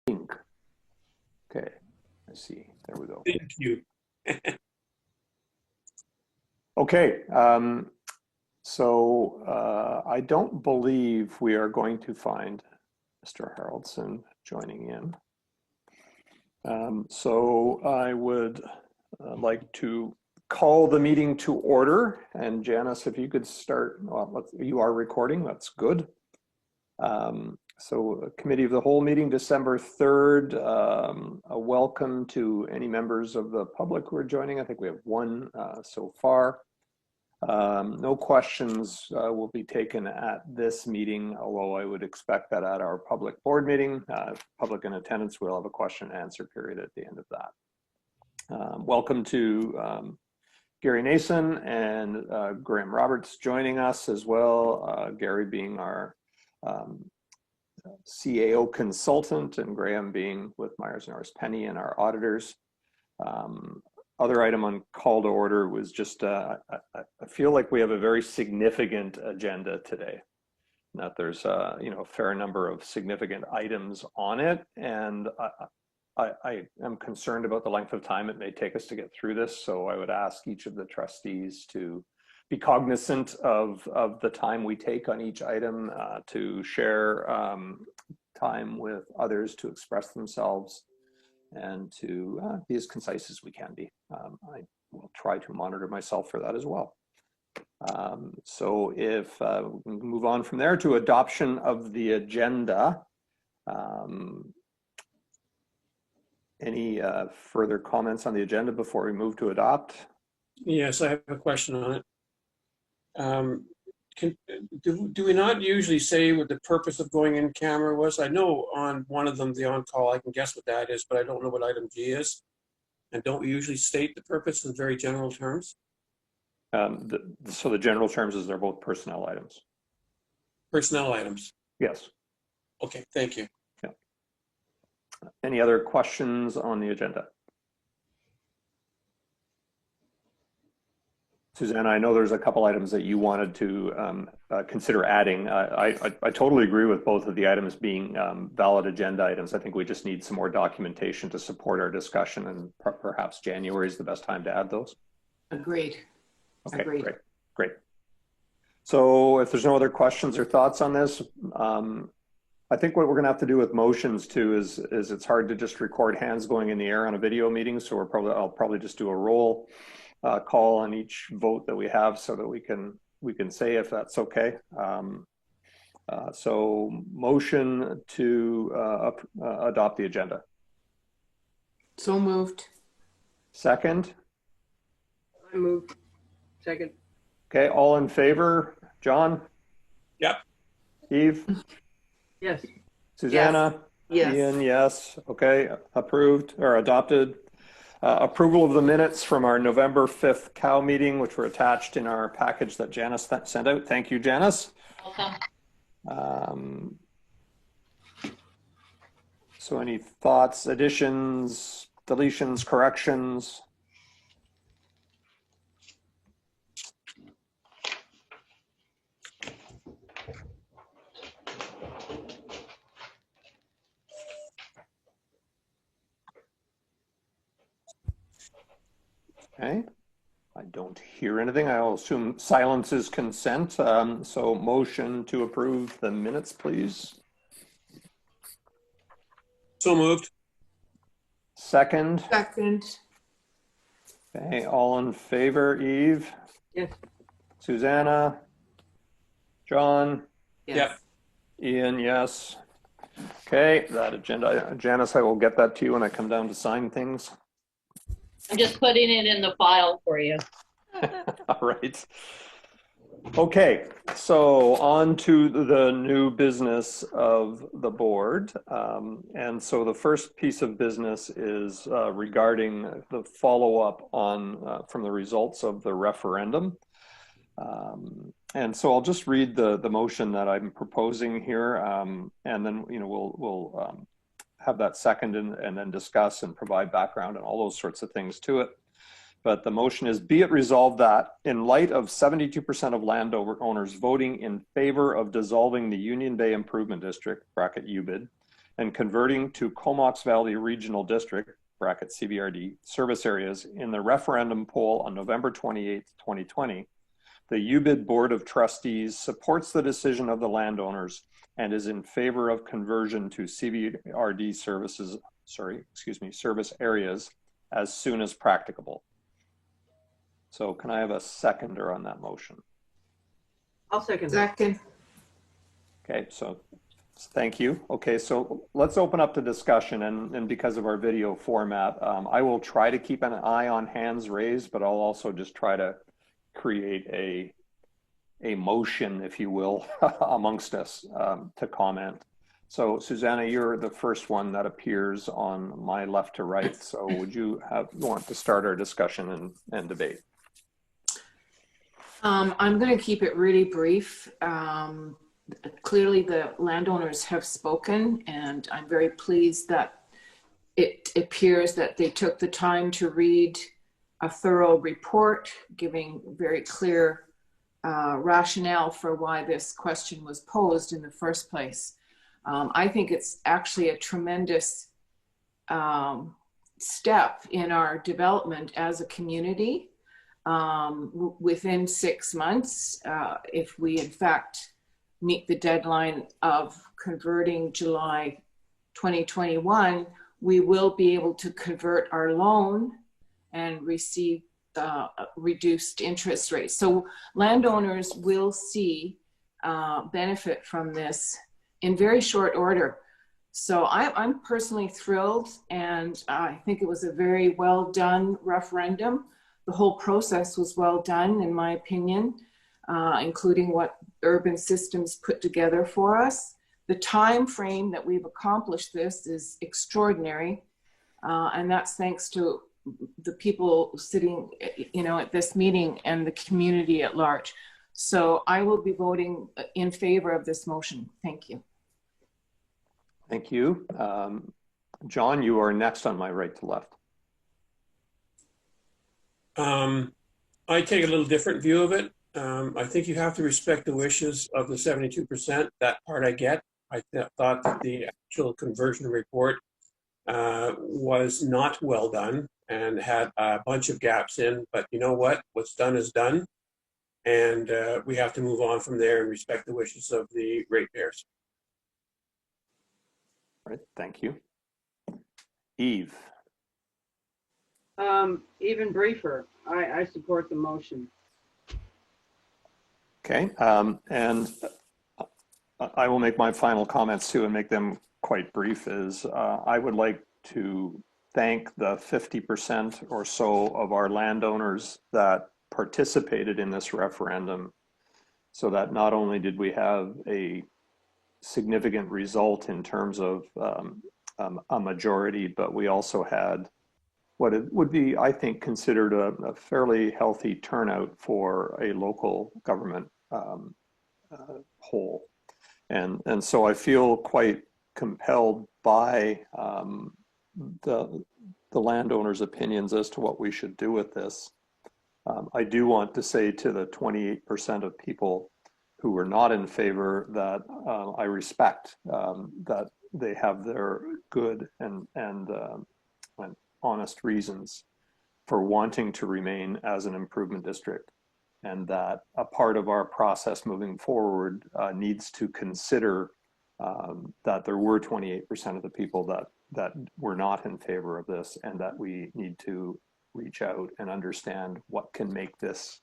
Pink. Okay, I see. There we go. Thank you. Okay, so I don't believe we are going to find Mr. Haraldson joining in. So I would like to call the meeting to order. And Janice, if you could start, well, you are recording, that's good. So Committee of the Whole meeting, December 3rd. A welcome to any members of the public who are joining. I think we have one so far. No questions will be taken at this meeting, although I would expect that at our public board meeting, public in attendance, we'll have a question and answer period at the end of that. Welcome to Gary Nason and Graham Roberts joining us as well. Gary being our CAO consultant and Graham being with Myers Norris Penny and our auditors. Other item on call to order was just, I feel like we have a very significant agenda today. That there's a fair number of significant items on it, and I am concerned about the length of time it may take us to get through this. So I would ask each of the trustees to be cognizant of the time we take on each item, to share time with others to express themselves, and to be as concise as we can be. I will try to monitor myself for that as well. So if we move on from there to adoption of the agenda. Any further comments on the agenda before we move to adopt? Yes, I have a question on it. Do we not usually say what the purpose of going in camera was? I know on one of them, the on-call, I can guess what that is, but I don't know what item G is. And don't we usually state the purpose in very general terms? So the general terms is they're both personnel items. Personnel items. Yes. Okay, thank you. Yeah. Any other questions on the agenda? Susanna, I know there's a couple items that you wanted to consider adding. I totally agree with both of the items being valid agenda items. I think we just need some more documentation to support our discussion, and perhaps January is the best time to add those. Agreed. Okay, Agreed. Great. So if there's no other questions or thoughts on this, I think what we're gonna have to do with motions too is it's hard to just record hands going in the air on a video meeting. So I'll probably just do a roll call on each vote that we have, so that we can say if that's okay. So motion to adopt the agenda. So moved. Second. I moved. Second. Okay, all in favor? John? Yep. Eve? Yes. Susanna? Yes. Ian, yes. Okay, approved or adopted. Approval of the minutes from our November 5th COW meeting, which were attached in our package that Janice sent out. Thank you, Janice. Welcome. So any thoughts, additions, deletions, corrections? Okay, I don't hear anything. I'll assume silence is consent. So motion to approve the minutes, please. So moved. Second. Okay, all in favor? Eve? Yes. Susanna? John? Yes. Yep. Ian, yes. Okay, that agenda, Janice, I will get that to you when I come down to sign things. I'm just putting it in the file for you. All right. Okay, so on to the new business of the board. And so the first piece of business is regarding the follow-up on from the results of the referendum. And so I'll just read the motion that I'm proposing here, and then we'll have that second and then discuss and provide background and all those sorts of things to it. But the motion is, be it resolved that in light of 72% of landowners voting in favor of dissolving the Union Bay Improvement District, bracket UBID, and converting to Comox Valley Regional District, bracket CVRD, service areas in the referendum poll on November 28th, 2020, the UBID Board of Trustees supports the decision of the landowners and is in favor of conversion to CVRD service areas as soon as practicable. So can I have a seconder on that motion? I'll second that. Second. Okay, so thank you. Okay, so let's open up the discussion, and because of our video format, I will try to keep an eye on hands raised, but I'll also just try to create a motion, if you will, amongst us to comment. So Susanna, you're the first one that appears on my left to right. So would you want to start our discussion and debate? I'm going to keep it really brief. Clearly the landowners have spoken, and I'm very pleased that it appears that they took the time to read a thorough report giving very clear rationale for why this question was posed in the first place. I think it's actually a tremendous step in our development as a community. Within 6 months, if we in fact meet the deadline of converting July 2021, we will be able to convert our loan and receive reduced interest rates. So landowners will see benefit from this in very short order. So I'm personally thrilled, and I think it was a very well done referendum. The whole process was well done, in my opinion, including what Urban Systems put together for us. The time frame that we've accomplished this is extraordinary, and that's thanks to the people sitting, at this meeting and the community at large. So I will be voting in favor of this motion. Thank you. Thank you. John, you are next on my right to left. I take a little different view of it. I think you have to respect the wishes of the 72%. That part I get. I thought that the actual conversion report was not well done and had a bunch of gaps in, but you know what? What's done is done. And we have to move on from there and respect the wishes of the ratepayers. All right, thank you. Eve. Even briefer. I support the motion. Okay, and I will make my final comments too and make them quite brief. I would like to thank the 50% or so of our landowners that participated in this referendum, so that not only did we have a significant result in terms of a majority, but we also had what it would be, I think, considered a fairly healthy turnout for a local government whole. And so I feel quite compelled by the landowners' opinions as to what we should do with this. I do want to say to the 28% of people who were not in favor that I respect that they have their good and honest reasons for wanting to remain as an improvement district, and that a part of our process moving forward needs to consider that there were 28% of the people that were not in favor of this, and that we need to reach out and understand what can make this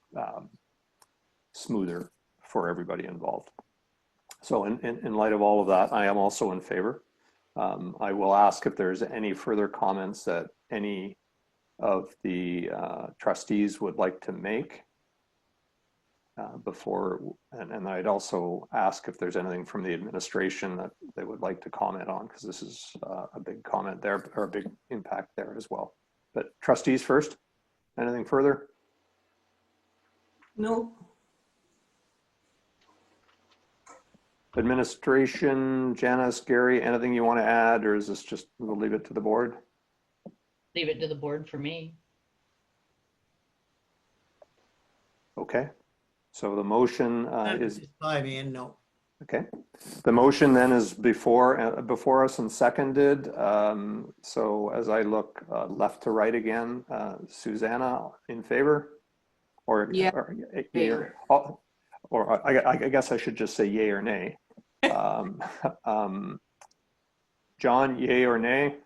smoother for everybody involved. So in light of all of that, I am also in favor. I will ask if there's any further comments that any of the trustees would like to make before, and I'd also ask if there's anything from the administration that they would like to comment on, because this is a big comment there, or a big impact there as well. But trustees first, anything further? No. Administration, Janice, Gary, anything you want to add, or is this just, we'll leave it to the board? Leave it to the board for me. Okay, so the motion That is, is 5 and no. Okay. The motion then is before us and seconded. So as I look left to right again, Susanna in favor? Or, Yeah. yay or I guess I should just say yay or nay. John, yay or nay?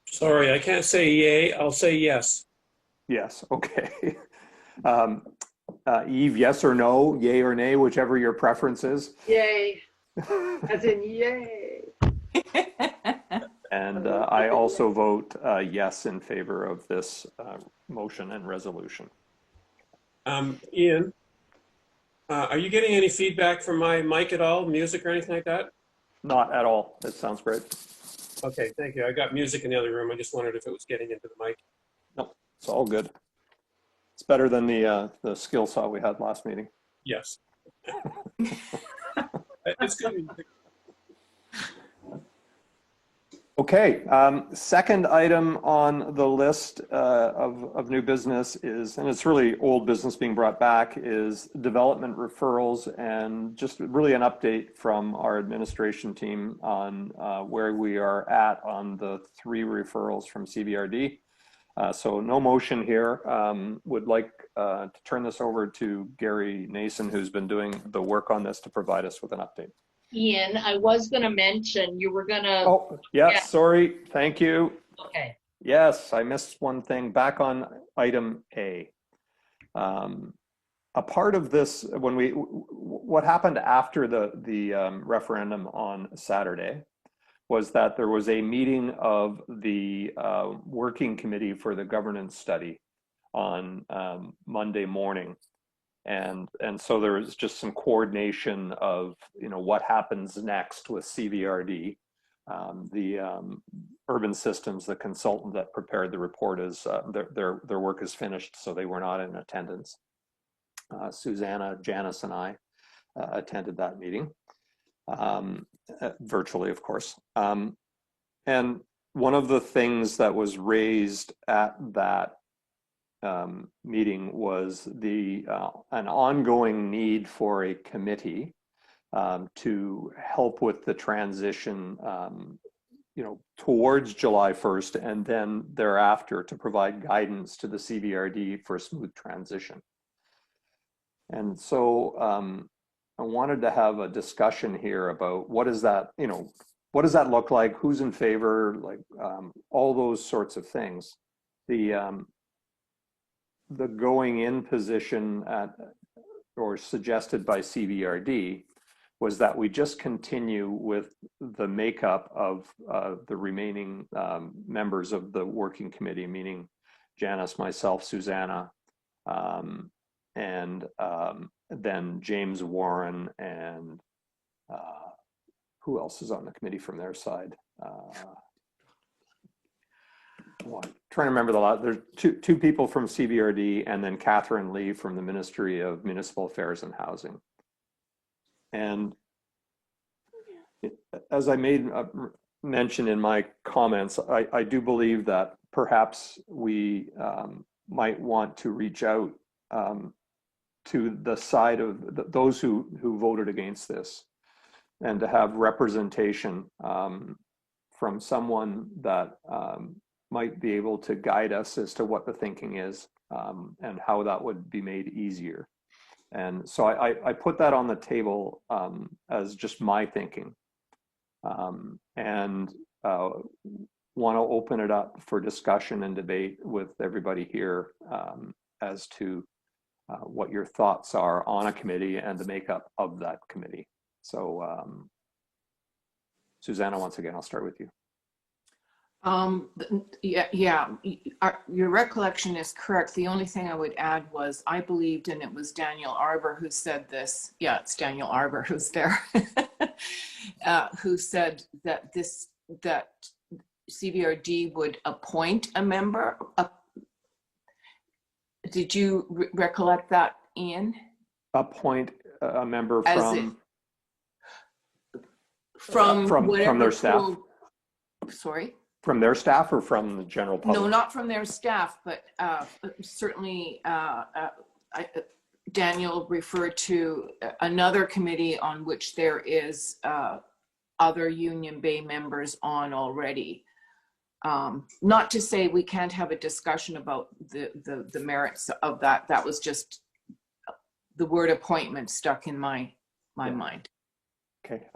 Sorry, I can't say yay. I'll say yes. Yes, okay. Eve, yes or no, yay or nay, whichever your preference is. Yay, as in yay. And I also vote yes in favor of this motion and resolution. Ian, are you getting any feedback from my mic at all, music or anything like that? Not at all. That sounds great. Okay, thank you. I got music in the other room. I just wondered if it was getting into the mic. No, it's all good. It's better than the skill saw we had last meeting. Yes. It's good. Okay, second item on the list of new business is, and it's really old business being brought back, is development referrals, and just really an update from our administration team on where we are at on the 3 referrals from CBRD. So no motion here. Would like to turn this over to Gary Nason, who's been doing the work on this, to provide us with an update. Ian, I was going to mention you were going to. Oh, yes, Yeah. sorry. Thank you. Okay. Yes, I missed one thing. Back on item A. A part of this, what happened after the referendum on Saturday was that there was a meeting of the working committee for the governance study on Monday morning. And so there was just some coordination of, what happens next with CVRD. The Urban Systems, the consultant that prepared the report, is their work is finished, so they were not in attendance. Susanna, Janice, and I attended that meeting, virtually, of course. And one of the things that was raised at that meeting was an ongoing need for a committee to help with the transition, towards July 1st, and then thereafter to provide guidance to the CVRD for a smooth transition. And so I wanted to have a discussion here about what does that look like, who's in favor, like all those sorts of things. The going in position or suggested by CVRD was that we just continue with the makeup of the remaining members of the working committee, meaning Janice, myself, Susanna, and then James Warren, and who else is on the committee from their side? Trying to remember the lot. There's two people from CVRD, and then Catherine Lee from the Ministry of Municipal Affairs and Housing. And as I made mention in my comments, I do believe that perhaps we might want to reach out to the side of those who voted against this, and to have representation from someone that might be able to guide us as to what the thinking is, and how that would be made easier. And so I put that on the table as just my thinking, and want to open it up for discussion and debate with everybody here as to what your thoughts are on a committee and the makeup of that committee. So Susanna, once again, I'll start with you. Your recollection is correct. The only thing I would add was I believed, and it was Daniel Arbour who said this. Yeah, it's Daniel Arbour who's there, who said that that CVRD would appoint a member. Did you recollect that, Ian? Appoint a member from their staff. Sorry. From their staff or from the general public? No, not from their staff, but certainly Daniel referred to another committee on which there is other Union Bay members on already. Not to say we can't have a discussion about the merits of that. That was just the word appointment stuck in my mind. Okay,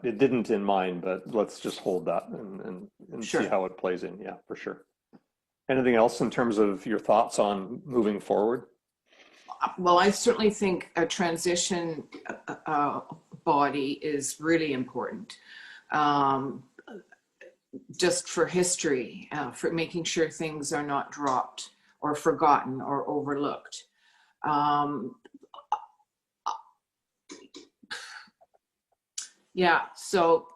it didn't in mine, but let's just hold that and Sure. see how it plays in. Yeah, for sure. Anything else in terms of your thoughts on moving forward? Well, I certainly think a transition body is really important. Just for history, for making sure things are not dropped or forgotten or overlooked. Yeah, so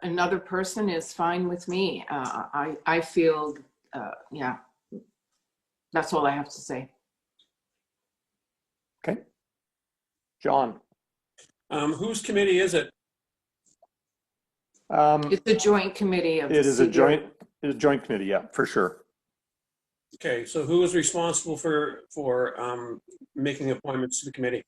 another person is fine with me. I feel, yeah, that's all I have to say. Okay. John? Whose committee is it? It's a joint committee of the It is a CBO. joint committee, yeah, for sure. Okay, so who is responsible for making appointments to the committee?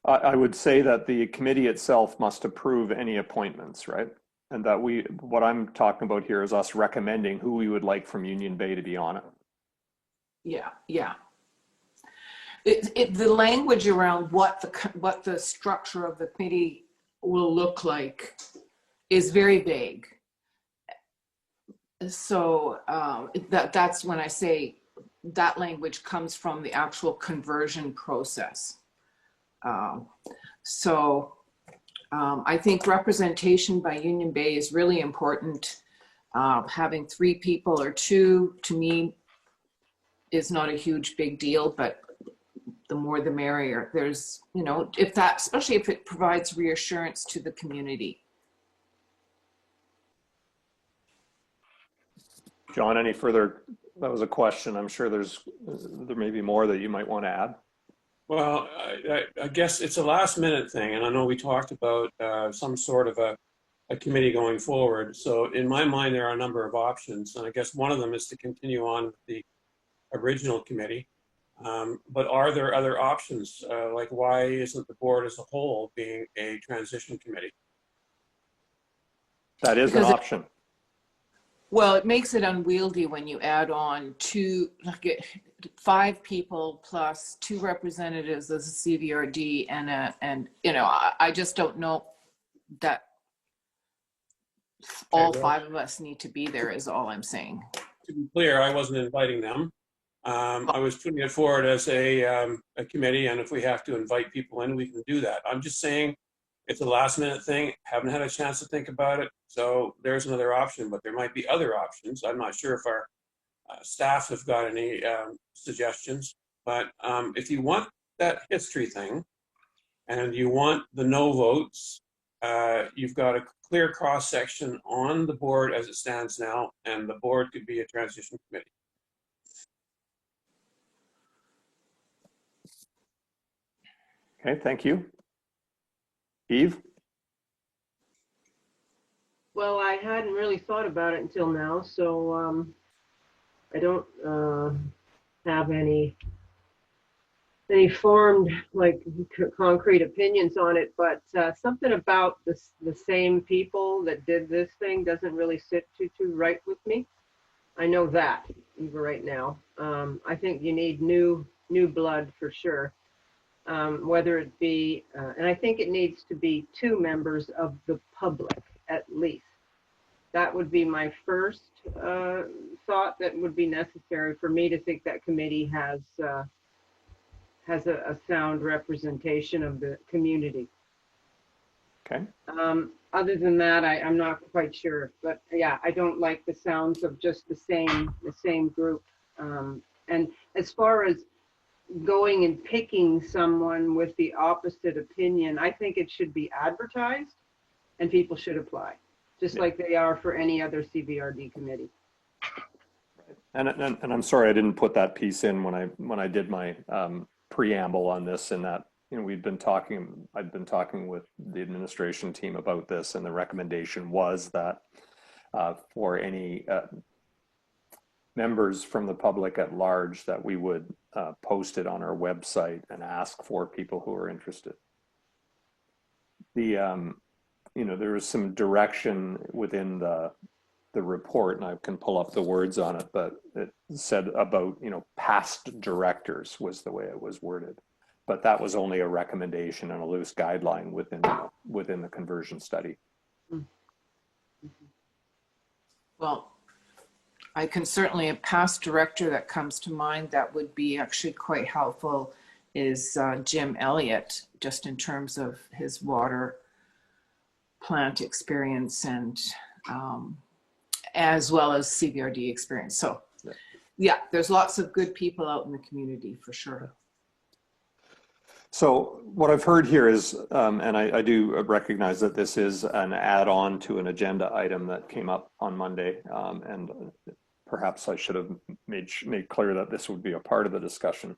I would say that the committee itself must approve any appointments, right? And that what I'm talking about here is us recommending who we would like from Union Bay to be on it. Yeah, yeah. The language around what the structure of the committee will look like is very vague. So that's when I say that language comes from the actual conversion process. I think representation by Union Bay is really important. Having 3 people or 2 to me is not a huge big deal, but the more the merrier. There's, especially if it provides reassurance to the community. John, any further? That was a question. I'm sure there may be more that you might want to add. Well, I guess it's a last minute thing, and I know we talked about some sort of a committee going forward. So in my mind, there are a number of options, and I guess one of them is to continue on with the original committee. But are there other options? Like, why isn't the board as a whole being a transition committee? That is an option. Well, it makes it unwieldy when you add on 5 people plus 2 representatives as a CVRD and I just don't know that all 5 of us need to be there is all I'm saying. To be clear, I wasn't inviting them. I was putting it forward as a committee, and if we have to invite people in, we can do that. I'm just saying it's a last minute thing. Haven't had a chance to think about it. So there's another option, but there might be other options. I'm not sure if our staff have got any suggestions, but if you want that history thing and you want the no votes, you've got a clear cross section on the board as it stands now, and the board could be a transition committee. Okay, thank you. Eve? Well, I hadn't really thought about it until now, so I don't have any formed concrete opinions on it, but something about the same people that did this thing doesn't really sit too right with me. I know that even right now. I think you need new blood for sure. Whether it be, and I think it needs to be 2 members of the public at least. That would be my first thought that would be necessary for me to think that committee has a sound representation of the community. Okay. Other than that, I'm not quite sure, but yeah, I don't like the sounds of just the same group. And as far as going and picking someone with the opposite opinion, I think it should be advertised and people should apply, just like they are for any other CVRD committee. And I'm sorry I didn't put that piece in when I did my preamble on this, in that I'd been talking with the administration team about this, and the recommendation was that for any members from the public at large, that we would post it on our website and ask for people who are interested. The there was some direction within the report, and I can pull up the words on it, but it said about, past directors was the way it was worded. But that was only a recommendation and a loose guideline within the conversion study. Well, I can certainly, a past director that comes to mind that would be actually quite helpful is Jim Elliott, just in terms of his water plant experience and as well as CVRD experience. So yeah, there's lots of good people out in the community for sure. So what I've heard here is, and I do recognize that this is an add-on to an agenda item that came up on Monday, and perhaps I should have made clear that this would be a part of the discussion,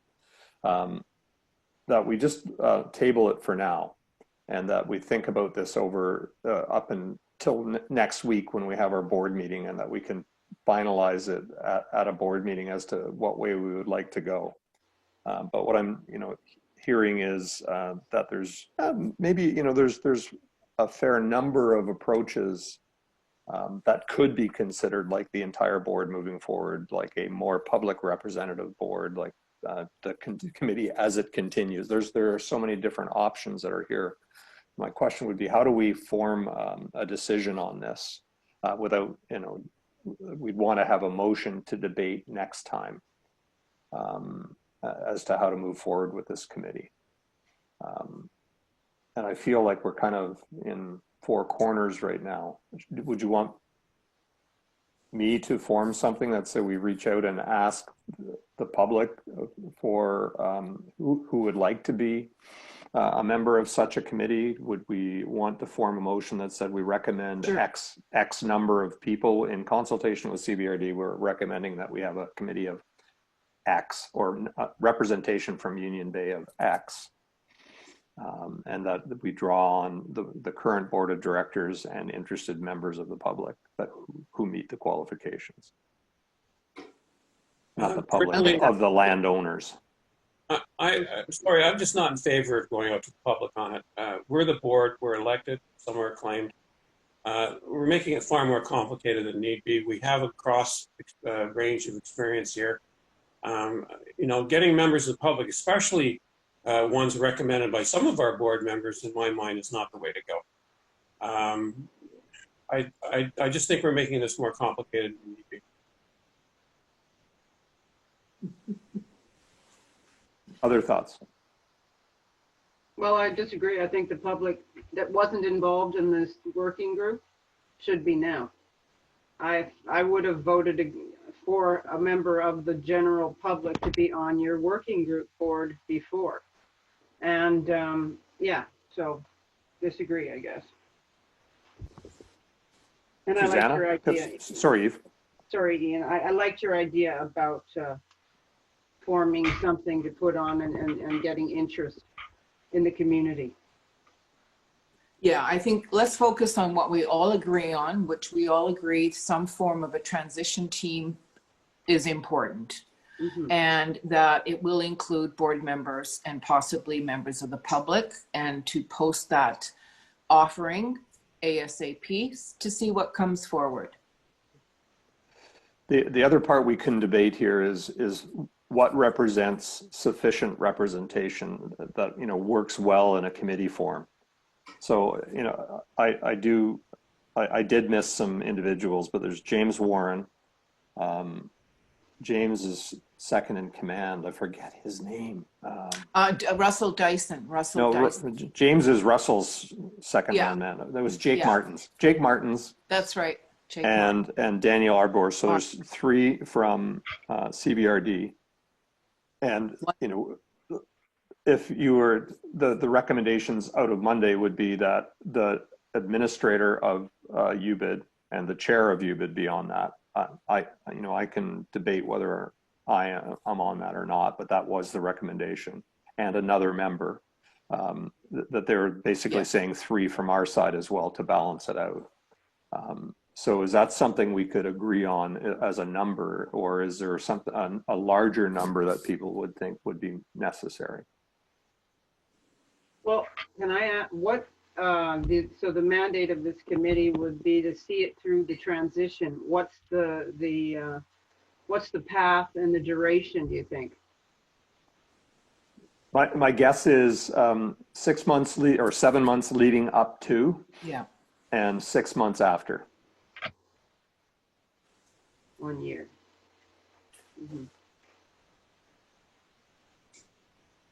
that we just table it for now, and that we think about this over up until next week when we have our board meeting, and that we can finalize it at a board meeting as to what way we would like to go. But what I'm, hearing is that there's maybe, there's a fair number of approaches that could be considered, like the entire board moving forward, like a more public representative board, like the committee as it continues. There are so many different options that are here. My question would be, how do we form a decision on this without, we'd want to have a motion to debate next time as to how to move forward with this committee. And I feel like we're kind of in four corners right now. Would you want me to form something that say we reach out and ask the public for who would like to be a member of such a committee? Would we want to form a motion that said we recommend Sure. X number of people in consultation with CVRD? We're recommending that we have a committee of X, or representation from Union Bay of X, and that we draw on the current board of directors and interested members of the public who meet the qualifications. Not the public, of the landowners. I'm sorry, I'm just not in favor of going out to the public on it. We're the board, we're elected, some are acclaimed. We're making it far more complicated than need be. We have a cross range of experience here. Getting members of the public, especially ones recommended by some of our board members, in my mind, is not the way to go. I just think we're making this more complicated than need be. Other thoughts? Well, I disagree. I think the public that wasn't involved in this working group should be now. I would have voted for a member of the general public to be on your working group board before. And yeah, so disagree, I guess. And Susanna? I liked your idea. Sorry, Eve. Sorry, Ian. I liked your idea about forming something to put on and getting interest in the community. Yeah, I think let's focus on what we all agree on, which we all agree some form of a transition team is important. Mm-hmm. And that it will include board members and possibly members of the public, and to post that offering ASAP to see what comes forward. The other part we can debate here is what represents sufficient representation that works well in a committee form. So I did miss some individuals, but there's James Warren. James is second in command. I forget his name. Russell Dyson. Dyson. James is Russell's second man. That was Jake Martins. Jake Martins. That's right. Jake and Daniel Arbor. So there's three from CVRD. And if you were the recommendations out of Monday would be that the administrator of UBID and the chair of UBID be on that. I can debate whether I'm on that or not, but that was the recommendation. And another member, that they were basically saying three from our side as well to balance it out. So is that something we could agree on as a number, or is there something, a larger number that people would think would be necessary? Well, can I ask, so the mandate of this committee would be to see it through the transition. What's the path and the duration, do you think? My guess is 6 months or 7 months leading up to, Yeah. and 6 months after. 1 year. Mhm.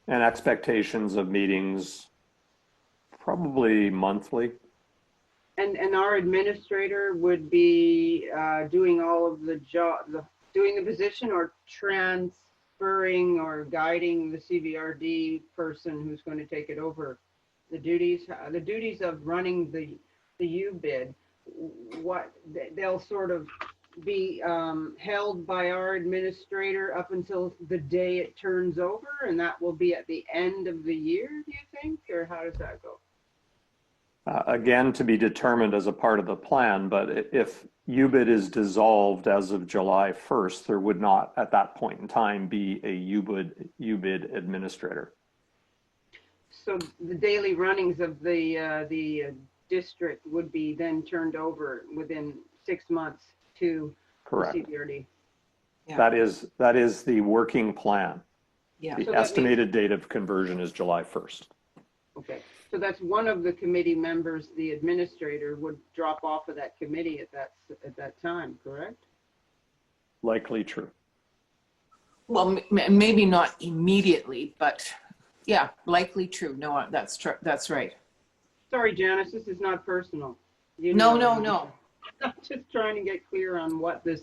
And expectations of meetings, probably monthly. And our administrator would be doing all of the doing the position, or transferring or guiding the CVRD person who's going to take it over. The duties of running the U-bid, what they'll sort of be held by our administrator up until the day it turns over, and that will be at the end of the year, do you think, or how does that go? Again, to be determined as a part of the plan, but if UBID is dissolved as of July 1st, there would not at that point in time be a UBID administrator. So the daily runnings of the district would be then turned over within 6 months to Correct. the CVRD. Yeah. That is the working plan. Yeah. The So that estimated date of conversion is July 1st. Okay, so that's one of the committee members, the administrator, would drop off of that committee at that time, correct? Likely true. Well, maybe not immediately, but yeah, likely true. No, that's true. That's right. Sorry, Janice, this is not personal. You No, know. no, no. I'm just trying to get clear on what the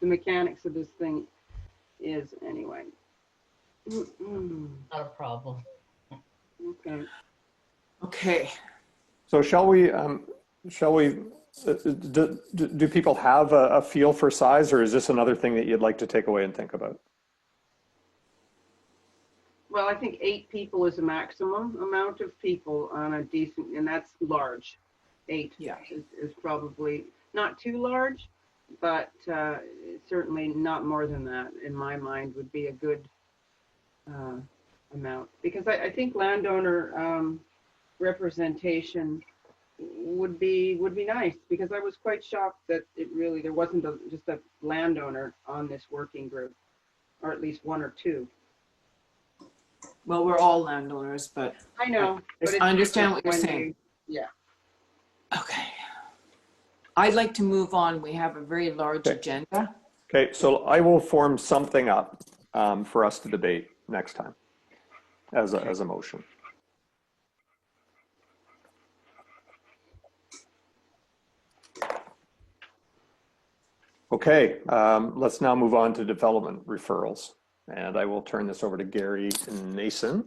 mechanics of this thing is anyway. Not a problem. Okay. Okay. So shall we, do people have a feel for size, or is this another thing that you'd like to take away and think about? Well, I think 8 people is a maximum amount of people on a decent, and that's large. 8 Yeah. is probably not too large, but certainly not more than that, in my mind, would be a good amount. Because I think landowner representation would be nice, because I was quite shocked that there wasn't just a landowner on this working group, or at least 1 or 2. Well, we're all landowners, but I know. But it's I understand what you're when saying. Yeah. okay. I'd like to move on. We have a very large Okay. agenda. Okay, so I will form something up for us to debate next time as a motion. Okay, let's now move on to development referrals. And I will turn this over to Gary Nason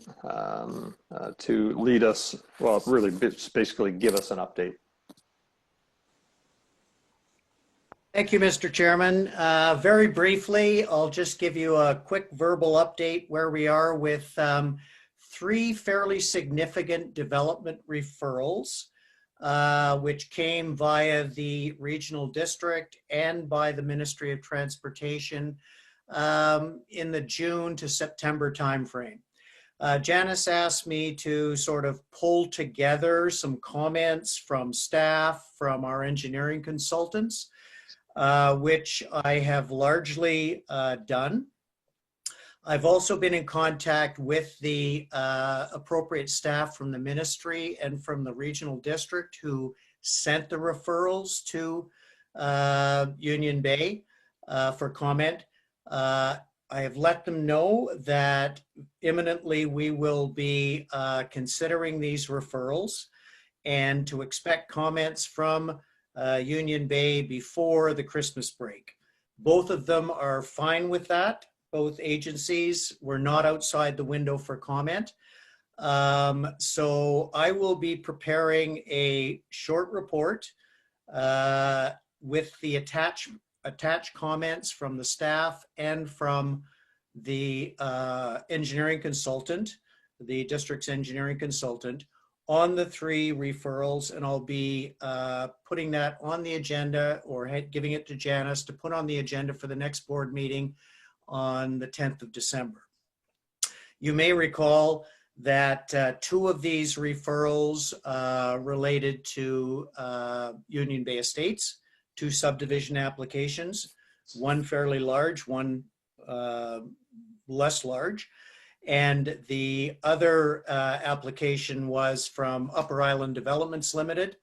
to lead us, well, really basically give us an update. Thank you, Mr. Chairman. Very briefly, I'll just give you a quick verbal update where we are with 3 fairly significant development referrals, which came via the regional district and by the Ministry of Transportation in the June to September timeframe. Janice asked me to sort of pull together some comments from staff, from our engineering consultants, which I have largely done. I've also been in contact with the appropriate staff from the ministry and from the regional district who sent the referrals to Union Bay for comment. I have let them know that imminently we will be considering these referrals and to expect comments from Union Bay before the Christmas break. Both of them are fine with that. Both agencies were not outside the window for comment. So I will be preparing a short report with the attached comments from the staff and from the engineering consultant, the district's engineering consultant, on the 3 referrals, and I'll be putting that on the agenda, or giving it to Janice to put on the agenda for the next board meeting on the 10th of December. You may recall that 2 of these referrals related to Union Bay Estates, 2 subdivision applications, one fairly large, one less large. And the other application was from Upper Island Developments Limited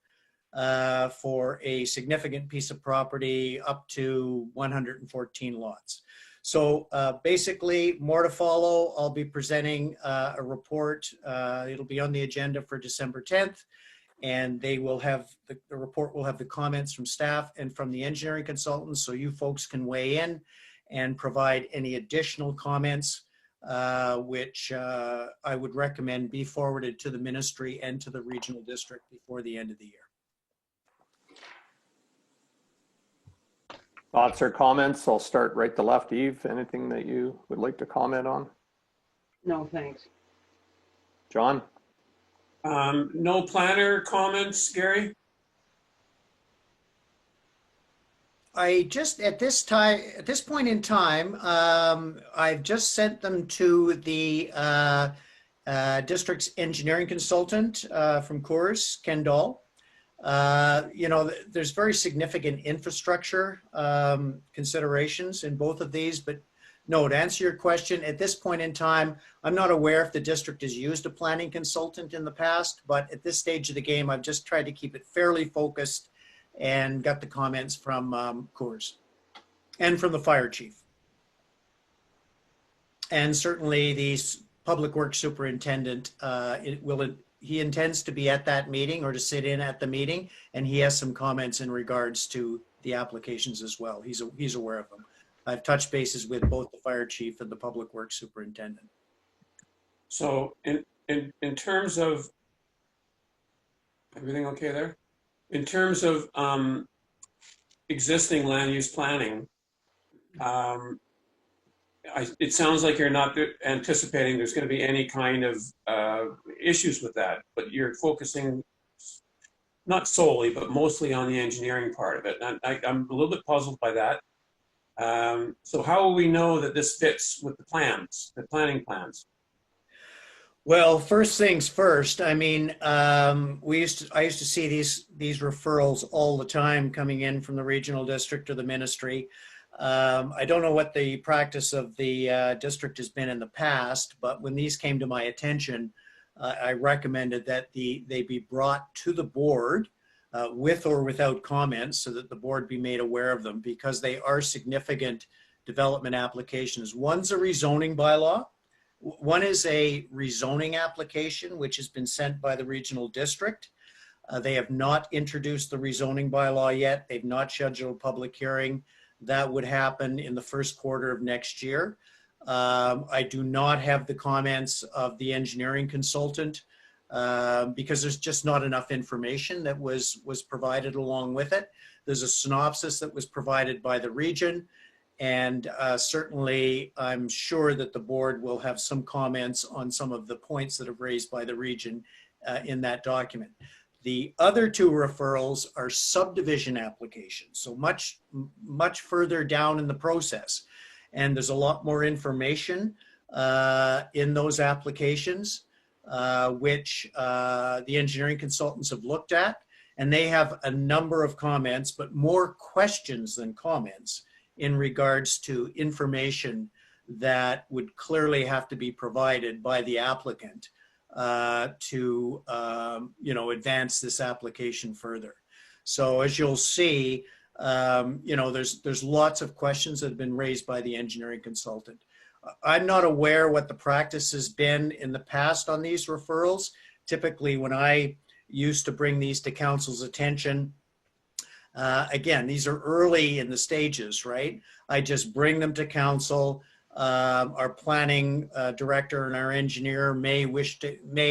for a significant piece of property up to 114 lots. So basically, more to follow. I'll be presenting a report. It'll be on the agenda for December 10th, and they will have, the report will have the comments from staff and from the engineering consultants, so you folks can weigh in and provide any additional comments, which I would recommend be forwarded to the ministry and to the regional district before the end of the year. Thoughts or comments? I'll start right to left. Eve, anything that you would like to comment on? No, thanks. John? No planner comments, Gary? I just, at this point in time, I've just sent them to the district's engineering consultant from Coors, Ken Dahl. You know, there's very significant infrastructure considerations in both of these, but no, to answer your question, at this point in time, I'm not aware if the district has used a planning consultant in the past, but at this stage of the game, I've just tried to keep it fairly focused and got the comments from Coors and from the fire chief. And certainly the public works superintendent, he intends to be at that meeting or to sit in at the meeting, and he has some comments in regards to the applications as well. He's aware of them. I've touched bases with both the fire chief and the public works superintendent. So in terms of, everything okay there? In terms of existing land use planning, it sounds like you're not anticipating there's going to be any kind of issues with that, but you're focusing not solely, but mostly on the engineering part of it. And I'm a little bit puzzled by that. So how will we know that this fits with the plans, the planning plans? Well, first things first. I mean, I used to see these referrals all the time coming in from the regional district or the ministry. I don't know what the practice of the district has been in the past, but when these came to my attention, I recommended that they be brought to the board with or without comments, so that the board be made aware of them, because they are significant development applications. One's a rezoning bylaw. One is a rezoning application, which has been sent by the regional district. They have not introduced the rezoning bylaw yet. They've not scheduled a public hearing. That would happen in the first quarter of next year. I do not have the comments of the engineering consultant because there's just not enough information that was provided along with it. There's a synopsis that was provided by the region. And certainly, I'm sure that the board will have some comments on some of the points that are raised by the region in that document. The other 2 referrals are subdivision applications, so much further down in the process. And there's a lot more information in those applications, which the engineering consultants have looked at. And they have a number of comments, but more questions than comments, in regards to information that would clearly have to be provided by the applicant to advance this application further. So as you'll see, there's lots of questions that have been raised by the engineering consultant. I'm not aware what the practice has been in the past on these referrals. Typically, when I used to bring these to council's attention, again, these are early in the stages, right? I just bring them to council. Our planning director and our engineer may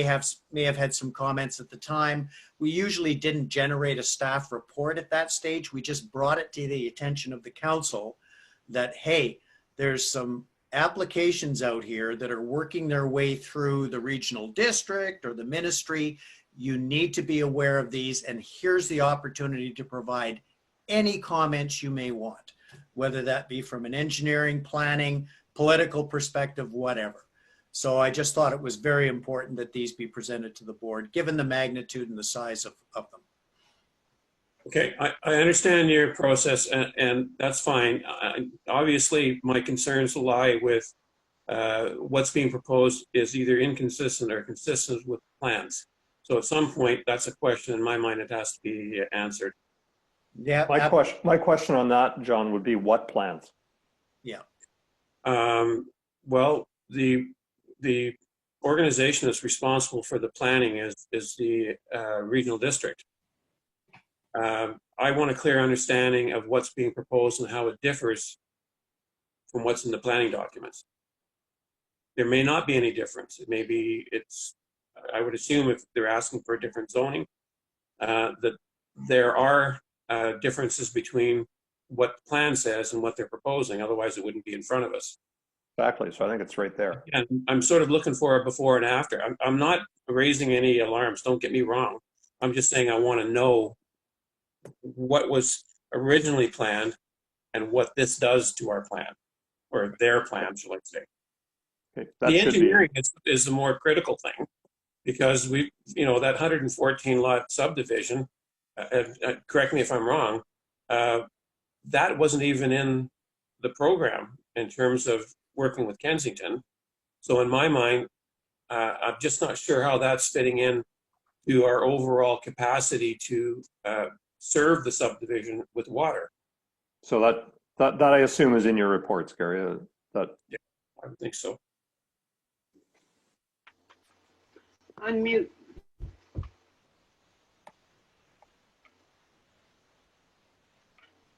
have had some comments at the time. We usually didn't generate a staff report at that stage. We just brought it to the attention of the council that, hey, there's some applications out here that are working their way through the regional district or the ministry, You need to be aware of these, and here's the opportunity to provide any comments you may want, whether that be from an engineering, planning, political perspective, whatever. So I just thought it was very important that these be presented to the board, given the magnitude and the size of them. Okay, I understand your process, and that's fine. Obviously, my concerns lie with what's being proposed is either inconsistent or consistent with plans. So at some point, that's a question in my mind that has to be answered. Yeah. My question on that, John, would be what plans? Yeah. Well, the organization that's responsible for the planning is the regional district. I want a clear understanding of what's being proposed and how it differs from what's in the planning documents. There may not be any difference. It may be, I would assume if they're asking for a different zoning, that there are differences between what the plan says and what they're proposing. Otherwise, it wouldn't be in front of us. Exactly. So I think it's right there. And I'm sort of looking for a before and after. I'm not raising any alarms. Don't get me wrong. I'm just saying I want to know what was originally planned and what this does to our plan, or their plan, shall I say. Okay, The engineering is the more critical thing, because that 114 lot subdivision, correct me if I'm wrong, that wasn't even in the program in terms of working with Kensington. So in my mind, I'm just not sure how that's fitting in to our overall capacity to serve the subdivision with water. So that I assume is in your reports, Gary. Yeah, I would think so. Unmute.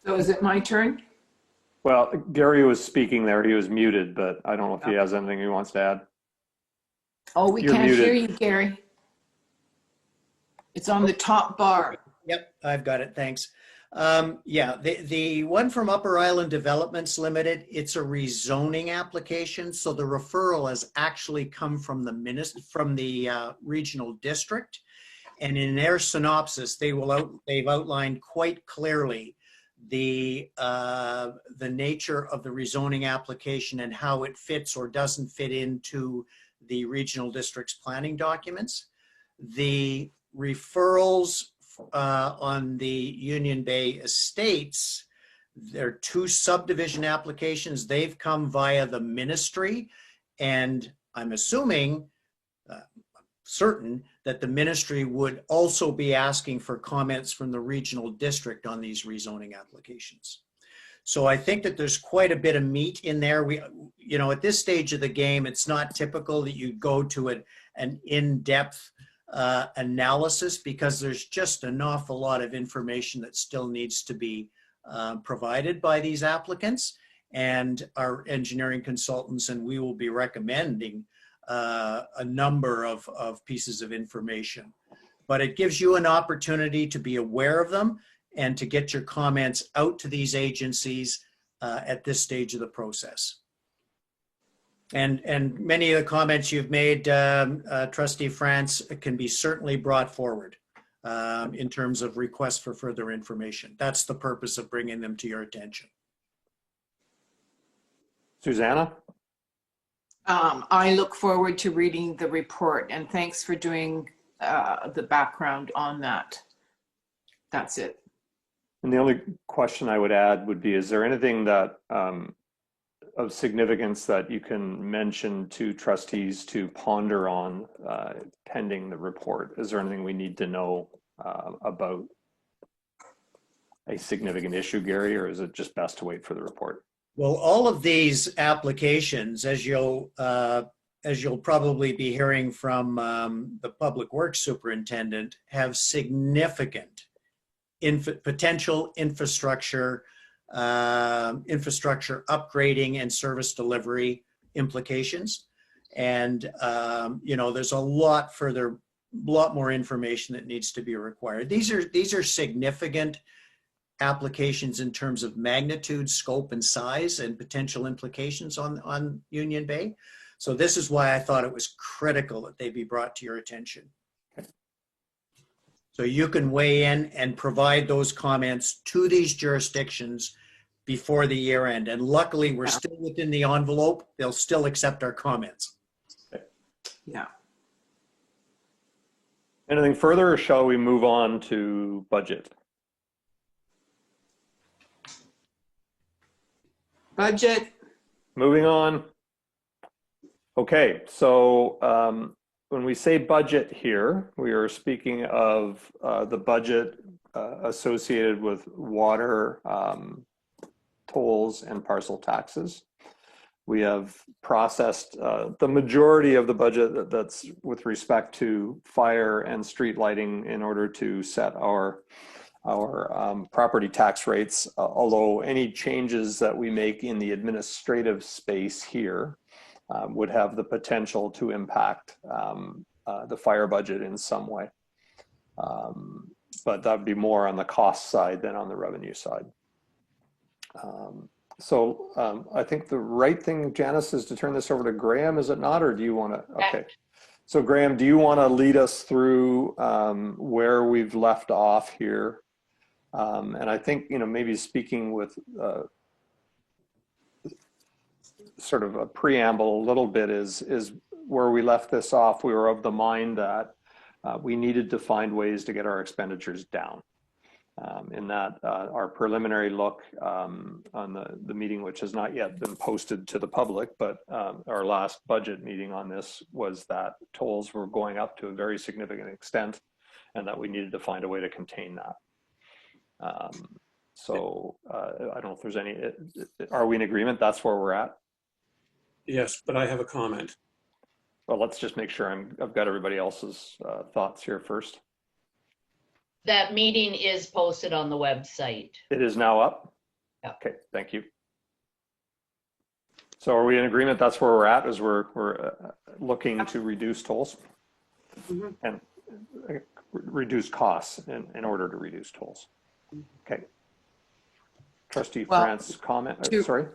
So is it my turn? Well, Gary was speaking there. He was muted, but I don't know if he has anything he wants to add. Oh, we You're can't muted. hear you, Gary. It's on the top bar. Yep, I've got it. Thanks. Yeah, the one from Upper Island Developments Limited, it's a rezoning application. So the referral has actually come from the regional district. And in their synopsis, they've outlined quite clearly the nature of the rezoning application and how it fits or doesn't fit into the regional district's planning documents. The referrals on the Union Bay Estates, there are 2 subdivision applications. They've come via the ministry, and I'm assuming, certain, that the ministry would also be asking for comments from the regional district on these rezoning applications. So I think that there's quite a bit of meat in there. At this stage of the game, it's not typical that you go to an in-depth analysis, because there's just an awful lot of information that still needs to be provided by these applicants and our engineering consultants, and we will be recommending a number of pieces of information. But it gives you an opportunity to be aware of them and to get your comments out to these agencies at this stage of the process. And many of the comments you've made, Trustee France, can be certainly brought forward in terms of requests for further information. That's the purpose of bringing them to your attention. Susanna? I look forward to reading the report, and thanks for doing the background on that. That's it. And the only question I would add would be, is there anything that of significance that you can mention to trustees to ponder on pending the report? Is there anything we need to know about a significant issue, Gary, or is it just best to wait for the report? Well, all of these applications, as you'll probably be hearing from the Public Works Superintendent, have significant potential infrastructure upgrading and service delivery implications. And, there's a lot more information that needs to be required. These are significant applications in terms of magnitude, scope, and size, and potential implications on Union Bay. So this is why I thought it was critical that they be brought to your attention. So you can weigh in and provide those comments to these jurisdictions before the year end. And luckily, we're still within the envelope. They'll still accept our comments. Yeah. Anything further, or shall we move on to budget? Budget. Moving on. Okay, so when we say budget here, we are speaking of the budget associated with water, tolls, and parcel taxes. We have processed the majority of the budget that's with respect to fire and street lighting in order to set our property tax rates, although any changes that we make in the administrative space here would have the potential to impact the fire budget in some way. But that would be more on the cost side than on the revenue side. So I think the right thing, Janice, is to turn this over to Graham, is it not? Or do you want to? Okay. So Graham, do you want to lead us through where we've left off here? And I think, maybe speaking with sort of a preamble a little bit is where we left this off. We were of the mind that we needed to find ways to get our expenditures down. In that our preliminary look on the meeting, which has not yet been posted to the public, but our last budget meeting on this was that tolls were going up to a very significant extent and that we needed to find a way to contain that. So I don't know if there's any, are we in agreement? That's where we're at? Yes, but I have a comment. Well, let's just make sure I've got everybody else's thoughts here first. That meeting is posted on the website. It is now up? Yeah. Okay, thank you. So are we in agreement that's where we're at, as we're looking to reduce tolls and reduce costs in order to reduce tolls? Okay. Trustee France, comment, sorry?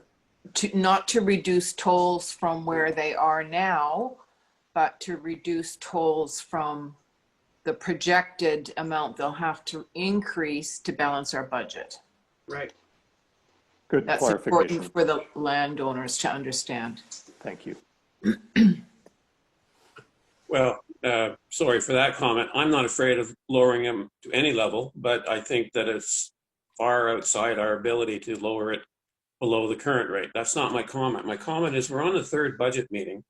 Not to reduce tolls from where they are now, but to reduce tolls from the projected amount they'll have to increase to balance our budget. Right. Good That's clarification. important for the landowners to understand. Thank you. Well, sorry for that comment. I'm not afraid of lowering them to any level, but I think that it's far outside our ability to lower it below the current rate. That's not my comment. My comment is we're on the third budget meeting.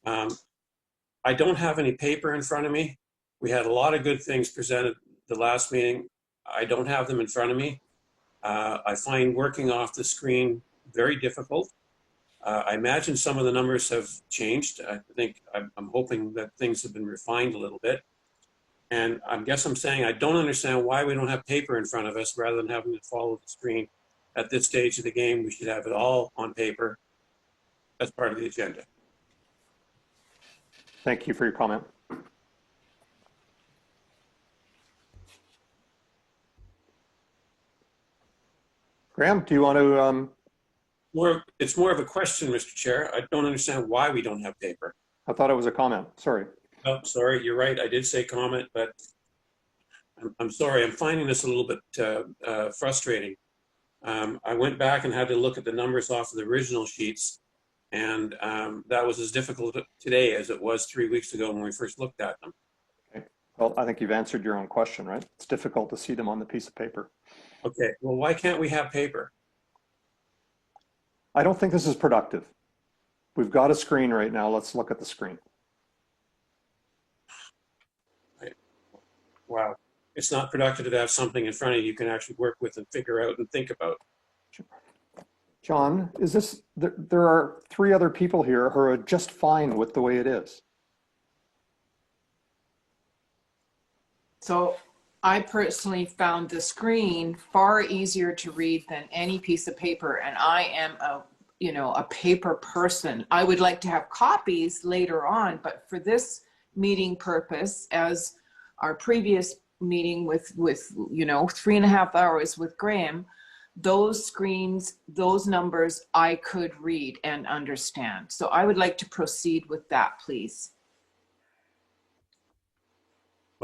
I don't have any paper in front of me. We had a lot of good things presented the last meeting. I don't have them in front of me. I find working off the screen very difficult. I imagine some of the numbers have changed. I'm hoping that things have been refined a little bit. And I guess I'm saying I don't understand why we don't have paper in front of us rather than having to follow the screen. At this stage of the game, we should have it all on paper as part of the agenda. Thank you for your comment. Graham, do you want to? It's more of a question, Mr. Chair. I don't understand why we don't have paper. I thought it was a comment. Sorry. Oh, sorry, you're right. I did say comment, but I'm sorry. I'm finding this a little bit frustrating. I went back and had to look at the numbers off of the original sheets, and that was as difficult today as it was 3 weeks ago when we first looked at them. Okay. Well, I think you've answered your own question, right? It's difficult to see them on the piece of paper. Okay, well, why can't we have paper? I don't think this is productive. We've got a screen right now. Let's look at the screen. Wow. It's not productive to have something in front of you can actually work with and figure out and think about. John, is this, there are 3 other people here who are just fine with the way it is. So I personally found the screen far easier to read than any piece of paper. And I am a paper person. I would like to have copies later on, but for this meeting purpose, as our previous meeting with 3.5 hours with Graham, those screens, those numbers I could read and understand. So I would like to proceed with that, please.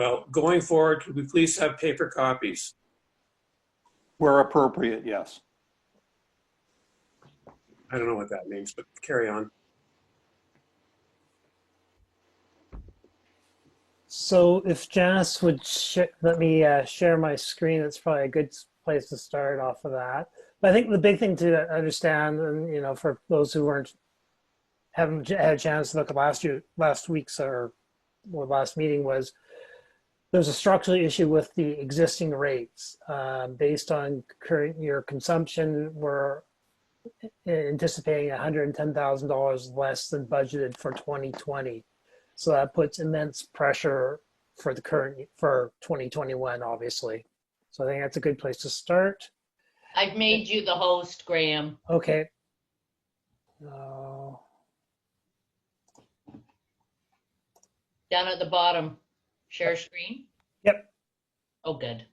Well, going forward, could we please have paper copies? Where appropriate, yes. I don't know what that means, but carry on. So if Janice would let me share my screen, it's probably a good place to start off of that. But I think the big thing to understand, and you know, for those who haven't had a chance to look at last week's or last meeting, was there's a structural issue with the existing rates. Based on current year consumption, we're anticipating $110,000 less than budgeted for 2020. So that puts immense pressure for 2021, obviously. So I think that's a good place to start. I've made you the host, Graham. Okay. Down at the bottom, share screen? Yep. Oh, good.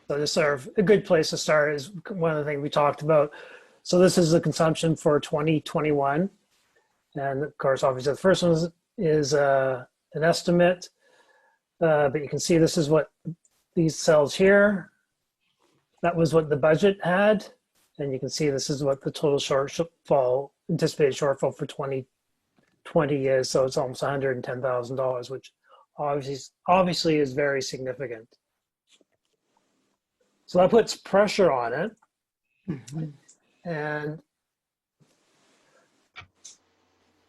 So this is a good place to start is one of the things we talked about. So this is the consumption for 2021. And of course, obviously the first one is an estimate, but you can see this is what these cells here, that was what the budget had. And you can see this is what the total anticipated shortfall for 2020 is. So it's almost $110,000, which obviously is very significant. So that puts pressure on it. And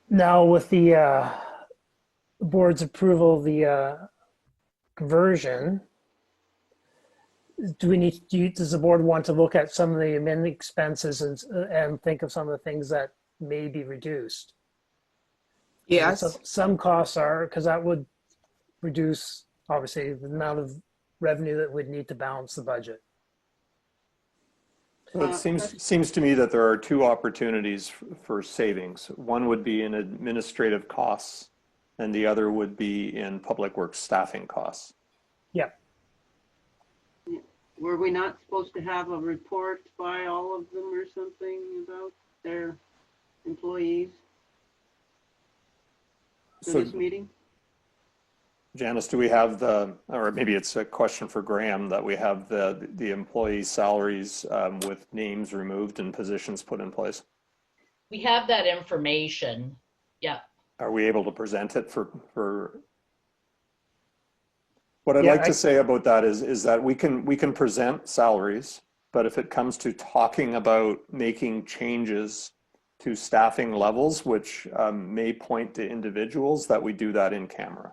now with the board's approval of the conversion, does the board want to look at some of the amendment expenses and think of some of the things that may be reduced? Yes. So some costs are, because that would reduce, obviously, the amount of revenue that would need to balance the budget. So it seems to me that there are two opportunities for savings. One would be in administrative costs, and the other would be in public works staffing costs. Yeah. Were we not supposed to have a report by all of them or something about their employees for So, this meeting? Janice, do we have or maybe it's a question for Graham, that we have the employee salaries with names removed and positions put in place? We have that information. Yeah. Are we able to present it for? What I'd like to say about that is that we can present salaries, but if it comes to talking about making changes to staffing levels, which may point to individuals, that we do that in camera.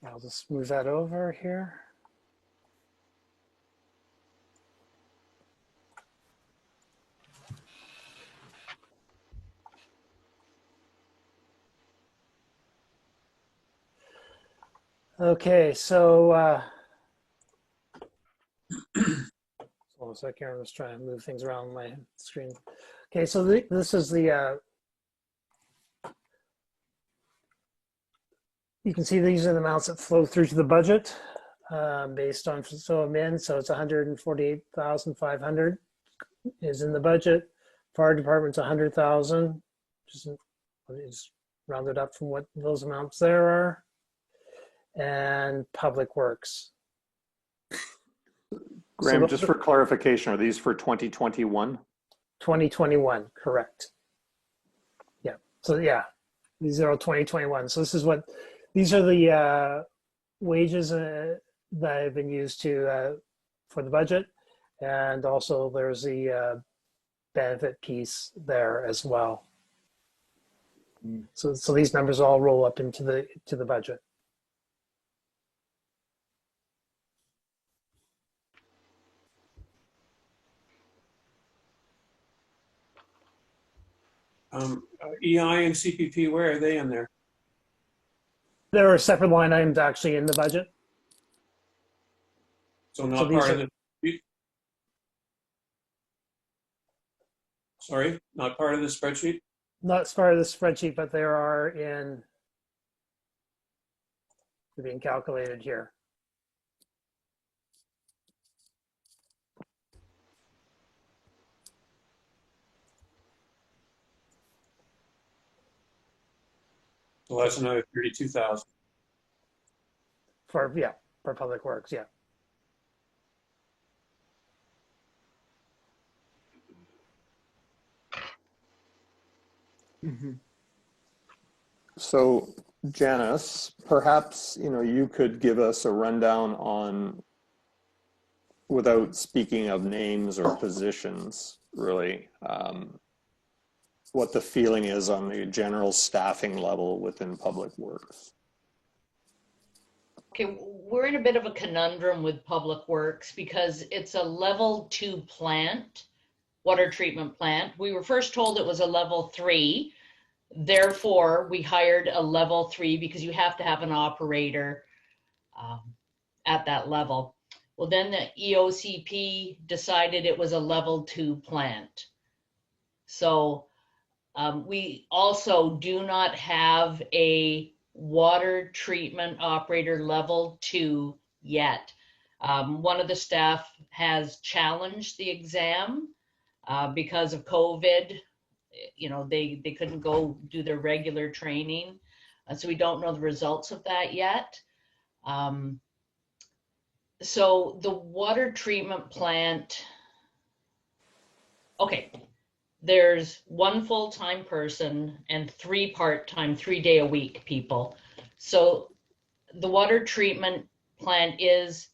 I'll just move that over here. Okay, so hold on a second, I'm just trying to move things around on my screen. Okay, so this is the you can see these are the amounts that flow through to the budget based on SOAMIN. So it's 148,500 is in the budget. Fire department's 100,000, just rounded up from what those amounts there are. And public works. Graham, So just for clarification, are these for 2021? 2021, correct. Yeah, so yeah, these are all 2021. So this is what, these are the wages that have been used to for the budget. And also there's the benefit piece there as well. So these numbers all roll up into the budget. EI and CPP, where are they in there? There are separate line items actually in the budget. So not these part are- of the, sorry, not part of the spreadsheet? Not as part of the spreadsheet, but there are they're being calculated here. So that's another 32,000. For, yeah, for Public Works, yeah. So Janice, perhaps, you could give us a rundown on, without speaking of names or positions, really, what the feeling is on the general staffing level within Public Works. Okay, we're in a bit of a conundrum with Public Works because it's a level 2 plant, water treatment plant. We were first told it was a level 3. Therefore, we hired a level 3 because you have to have an operator at that level. Well, then the EOCP decided it was a level 2 plant. So we also do not have a water treatment operator level 2 yet. One of the staff has challenged the exam because of COVID. They couldn't go do their regular training. So we don't know the results of that yet. So the water treatment plant, okay, there's 1 full-time person and 3 part-time, 3-day-a-week people. So the water treatment plant is,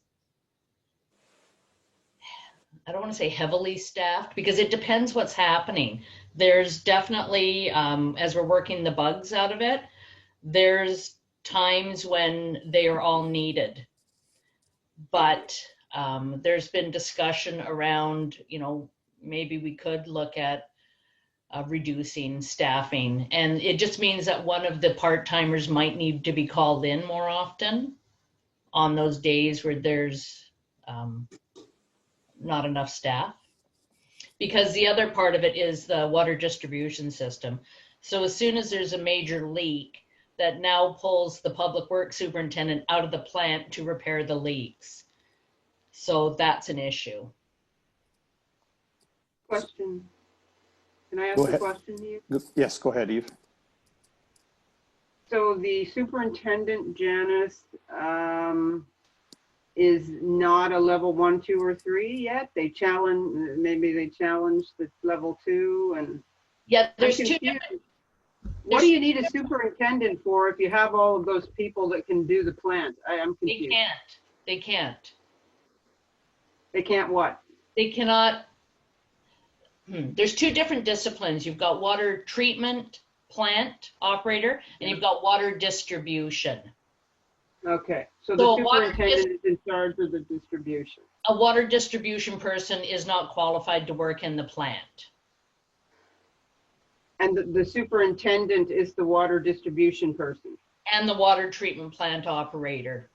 I don't want to say heavily staffed because it depends what's happening. There's definitely, as we're working the bugs out of it, there's times when they are all needed. But there's been discussion around, maybe we could look at reducing staffing. And it just means that one of the part-timers might need to be called in more often on those days where there's not enough staff. Because the other part of it is the water distribution system. So as soon as there's a major leak, that now pulls the public works superintendent out of the plant to repair the leaks. So that's an issue. Question. Can I Go ask a ahead. question here? Yes, go ahead, Eve. So the superintendent, Janice, is not a level 1, 2, or 3 yet? Maybe they challenged the level 2 and. Yeah, there's I'm two confused. different. What do you need a superintendent for if you have all of those people that can do the plant? I'm They confused. can't. They can't. They can't what? They cannot. There's 2 different disciplines. You've got water treatment plant operator and you've got water distribution. Okay, so So the superintendent is in charge of the distribution. A water distribution person is not qualified to work in the plant. And the superintendent is the water distribution person. And the water treatment plant operator.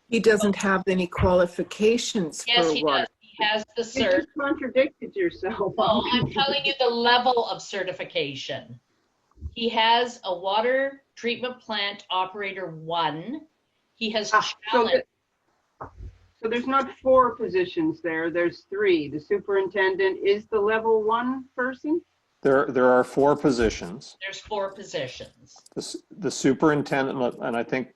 He doesn't have any qualifications Yes, for he water. does. He has the You cert. just contradicted yourself. No, I'm telling you the level of certification. He has a water treatment plant operator 1. He has challenged. So there's not 4 positions there, there's 3. The superintendent is the level 1 person? There are 4 positions. There's 4 positions. The superintendent, and I think,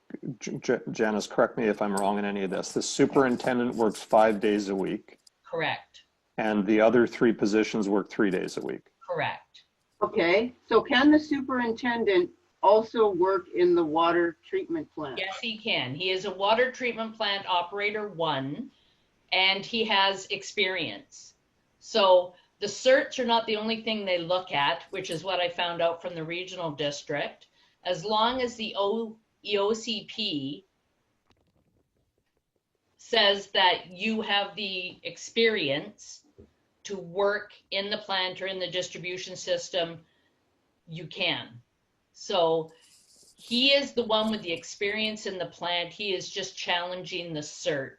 Janice, correct me if I'm wrong in any of this, the superintendent works 5 days a week. Correct. And the other 3 positions work 3 days a week. Correct. Okay, so can the superintendent also work in the water treatment plant? Yes, he can. He is a water treatment plant operator 1, and he has experience. So the certs are not the only thing they look at, which is what I found out from the regional district. As long as the EOCP says that you have the experience to work in the plant or in the distribution system, you can. So he is the one with the experience in the plant. He is just challenging the cert.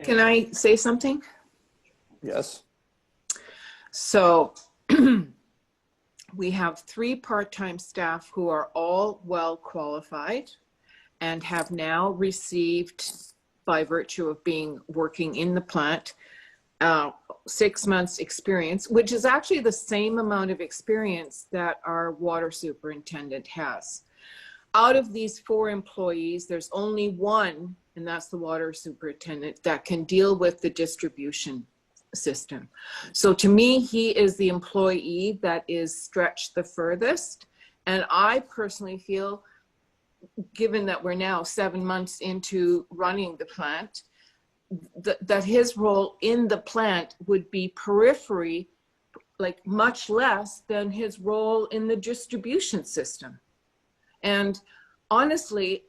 Can I say something? Yes. So we have 3 part-time staff who are all well qualified and have now received, by virtue of working in the plant, 6 months experience, which is actually the same amount of experience that our water superintendent has. Out of these 4 employees, there's only one, and that's the water superintendent, that can deal with the distribution system. So to me, he is the employee that is stretched the furthest. And I personally feel, given that we're now 7 months into running the plant, that his role in the plant would be periphery, like much less than his role in the distribution system. And honestly,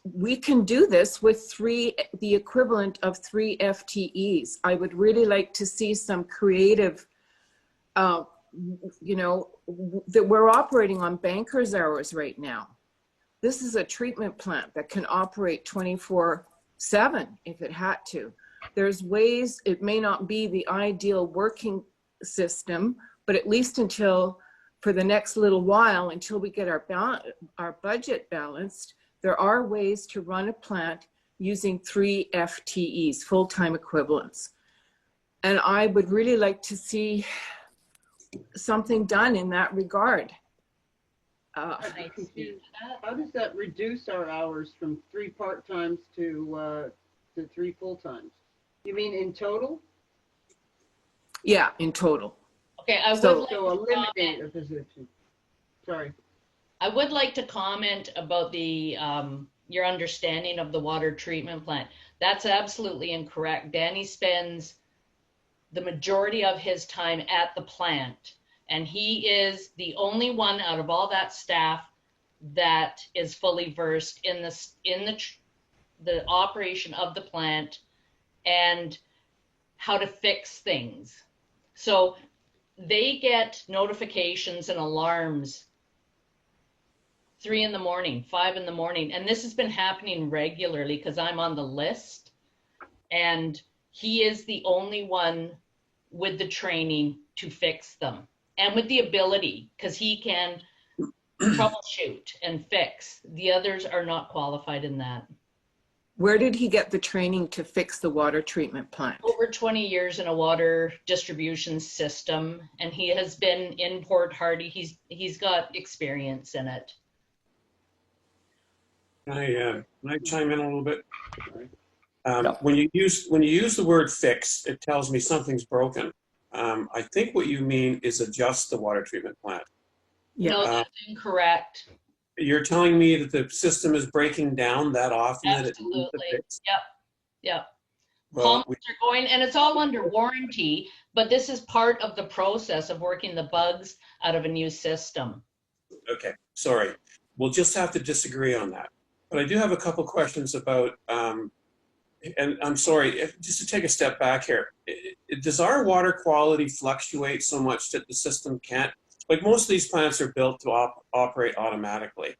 we can do this with the equivalent of 3 FTEs. I would really like to see some creative, you know, that we're operating on banker's hours right now. This is a treatment plant that can operate 24/7 if it had to. There's ways, it may not be the ideal working system, but at least until, for the next little while, until we get our budget balanced, there are ways to run a plant using 3 FTEs, full-time equivalents. And I would really like to see something done in that regard. I see that. How does that reduce our hours from 3 part-times to 3 full-times? You mean in total? Yeah, in total. Okay, I would So- like So to eliminate comment. a position. Sorry. I would like to comment about the your understanding of the water treatment plant. That's absolutely incorrect. Danny spends the majority of his time at the plant, and he is the only one out of all that staff that is fully versed in the operation of the plant and how to fix things. So they get notifications and alarms 3 in the morning, 5 in the morning. And this has been happening regularly because I'm on the list. And he is the only one with the training to fix them and with the ability, because he can troubleshoot and fix. The others are not qualified in that. Where did he get the training to fix the water treatment plant? Over 20 years in a water distribution system, and he has been in Port Hardy. He's got experience in it. Can I chime in a little bit? Yeah. When you use the word fix, it tells me something's broken. I think what you mean is adjust the water treatment plant. Yeah. No, that's incorrect. You're telling me that the system is breaking down that often that it needs to Absolutely. fix? Yep. Well, Pumps are going, and it's all under warranty, but this is part of the process of working the bugs out of a new system. okay, sorry. We'll just have to disagree on that. But I do have a couple questions about, and I'm sorry, just to take a step back here. Does our water quality fluctuate so much that the system can't, like most of these plants are built to operate automatically.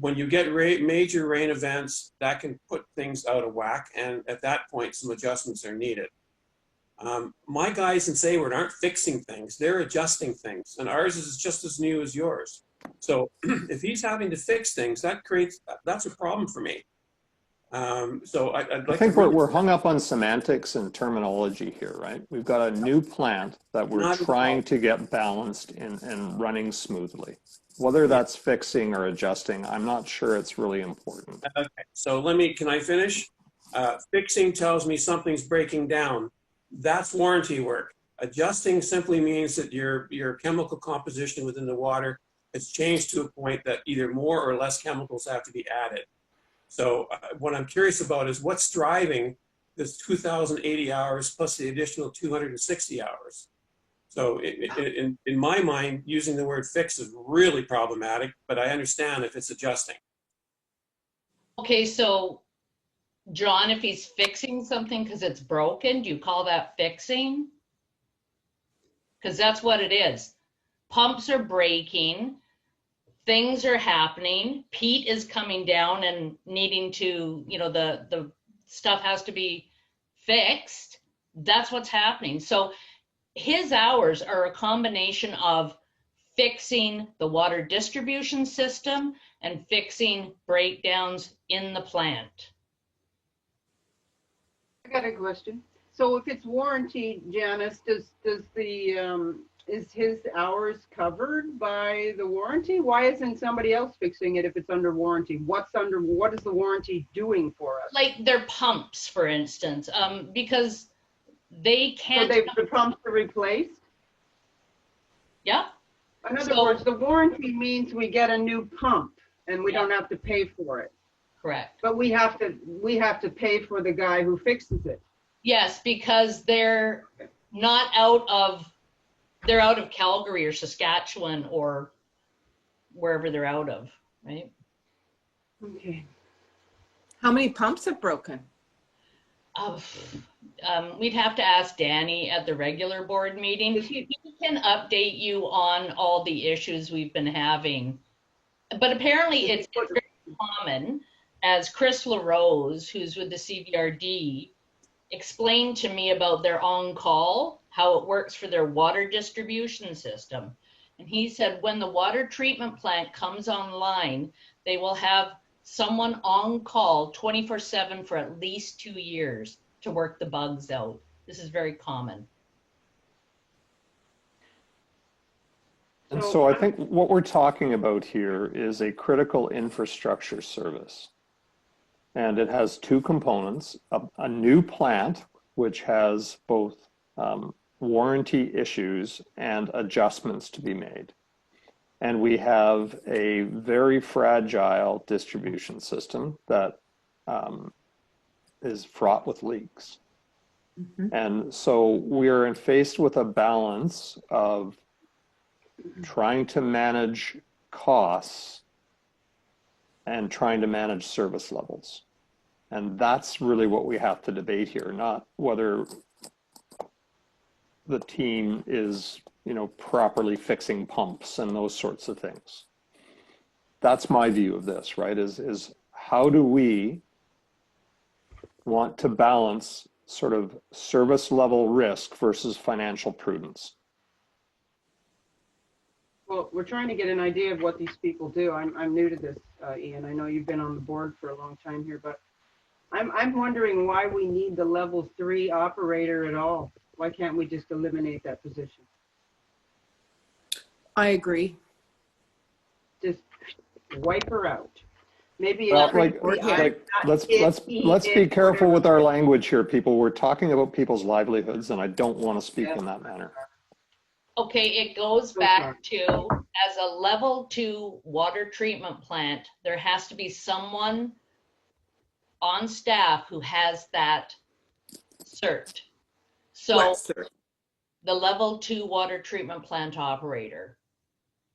When you get major rain events, that can put things out of whack, and at that point, some adjustments are needed. My guys in Sayward aren't fixing things, they're adjusting things, and ours is just as new as yours. So if he's having to fix things, that's a problem for me. So I'd like I think to really- we're hung up on semantics and terminology here, right? We've got a new plant that we're Not at trying all. to get balanced and running smoothly. Whether that's fixing or adjusting, I'm not sure it's really important. Okay, so can I finish? Fixing tells me something's breaking down. That's warranty work. Adjusting simply means that your chemical composition within the water has changed to a point that either more or less chemicals have to be added. So what I'm curious about is what's driving this 2,080 hours plus the additional 260 hours. So in my mind, using the word fix is really problematic, but I understand if it's adjusting. Okay, so John, if he's fixing something because it's broken, do you call that fixing? Because that's what it is. Pumps are breaking, things are happening, peat is coming down and needing to, the stuff has to be fixed. That's what's happening. So his hours are a combination of fixing the water distribution system and fixing breakdowns in the plant. I got a question. So if it's warranty, Janice, does the, is his hours covered by the warranty? Why isn't somebody else fixing it if it's under warranty? What is the warranty doing for us? Like their pumps, for instance, because they So can't. the pumps are replaced? Yeah, In other So- words, the warranty means we get a new pump and we Yeah. don't have to pay for it. correct. But we have to pay for the guy who fixes it. Yes, because they're not out of, they're out of Calgary or Saskatchewan or wherever they're out of, right? Okay. How many pumps have broken? Uh, we'd have to ask Danny at the regular board meeting. He can update you on all the issues we've been having. But apparently it's very common, as Chris LaRose, who's with the CVRD, explained to me about their on-call, how it works for their water distribution system. And he said when the water treatment plant comes online, they will have someone on call 24/7 for at least 2 years to work the bugs out. This is very common. And so I think what we're talking about here is a critical infrastructure service. And it has two components, a new plant, which has both warranty issues and adjustments to be made. And we have a very fragile distribution system that is fraught with leaks. And so we're faced with a balance of trying to manage costs and trying to manage service levels. And that's really what we have to debate here, not whether the team is, properly fixing pumps and those sorts of things. That's my view of this, right? Is how do we want to balance sort of service level risk versus financial prudence? Well, we're trying to get an idea of what these people do. I'm new to this, Ian. I know you've been on the board for a long time here, but I'm wondering why we need the level 3 operator at all. Why can't we just eliminate that position? I agree. Just wipe her out. Maybe Well, it's let's be careful with our language here, people. We're talking about people's livelihoods, and I don't want to speak in that manner. Okay, it goes back to, as a level 2 water treatment plant, there has to be someone on staff who has that cert. So What, sir? the level 2 water treatment plant operator,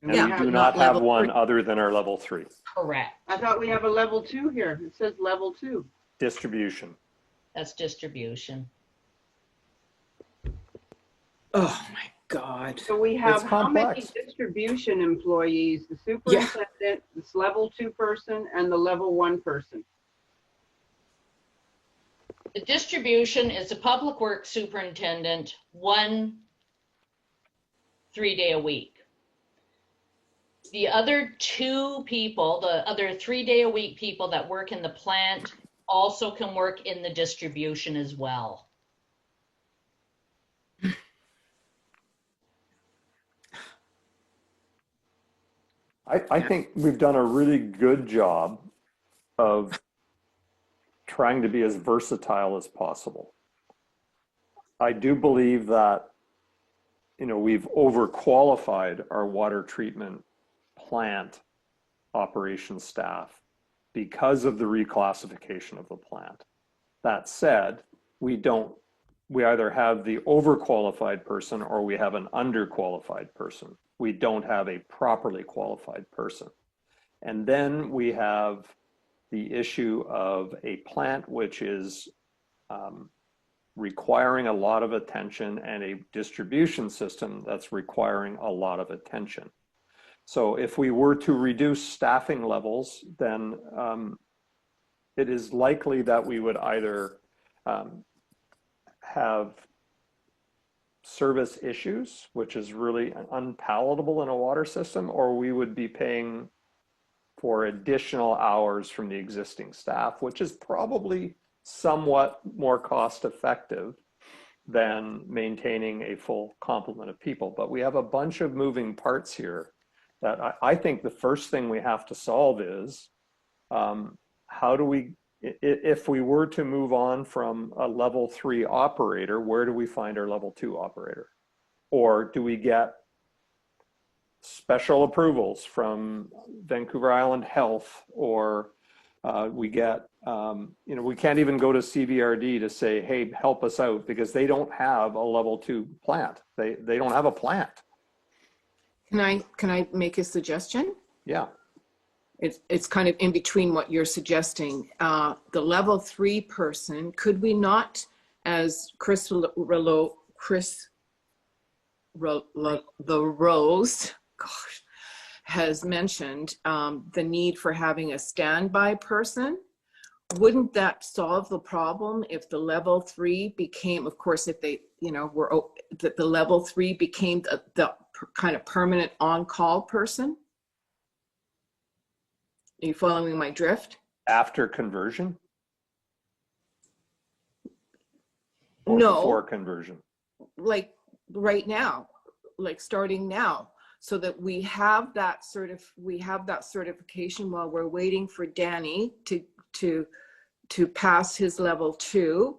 And Yeah, we do but not not have level one 3. other than our level 3, correct. I thought we have a level 2 here. It says level 2. distribution. That's distribution. Oh my God. So we have It's how many complex. distribution employees? The superintendent, this level 2 person, and the level 1 person. The distribution is the public works superintendent, 1 3-day a week. The other 2 people, the other 3-day a week people that work in the plant also can work in the distribution as well. I think we've done a really good job of trying to be as versatile as possible. I do believe that, we've overqualified our water treatment plant operations staff because of the reclassification of the plant. That said, we either have the overqualified person or we have an underqualified person. We don't have a properly qualified person. And then we have the issue of a plant which is requiring a lot of attention and a distribution system that's requiring a lot of attention. So if we were to reduce staffing levels, then it is likely that we would either have service issues, which is really unpalatable in a water system, or we would be paying for additional hours from the existing staff, which is probably somewhat more cost effective than maintaining a full complement of people. But we have a bunch of moving parts here that I think the first thing we have to solve is how do we, if we were to move on from a level 3 operator, where do we find our level 2 operator? Or do we get special approvals from Vancouver Island Health, or we get, we can't even go to CVRD to say, hey, help us out, because they don't have a level 2 plant. They don't have a plant. Can I make a suggestion? Yeah. It's kind of in between what you're suggesting. The level 3 person, could we not, as Chris Rose, gosh, has mentioned, the need for having a standby person? Wouldn't that solve the problem if the level 3 became, of course, if they, that the level 3 became the kind of permanent on-call person? Are you following my drift? After conversion? Or No. before conversion? Like right now, like starting now, so that we have that certification while we're waiting for Danny to pass his level 2.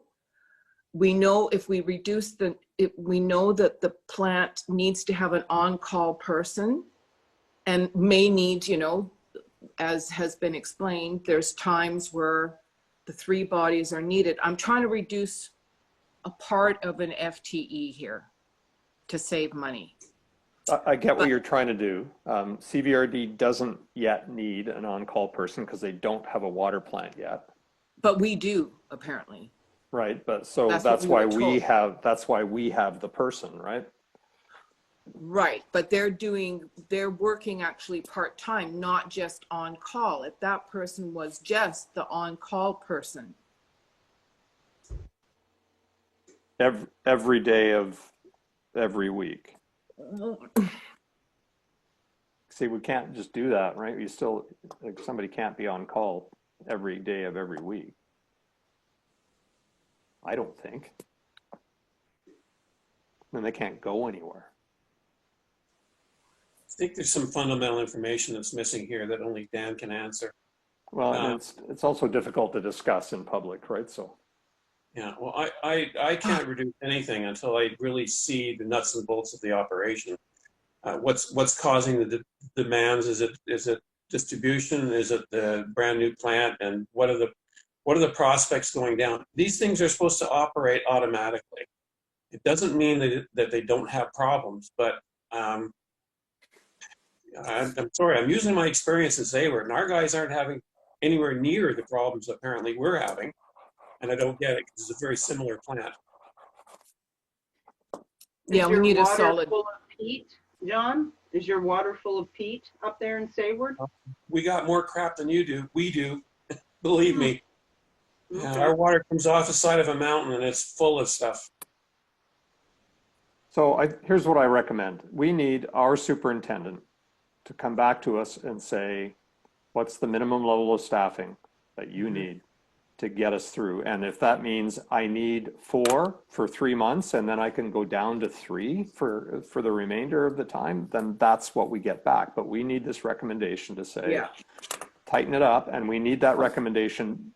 We know if we reduce we know that the plant needs to have an on-call person, and may need, as has been explained, there's times where the 3 bodies are needed. I'm trying to reduce a part of an FTE here to save money. I get what you're trying to do. CVRD doesn't yet need an on-call person because they don't have a water plant yet. But we do, apparently. Right, but so That's what we were told. that's why we have the person, right? Right, but they're working actually part-time, not just on call. If that person was just the on-call person. Every day of every week. See, we can't just do that, right? You still, like, somebody can't be on call every day of every week. I don't think. And they can't go anywhere. I think there's some fundamental information that's missing here that only Dan can answer. Well, and it's also difficult to discuss in public, right? So. Yeah, well, I can't reduce anything until I really see the nuts and bolts of the operation. What's causing the demands? Is it distribution? Is it the brand new plant? And what are the prospects going down? These things are supposed to operate automatically. It doesn't mean that they don't have problems, but I'm sorry, I'm using my experience in Hayward, and our guys aren't having anywhere near the problems apparently we're having. And I don't get it because it's a very similar plant. Yeah, we need a solid. Full of peat, John? Is your water full of peat up there in Sayward? We got more crap than you do. We do, believe me. Okay. Yeah, our water comes off the side of a mountain and it's full of stuff. So here's what I recommend. We need our superintendent to come back to us and say, what's the minimum level of staffing that you need to get us through? And if that means I need 4 for 3 months and then I can go down to 3 for the remainder of the time, then that's what we get back. But we need this recommendation to say, tighten it up, and we need that recommendation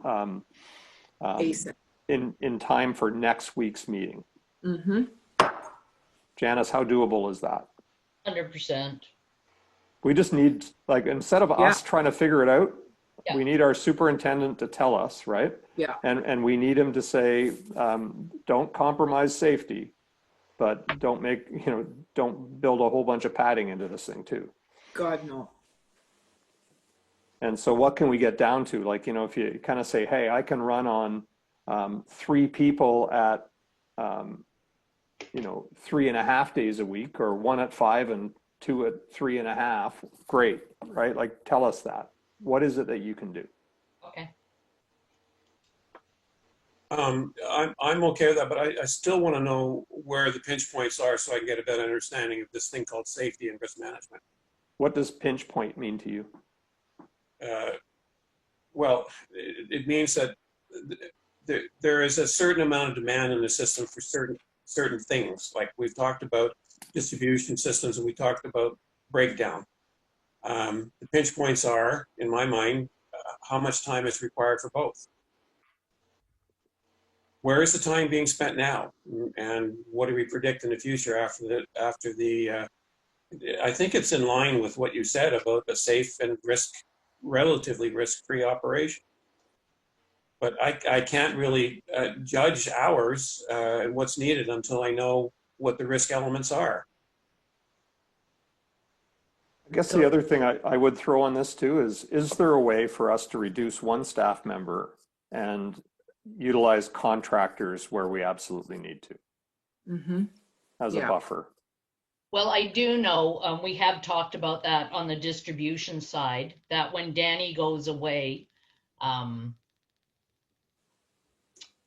in time for next week's meeting. Mm-hmm. Janice, how doable is that? 100%. We just need, like, instead of us trying to figure it out, we need our superintendent to tell us, right? Yeah. And we need him to say, don't compromise safety, but don't build a whole bunch of padding into this thing too. God, no. And so what can we get down to? Like, if you kind of say, hey, I can run on 3 people at, 3.5 days a week, or 1 at 5 and 2 at 3.5, great, right? Like, tell us that. What is it that you can do? Okay. I'm okay with that, but I still want to know where the pinch points are so I can get a better understanding of this thing called safety and risk management. What does pinch point mean to you? Well, it means that there is a certain amount of demand in the system for certain certain things. Like we've talked about distribution systems and we talked about breakdown. The pinch points are, in my mind, how much time is required for both. Where is the time being spent now, and what do we predict in the future after the? I think it's in line with what you said about a safe and relatively risk-free operation. But I can't really judge hours and what's needed until I know what the risk elements are. I guess the other thing I would throw on this too is there a way for us to reduce one staff member and utilize contractors where we absolutely need to as a buffer? Well, I do know, we have talked about that on the distribution side, that when Danny goes away,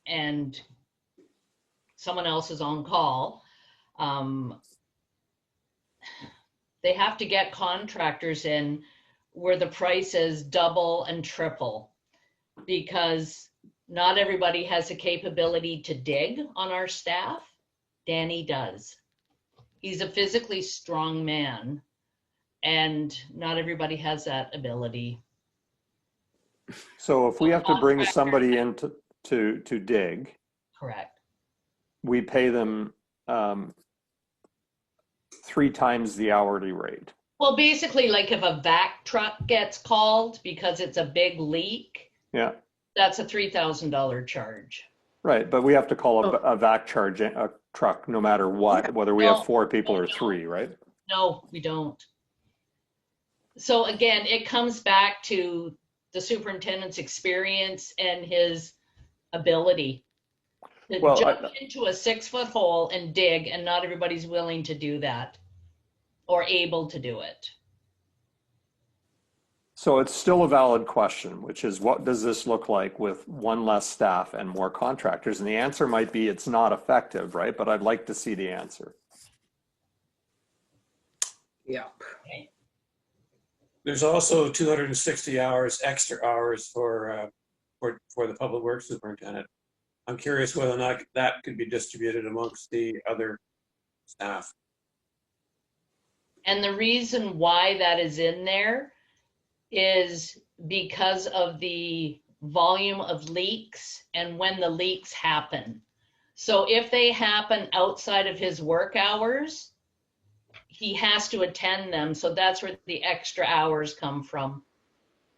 and someone else is on call, they have to get contractors in where the price is double and triple, because not everybody has the capability to dig on our staff. Danny does. He's a physically strong man, and not everybody has that ability. So if we have to bring somebody in to dig, Correct. we pay them 3 times the hourly rate. Well, basically, like if a vac truck gets called because it's a big leak, Yeah, that's a $3,000 charge. right. But we have to call a vac charge a truck no matter what, whether we have 4 people or 3, right? No, we don't. So again, it comes back to the superintendent's experience and his ability to Well, jump into a 6-foot hole and dig, and not everybody's willing to do that or able to do it. So it's still a valid question, which is what does this look like with one less staff and more contractors? And the answer might be it's not effective, right? But I'd like to see the answer. Yeah. There's also 260 hours, extra hours for the public works superintendent. I'm curious whether or not that could be distributed amongst the other staff. And the reason why that is in there is because of the volume of leaks and when the leaks happen. So if they happen outside of his work hours, he has to attend them. So that's where the extra hours come from.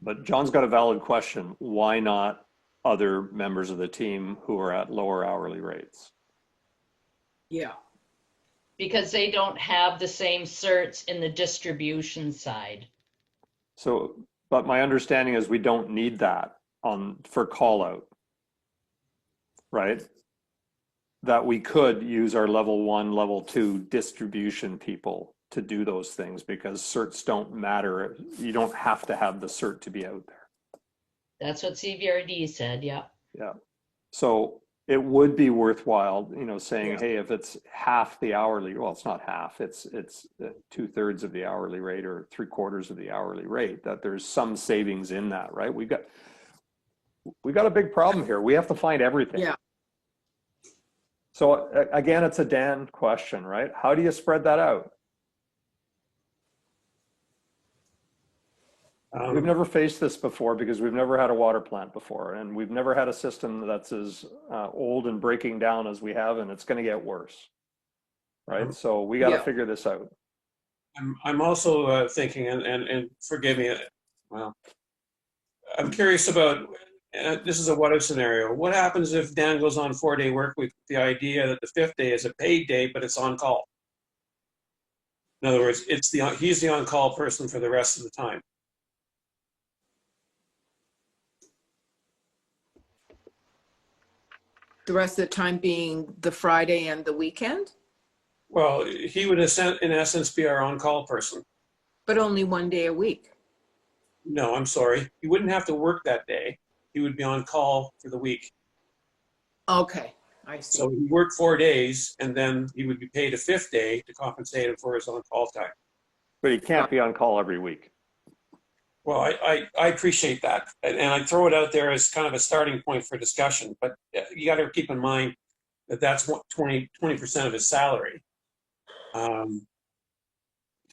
But John's got a valid question. Why not other members of the team who are at lower hourly rates? Yeah. Because they don't have the same certs in the distribution side. So, but my understanding is we don't need that for call out, right? That we could use our level 1, level 2 distribution people to do those things because certs don't matter. You don't have to have the cert to be out there. That's what CVRD said, yeah. Yeah. So it would be worthwhile, saying, Yeah. hey, if it's half the hourly, well, it's not half, it's 2/3 of the hourly rate or 3/4 of the hourly rate, that there's some savings in that, right? We got a big problem here. We have to find everything. Yeah. So again, it's a Dan question, right? How do you spread that out? We've never faced this before because we've never had a water plant before, and we've never had a system that's as old and breaking down as we have, and it's going to get worse, right? So we got to figure this out. I'm also thinking, and forgive me, well, I'm curious about, this is a what if scenario. What happens if Dan goes on 4-day work week with the idea that the 5th day is a paid day, but it's on call? In other words, he's the on-call person for the rest of the time. The rest of the time being the Friday and the weekend, Well, he would, in essence, be our on-call person. but only 1 day a week. No, I'm sorry. He wouldn't have to work that day. He would be on call for the week. Okay, I see. So he worked 4 days, and then he would be paid a 5th day to compensate him for his on-call time. But he can't be on call every week. Well, I appreciate that, and I throw it out there as kind of a starting point for discussion. But you got to keep in mind that's what 20% of his salary.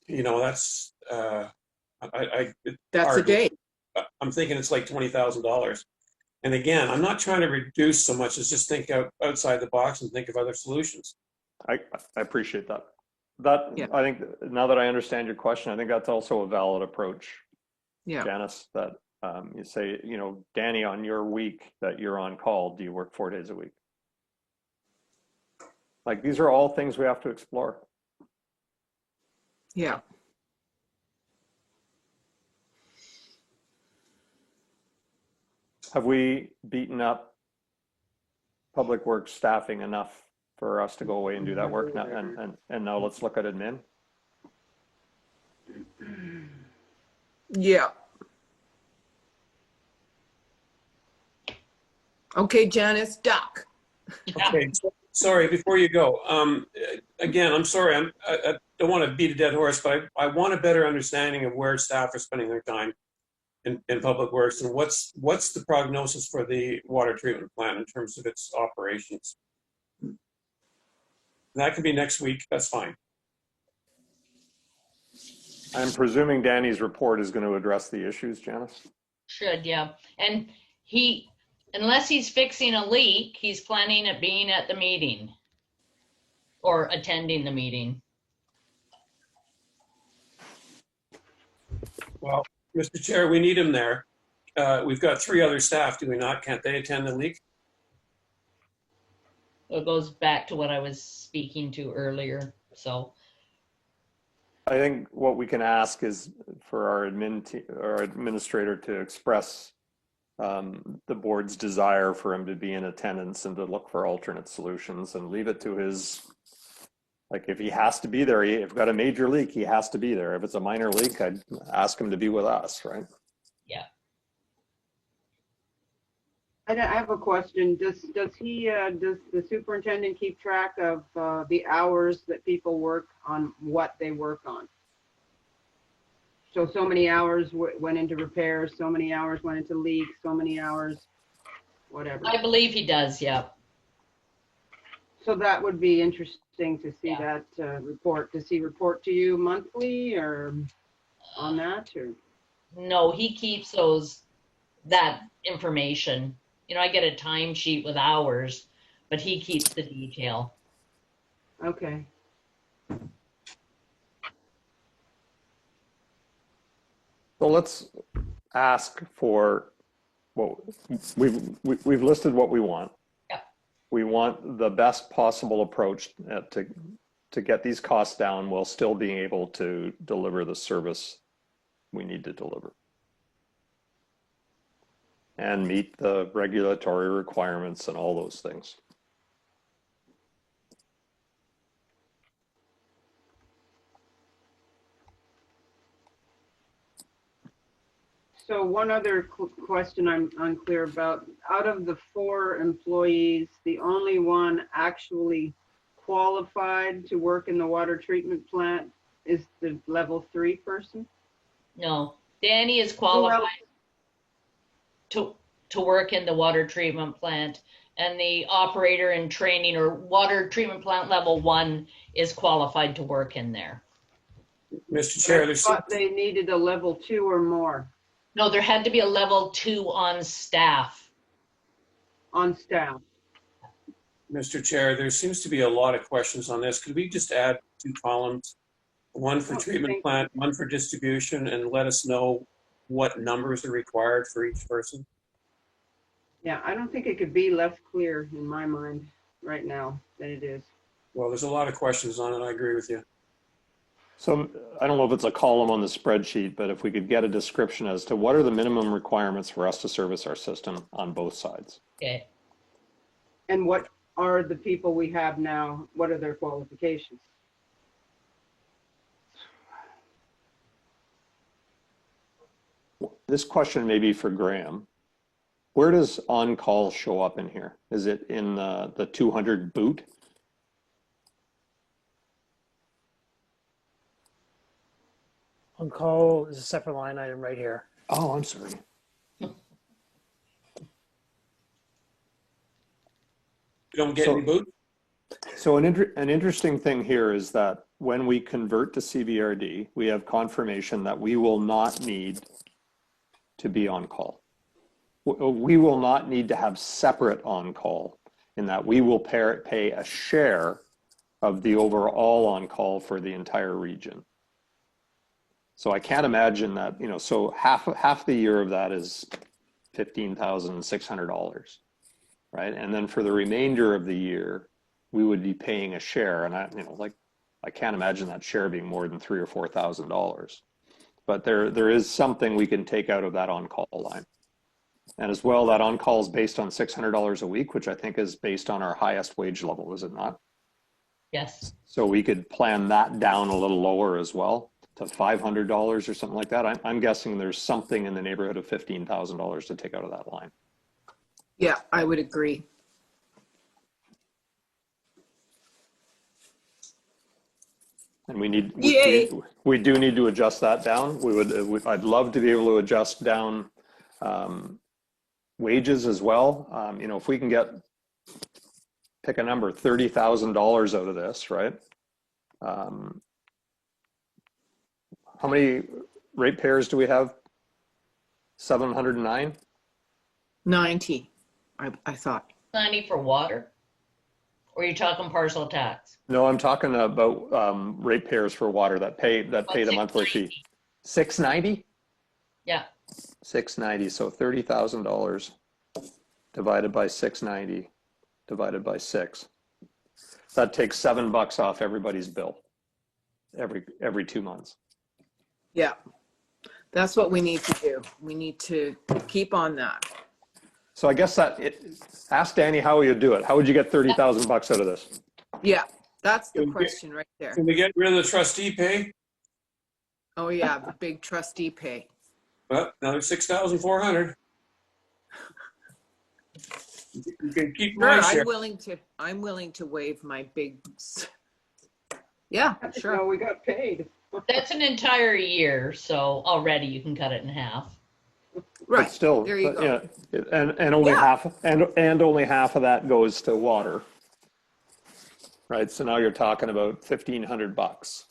You know, that's That's a hard. day. I'm thinking it's like $20,000. And again, I'm not trying to reduce so much as just think outside the box and think of other solutions. I appreciate that. That, Yeah. I think, now that I understand your question, I think that's also a valid approach, Yeah. Janice, that you say, you know, Danny, on your week that you're on call, do you work 4 days a week? Like, these are all things we have to explore. Yeah. Have we beaten up public works staffing enough for us to go away and do that work now? And now let's look at admin. Yeah. Okay, Janice, Doc. Okay, sorry, before you go, again, I'm sorry, I don't want to beat a dead horse, but I want a better understanding of where staff are spending their time in public works, and what's the prognosis for the water treatment plant in terms of its operations. That can be next week, that's fine. I'm presuming Danny's report is going to address the issues, Janice. Should, yeah. And he, unless he's fixing a leak, he's planning at being at the meeting or attending the meeting. Well, Mr. Chair, we need him there. We've got 3 other staff, do we not? Can't they attend the leak? It goes back to what I was speaking to earlier. So I think what we can ask is for our administrator to express the board's desire for him to be in attendance and to look for alternate solutions, and leave it to his, like, if he has to be there, if we've got a major leak, he has to be there. If it's a minor leak, I'd ask him to be with us, right? yeah. I have a question. Does the superintendent keep track of the hours that people work on what they work on? So many hours went into repairs, so many hours went into leaks, so many hours, whatever. I believe he does, yeah. So that would be interesting to see Yeah. that report. Does he report to you monthly or on that, or? No, he keeps that information. You know, I get a timesheet with hours, but he keeps the detail. Okay. So let's ask for, well, we've listed what we want. Yeah. We want the best possible approach to get these costs down while still being able to deliver the service we need to deliver and meet the regulatory requirements and all those things. So one other question I'm unclear about. Out of the 4 employees, the only one actually qualified to work in the water treatment plant is the level 3 person? No, Danny is qualified to work in the water treatment plant, and the operator in training or water treatment plant level 1 is qualified to work in there. Mr. Chair, I thought they needed a level 2 or more No, there had to be a level 2 on staff. on staff. Mr. Chair, there seems to be a lot of questions on this. Could we just add 2 columns? One for treatment plant, one for distribution, and let us know what numbers are required for each person? Yeah, I don't think it could be less clear in my mind right now than it is. Well, there's a lot of questions on it. I agree with you. So I don't know if it's a column on the spreadsheet, but if we could get a description as to what are the minimum requirements for us to service our system on both sides. Okay. And what are the people we have now? What are their qualifications? This question may be for Graham. Where does on-call show up in here? Is it in the 200 boot? On call is a separate line item right here. Oh, I'm sorry. You don't get So- any boot? So an interesting thing here is that when we convert to CBRD, we have confirmation that we will not need to be on call. We will not need to have separate on call, in that we will pay a share of the overall on call for the entire region. So I can't imagine that, you know, so half the year of that is $15,600, right? And then for the remainder of the year, we would be paying a share, and I can't imagine that share being more than $3,000 or $4,000. But there is something we can take out of that on-call line. And as well, that on-call is based on $600 a week, which I think is based on our highest wage level, is it not? Yes. So we could plan that down a little lower as well, to $500 or something like that. I'm guessing there's something in the neighborhood of $15,000 to take out of that line. Yeah, I would agree. And we Yay. do need to adjust that down. I'd love to be able to adjust down wages as well. You know, if we can pick a number, $30,000 out of this, right? How many ratepayers do we have? 709? 90, I thought. 90 for water? Or are you talking parcel tax? No, I'm talking about ratepayers for water that pay the monthly fee. 690? Yeah. 690. So $30,000 divided by 690 divided by 6. That takes $7 off everybody's bill every 2 months. Yeah, that's what we need to do. We need to keep on that. So I guess ask Danny how you do it. How would you get $30,000 out of this? Yeah, that's the question right there. Can we get rid of the trustee pay? Oh yeah, the big trustee pay. Well, another 6,400. You can keep Sure, my share. I'm willing to waive my big. Yeah, sure. No, we got paid. That's an entire year, so already you can cut it in half. Right. But still, there you go. yeah, and only only half of that goes to water. Right. So now you're talking about $1,500.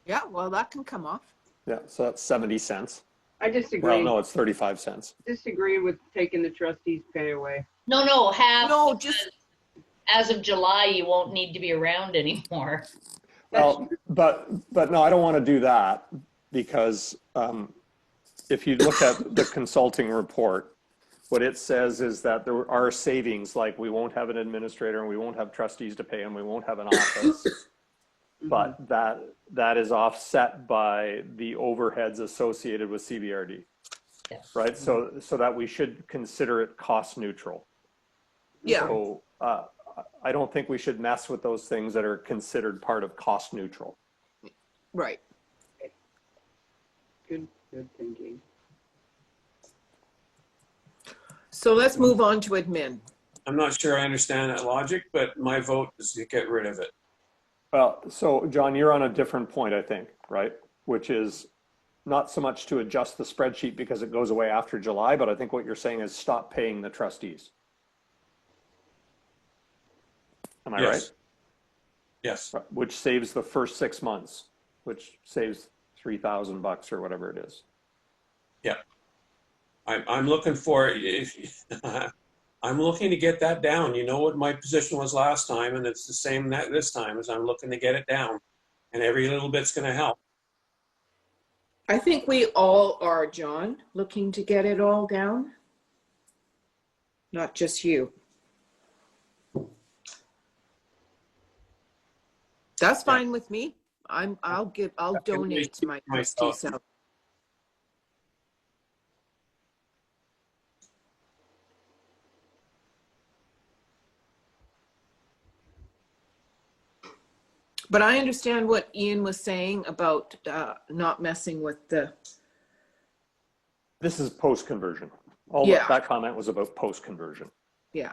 Yeah, well, that can come off. Yeah. So that's 70 cents. I disagree. Well, no, it's 35 cents. Disagree with taking the trustees' pay away. No, half. No, because just as of July, you won't need to be around anymore. Well, but no, I don't want to do that, because if you look at the consulting report, what it says is that there are savings, like we won't have an administrator and we won't have trustees to pay and we won't have an office, but that is offset by the overheads associated with CBRD, right? So that we should consider it cost neutral. yeah. So I don't think we should mess with those things that are considered part of cost neutral. Right. Good thinking. So let's move on to admin. I'm not sure I understand that logic, but my vote is to get rid of it. Well, so John, you're on a different point, I think, right? Which is not so much to adjust the spreadsheet because it goes away after July, but I think what you're saying is stop paying the trustees. Am I right? Yes. Which saves the first 6 months, which saves $3,000 or whatever it is. Yeah. I'm looking for, I'm looking to get that down. You know what my position was last time, and it's the same this time, is I'm looking to get it down, and every little bit's going to help. I think we all are, John, looking to get it all down. Not just you. That's fine with me. I'll donate to my trustee salary. But I understand what Ian was saying about not messing with the. This is post-conversion. All Yeah. that comment was about post-conversion. Yeah.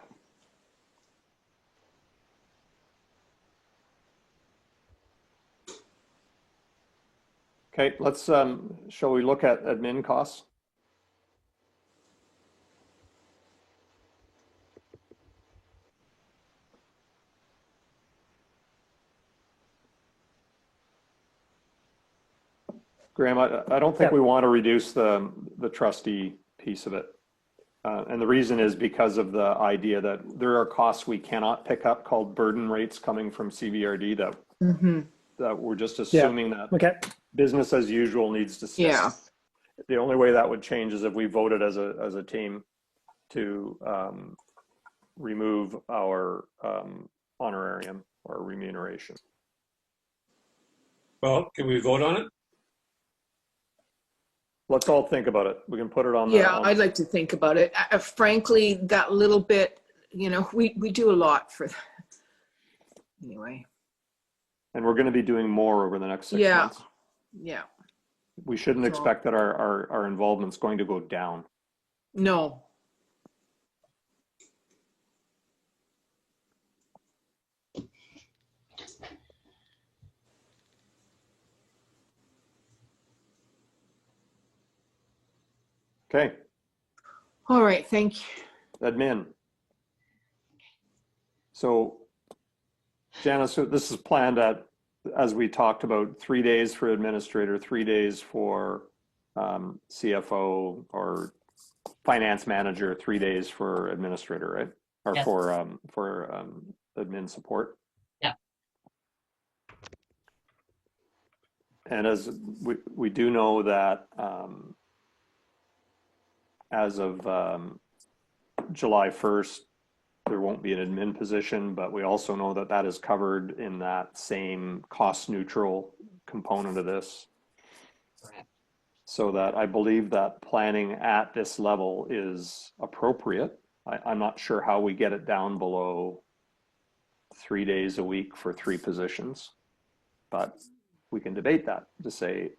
Okay, let's, shall we look at admin costs? Graham, I don't think Yeah. we want to reduce the trustee piece of it. And the reason is because of the idea that there are costs we cannot pick up called burden rates coming from CVRD that we're just assuming that Okay. business as usual needs to stay. Yeah. The only way that would change is if we voted as a team to remove our honorarium or remuneration. Well, can we vote on it? Let's all think about it. We can put it on the. Yeah, I'd like to think about it. Frankly, that little bit, we do a lot for that. Anyway. And we're going to be doing more over the next 6 Yeah. months. Yeah. We shouldn't So- expect that our involvement's going to go down. No. Okay, All right. Thank you. admin. So Janice, so this is planned at, as we talked about, 3 days for administrator, 3 days for CFO or finance manager, 3 days for administrator, right? Or Yes. for admin support. Yeah. And as we do know that as of July 1st, there won't be an admin position, but we also know that that is covered in that same cost neutral component of this. Correct. So that I believe that planning at this level is appropriate. I'm not sure how we get it down below 3 days a week for 3 positions, but we can debate that to say,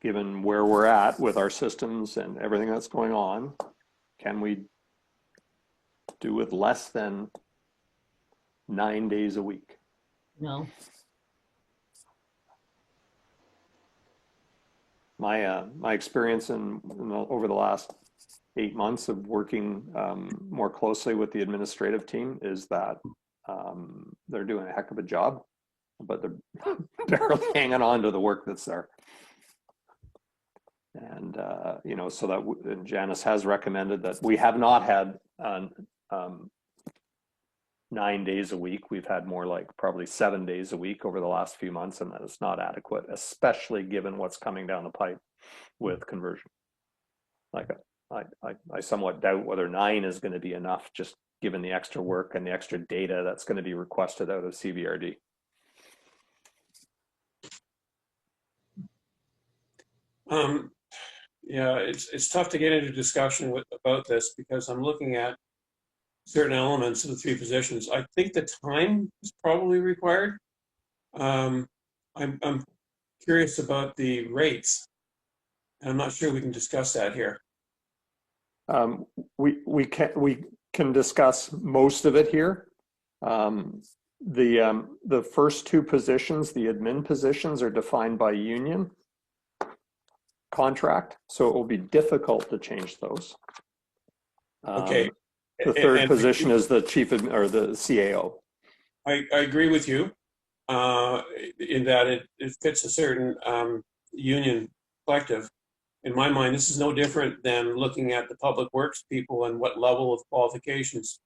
given where we're at with our systems and everything that's going on, can we do with less than 9 days a week? No. My experience over the last 8 months of working more closely with the administrative team is that they're doing a heck of a job, but they're barely hanging on to the work that's there. And so that and Janice has recommended that we have not had 9 days a week. We've had more like probably 7 days a week over the last few months, and that is not adequate, especially given what's coming down the pipe with conversion. Like I somewhat doubt whether 9 is going to be enough, just given the extra work and the extra data that's going to be requested out of CVRD. Yeah, it's tough to get into discussion about this because I'm looking at certain elements of the 3 positions. I think the time is probably required. I'm curious about the rates. I'm not sure we can discuss that here. We can discuss most of it here. The first 2 positions, the admin positions, are defined by union contract, so it will be difficult to change those. Okay. The third And position is the chief or the CAO. I agree with you in that it fits a certain union collective. In my mind, this is no different than looking at the public works people and what level of qualifications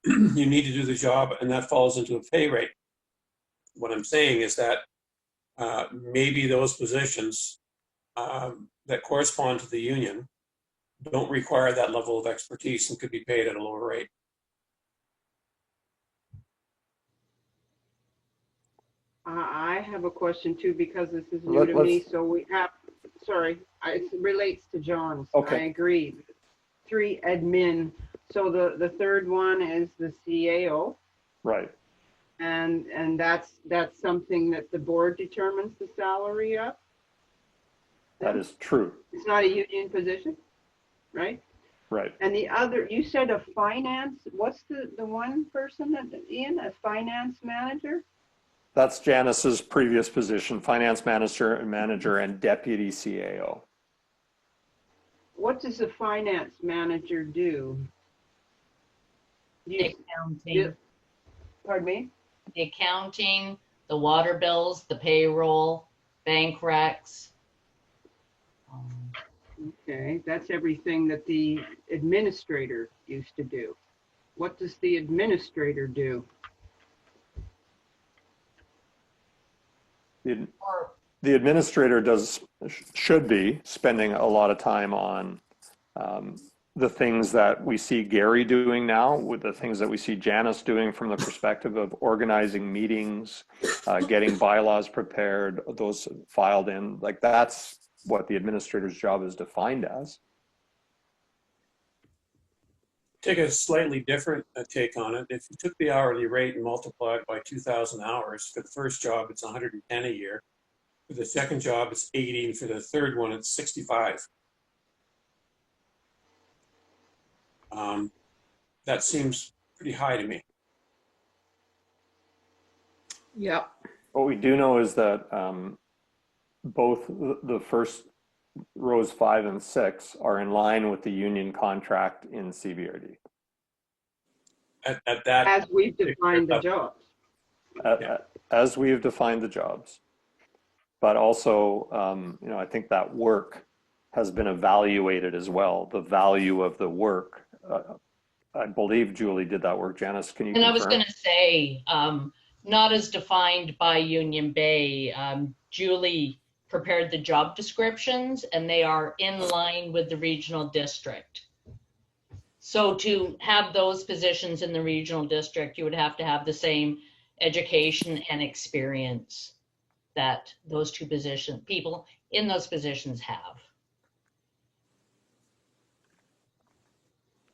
you need to do the job, and that falls into a pay rate. What I'm saying is that maybe those positions that correspond to the union don't require that level of expertise and could be paid at a lower rate. I have a question too, because this is new to me. So we have, sorry, it relates to John's. Okay. I agree. 3 admin. So the third one is the CAO. Right. And that's something that the board determines the salary of. That is true. It's not a union position, right? Right. And the other, you said a finance, what's the one person that, Ian, a finance manager? That's Janice's previous position, finance manager and deputy CAO. What does a finance manager do? The accounting, Pardon me? the water bills, the payroll, bank recs, Okay, that's everything that the administrator used to do. What does the administrator do? The, Or the administrator should be spending a lot of time on the things that we see Gary doing now, with the things that we see Janice doing from the perspective of organizing meetings, getting bylaws prepared, those filed in. Like, that's what the administrator's job is defined as. Take a slightly different take on it. If you took the hourly rate and multiplied by 2,000 hours, for the first job, it's 110 a year. For the second job, it's 80. And for the third one, it's 65. That seems pretty high to me. Yep. What we do know is that both the first rows 5 and 6 are in line with the union contract in CBRD. At that, As we've defined the jobs. As we have defined the jobs. But also, I think that work has been evaluated as well. The value of the work. I believe Julie did that work. Janice, can you confirm? I was going to say, not as defined by Union Bay. Julie prepared the job descriptions and they are in line with the regional district. So to have those positions in the regional district, you would have to have the same education and experience that those two people in those positions have.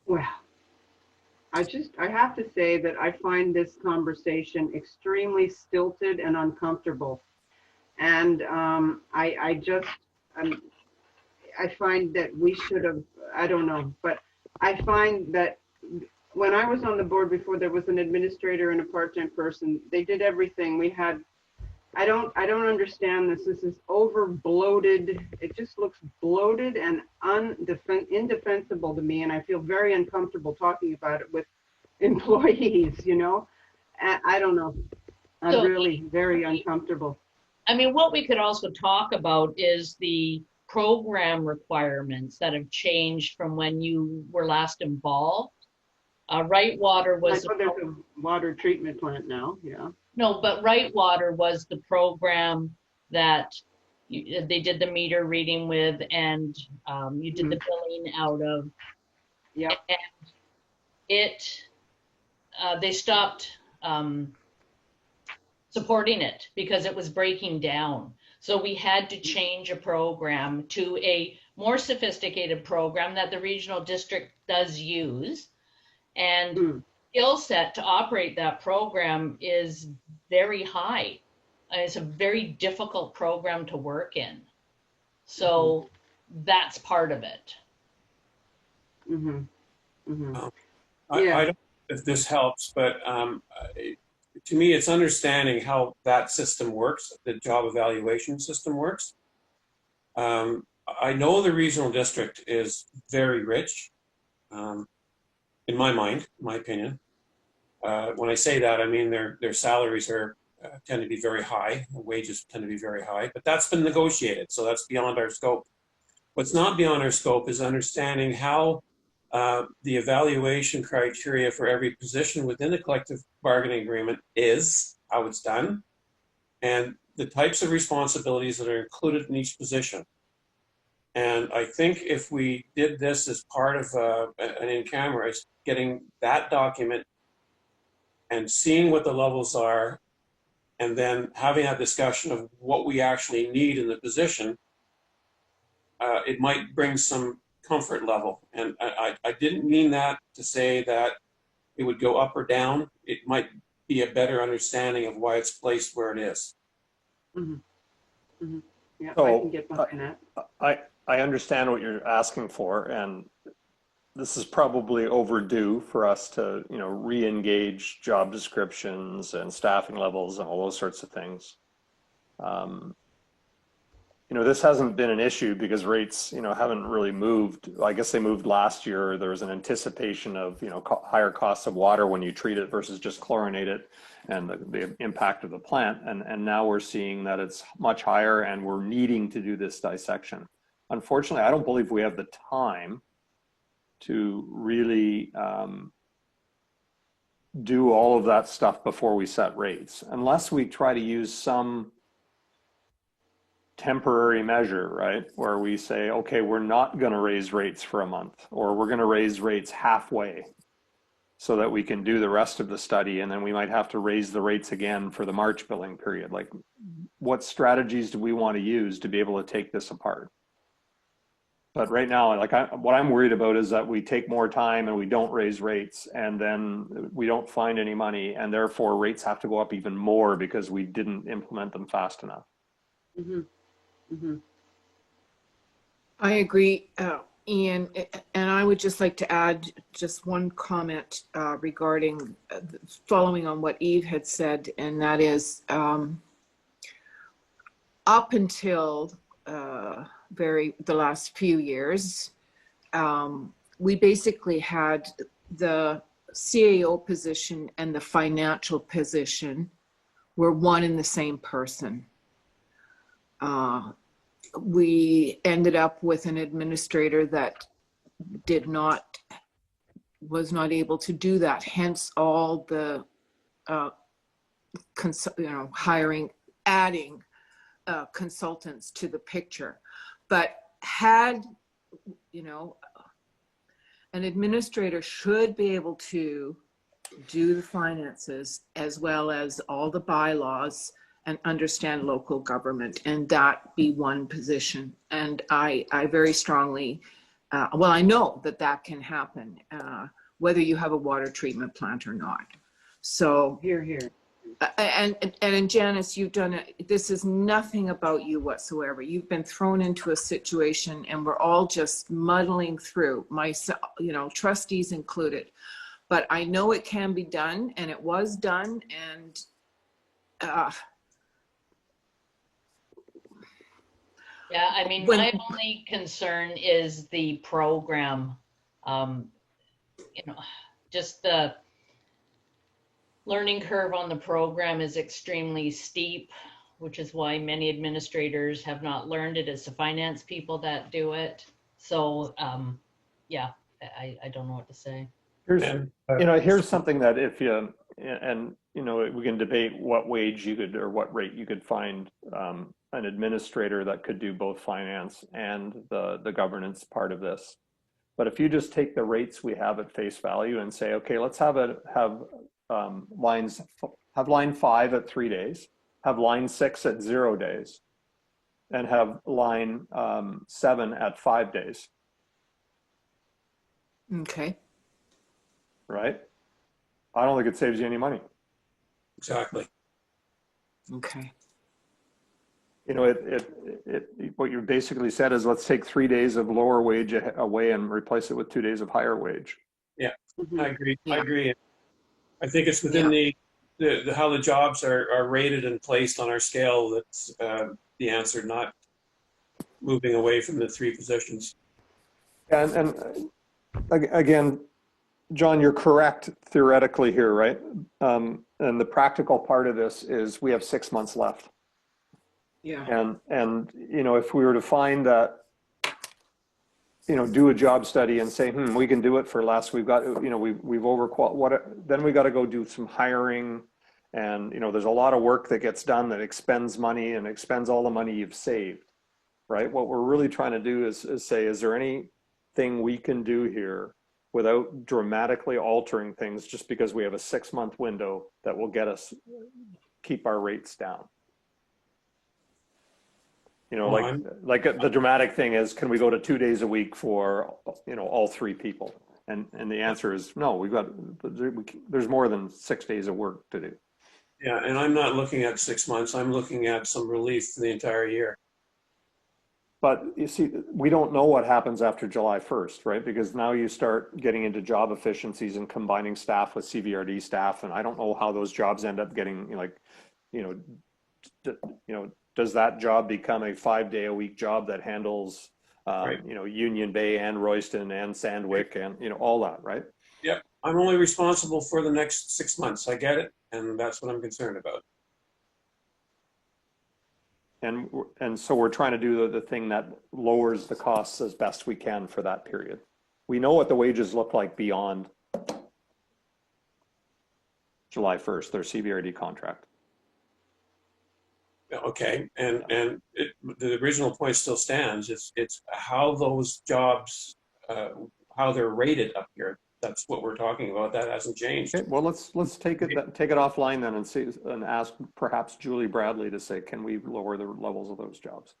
Well, I have to say that I find this conversation extremely stilted and uncomfortable. And I find that we should have, I don't know, but I find that when I was on the board before, there was an administrator and a part-time person. They did everything. We had, I don't understand this. This is over bloated. It just looks bloated and indefensible to me. And I feel very uncomfortable talking about it with employees, I don't know. I'm So- really very uncomfortable. I mean, what we could also talk about is the program requirements that have changed from when you were last involved. Right Water I was know there's a water treatment plant now, yeah. no, but Right Water was the program that they did the meter reading with, and you did the billing out of. Yep. And they stopped supporting it because it was breaking down. So we had to change a program to a more sophisticated program that the regional district does use. And skill set to operate that program is very high. It's a very difficult program to work in. So that's part of it. Mm-hmm. Mm-hmm. I don't know if this helps, but to me, it's understanding how that system works, the job evaluation system works. I know the regional district is very rich, in my mind, my opinion. When I say that, I mean their salaries tend to be very high, wages tend to be very high, but that's been negotiated, so that's beyond our scope. What's not beyond our scope is understanding how the evaluation criteria for every position within the collective bargaining agreement is, how it's done, and the types of responsibilities that are included in each position. And I think if we did this as part of an in-camera, is getting that document and seeing what the levels are, and then having that discussion of what we actually need in the position, it might bring some comfort level. And I didn't mean that to say that it would go up or down. It might be a better understanding of why it's placed where it is. Mm-hmm. Mm-hmm. Yeah, So, I can get behind that. I understand what you're asking for, and this is probably overdue for us to, re-engage job descriptions and staffing levels and all those sorts of things. This hasn't been an issue because rates, haven't really moved. I guess they moved last year. There was an anticipation of, higher costs of water when you treat it versus just chlorinate it, and the impact of the plant. And now we're seeing that it's much higher, and we're needing to do this dissection. unfortunately, I don't believe we have the time to really do all of that stuff before we set rates, unless we try to use some temporary measure, right? Where we say, okay, we're not going to raise rates for a month, or we're going to raise rates halfway so that we can do the rest of the study. And then we might have to raise the rates again for the March billing period. Like, what strategies do we want to use to be able to take this apart? But right now, like what I'm worried about is that we take more time and we don't raise rates, and then we don't find any money, and therefore rates have to go up even more because we didn't implement them fast enough. Mhm. Mhm. I agree, Ian, and I would just like to add just one comment regarding following on what Eve had said, and that is up until the last few years, we basically had the CAO position and the financial position were one and the same person. We ended up with an administrator that was not able to do that. Hence all the, adding consultants to the picture. But had, an administrator should be able to do the finances as well as all the bylaws and understand local government, and that be one position. And I very strongly, I know that can happen, whether you have a water treatment plant or not. So, Here, here. and Janice, you've done it. This is nothing about you whatsoever. You've been thrown into a situation, and we're all just muddling through, myself, trustees included. But I know it can be done, and it was done, and Yeah, I mean, my only concern is the program. Just the learning curve on the program is extremely steep, which is why many administrators have not learned it. It's the finance people that do it. So, yeah, I don't know what to say. Here's something that we can debate what wage you could, or what rate you could find an administrator that could do both finance and the governance part of this. But if you just take the rates we have at face value and say, okay, let's have line 5 at 3 days, have line 6 at 0 days, and have line 7 at 5 days. okay. Right? I don't think it saves you any money. Exactly. Okay. What you basically said is, let's take 3 days of lower wage away and replace it with 2 days of higher wage. Yeah, Mhm. I agree. Yeah. I agree. I think it's within the how the jobs are rated and placed on our scale that's the answer, not moving away from the 3 positions. And again, John, you're correct theoretically here, right? And the practical part of this is we have 6 months left. Yeah. And if we were to find that, do a job study and say, we can do it for less, we've got, we've overqualified, then we got to go do some hiring. And, there's a lot of work that gets done that expends money and expends all the money you've saved, right? What we're really trying to do is say, is there anything we can do here without dramatically altering things just because we have a 6-month window that will keep our rates down? Like the dramatic thing is, can we go to 2 days a week for, all 3 people? And the answer is no, there's more than 6 days of work to do. Yeah, and I'm not looking at 6 months. I'm looking at some relief for the entire year. But you see, we don't know what happens after July 1st, right? Because now you start getting into job efficiencies and combining staff with CVRD staff. And I don't know how those jobs end up getting, does that job become a 5-day-a-week job that handles, Right. Union Bay and Royston and Sandwick and, all that, right? Yeah, I'm only responsible for the next 6 months. I get it. And that's what I'm concerned about. and so we're trying to do the thing that lowers the costs as best we can for that period. We know what the wages look like beyond July 1st, their CBRD contract. Okay, and the original point still stands. It's how those jobs, how they're rated up here. That's what we're talking about. That hasn't changed. Okay, well, let's take it offline then and see, and ask perhaps Julie Bradley to say, can we lower the levels of those jobs?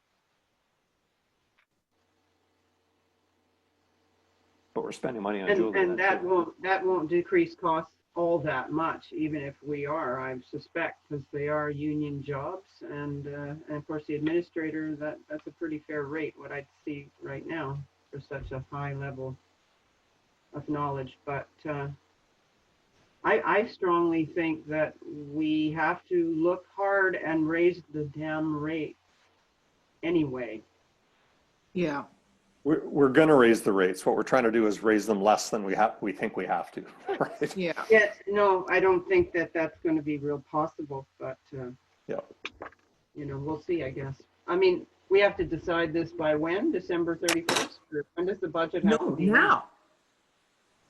But we're spending money on Julie. And that won't decrease costs all that much, even if we are, I suspect, because they are union jobs, and of course the administrator, that's a pretty fair rate, what I'd see right now for such a high level of knowledge. But I strongly think that we have to look hard and raise the damn rate anyway. Yeah. We're going to raise the rates. What we're trying to do is raise them less than we think we have to, right? Yeah. Yes, no, I don't think that that's going to be real possible, but Yeah. you know, we'll see, I guess. I mean, we have to decide this by when? December 31st? Or when does the budget have to No, be? now.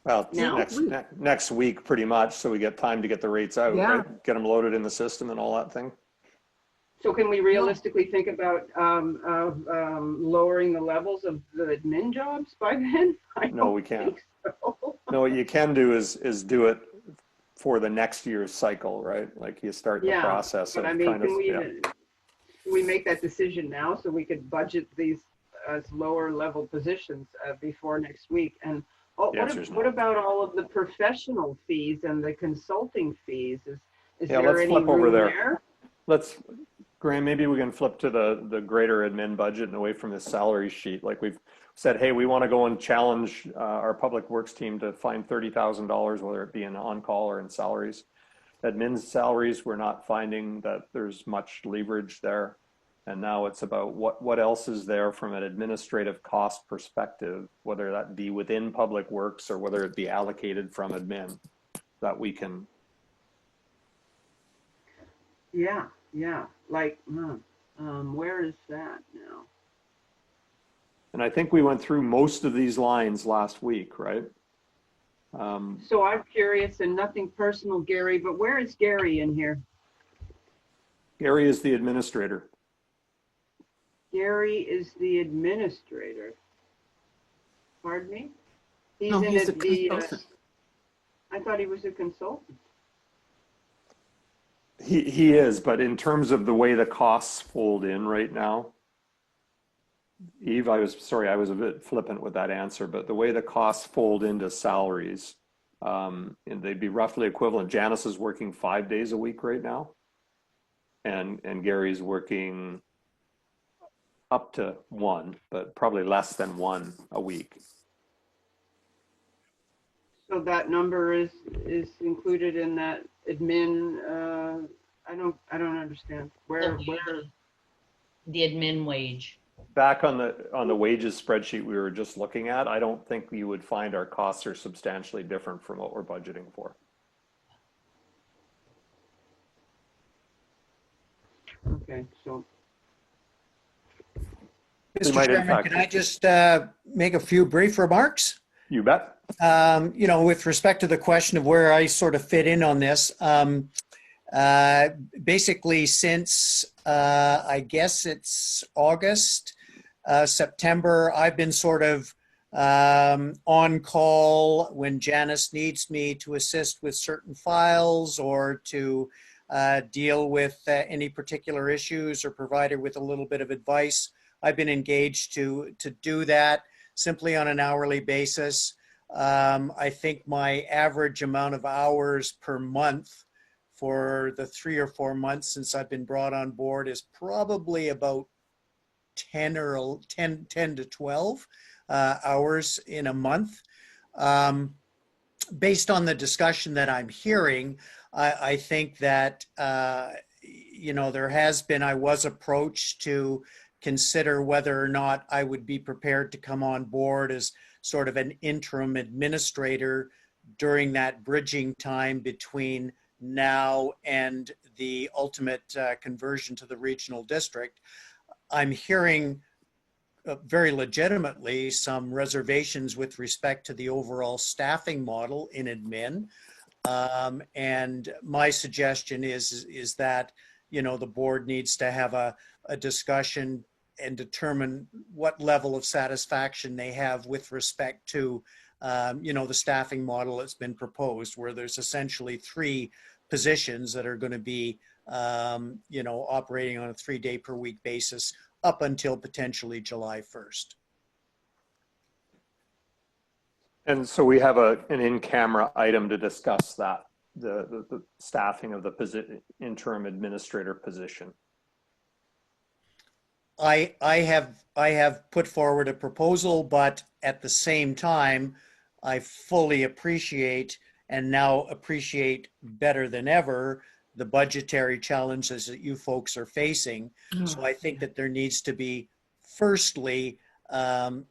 Well, Now? next week, pretty much, so we get time to get the rates out, Yeah. right? Get them loaded in the system and all that thing. So can we realistically think about lowering the levels of the admin jobs by then? No, we can't. think so. No, what you can do is do it for the next year's cycle, right? Like you start the Yeah, process of But I mean, kind of, can we make that decision now so we could budget these as lower level positions before next week? And The answer is no. what about all of the professional fees and the consulting fees? Is Yeah, there let's any flip over room there. Graham, maybe we can flip to the greater admin budget and away from this salary sheet. Like we've said, hey, we want to go and challenge our public works team to find $30,000, whether it be in on-call or in salaries. Admin's salaries, we're not finding that there's much leverage there. And now it's about what else is there from an administrative cost perspective, whether that be within public works or whether it be allocated from admin, that we can. Yeah. Like, where is that now? And I think we went through most of these lines last week, right? So I'm curious, and nothing personal, Gary, but where is Gary in here? Gary is the administrator. Gary is the administrator. Pardon me? No, he's a consultant. I thought he was a consultant. He is, but in terms of the way the costs fold in right now, Eve, I was a bit flippant with that answer, but the way the costs fold into salaries, and they'd be roughly equivalent. Janice is working 5 days a week right now, and Gary's working up to 1, but probably less than 1 a week. So that number is included in that admin. I don't understand where. The admin wage. Back on the wages spreadsheet we were just looking at, I don't think you would find our costs are substantially different from what we're budgeting for. Okay, so. Mr. Chairman, can I just make a few brief remarks? You bet. You know, with respect to the question of where I sort of fit in on this, basically since I guess it's August, September, I've been sort of on call when Janice needs me to assist with certain files or to deal with any particular issues or provide her with a little bit of advice. I've been engaged to do that simply on an hourly basis. I think my average amount of hours per month for the 3 or 4 months since I've been brought on board is probably about 10 to 12 hours in a month. Based on the discussion that I'm hearing, I think that, you know, I was approached to consider whether or not I would be prepared to come on board as sort of an interim administrator during that bridging time between now and the ultimate conversion to the regional district, I'm hearing very legitimately some reservations with respect to the overall staffing model in admin. And my suggestion is that, you know, the board needs to have a discussion and determine what level of satisfaction they have with respect to, you know, the staffing model that's been proposed, where there's essentially 3 positions that are going to be, you know, operating on a 3-day per week basis up until potentially July 1st. And so we have an in-camera item to discuss that, the staffing of the interim administrator position. I have put forward a proposal, but at the same time, I fully appreciate and now appreciate better than ever the budgetary challenges that you folks are facing. So I think that there needs to be, firstly, a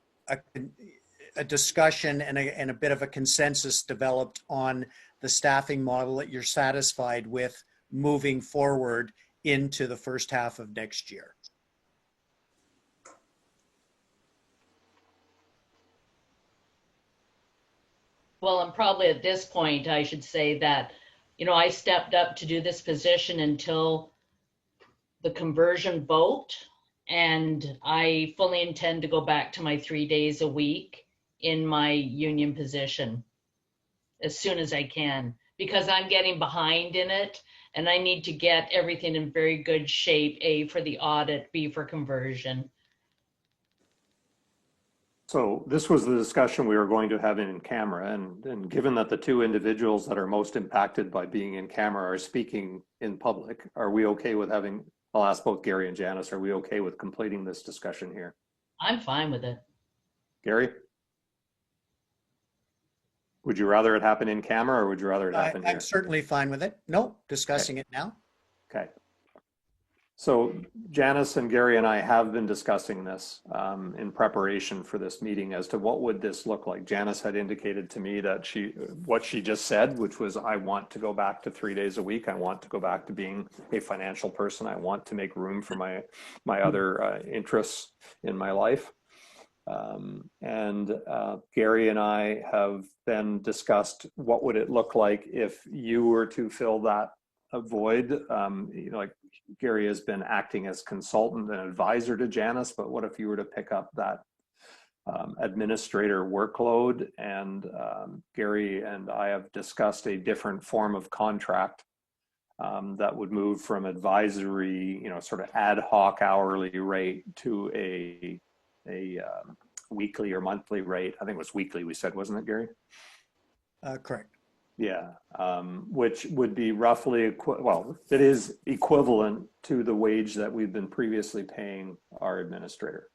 discussion and a bit of a consensus developed on the staffing model that you're satisfied with moving forward into the first half of next year. Well, and probably at this point, I should say that, you know, I stepped up to do this position until the conversion vote, and I fully intend to go back to my 3 days a week in my union position as soon as I can, because I'm getting behind in it and I need to get everything in very good shape, A, for the audit, B, for conversion. So this was the discussion we were going to have in camera, and given that the 2 individuals that are most impacted by being in camera are speaking in public, are we okay with having, I'll ask both Gary and Janice, are we okay with completing this discussion here? I'm fine with it. Gary? Would you rather it happen in camera or would you rather it happen here? I'm certainly fine with it. No, discussing it now. Okay. So Janice and Gary and I have been discussing this in preparation for this meeting as to what would this look like. Janice had indicated to me that what she just said, which was, I want to go back to 3 days a week. I want to go back to being a financial person. I want to make room for my other interests in my life. Gary and I have then discussed what would it look like if you were to fill that void. You know, like Gary has been acting as consultant and advisor to Janice, but what if you were to pick up that administrator workload? And Gary and I have discussed a different form of contract that would move from advisory, you know, sort of ad hoc hourly rate to a weekly or monthly rate. I think it was weekly, we said, wasn't it, Gary? Correct. Yeah, which would be roughly, well, it is equivalent to the wage that we've been previously paying our administrator,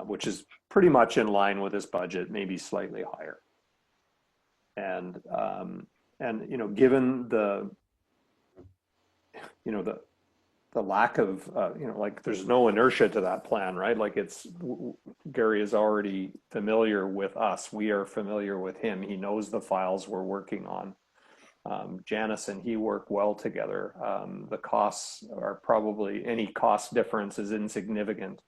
which is pretty much in line with this budget, maybe slightly higher. And you know, given the, you know, the lack of, you know, like there's no inertia to that plan, right? Like Gary is already familiar with us. We are familiar with him. He knows the files we're working on. Janice and he work well together. The costs are probably, any cost difference is insignificant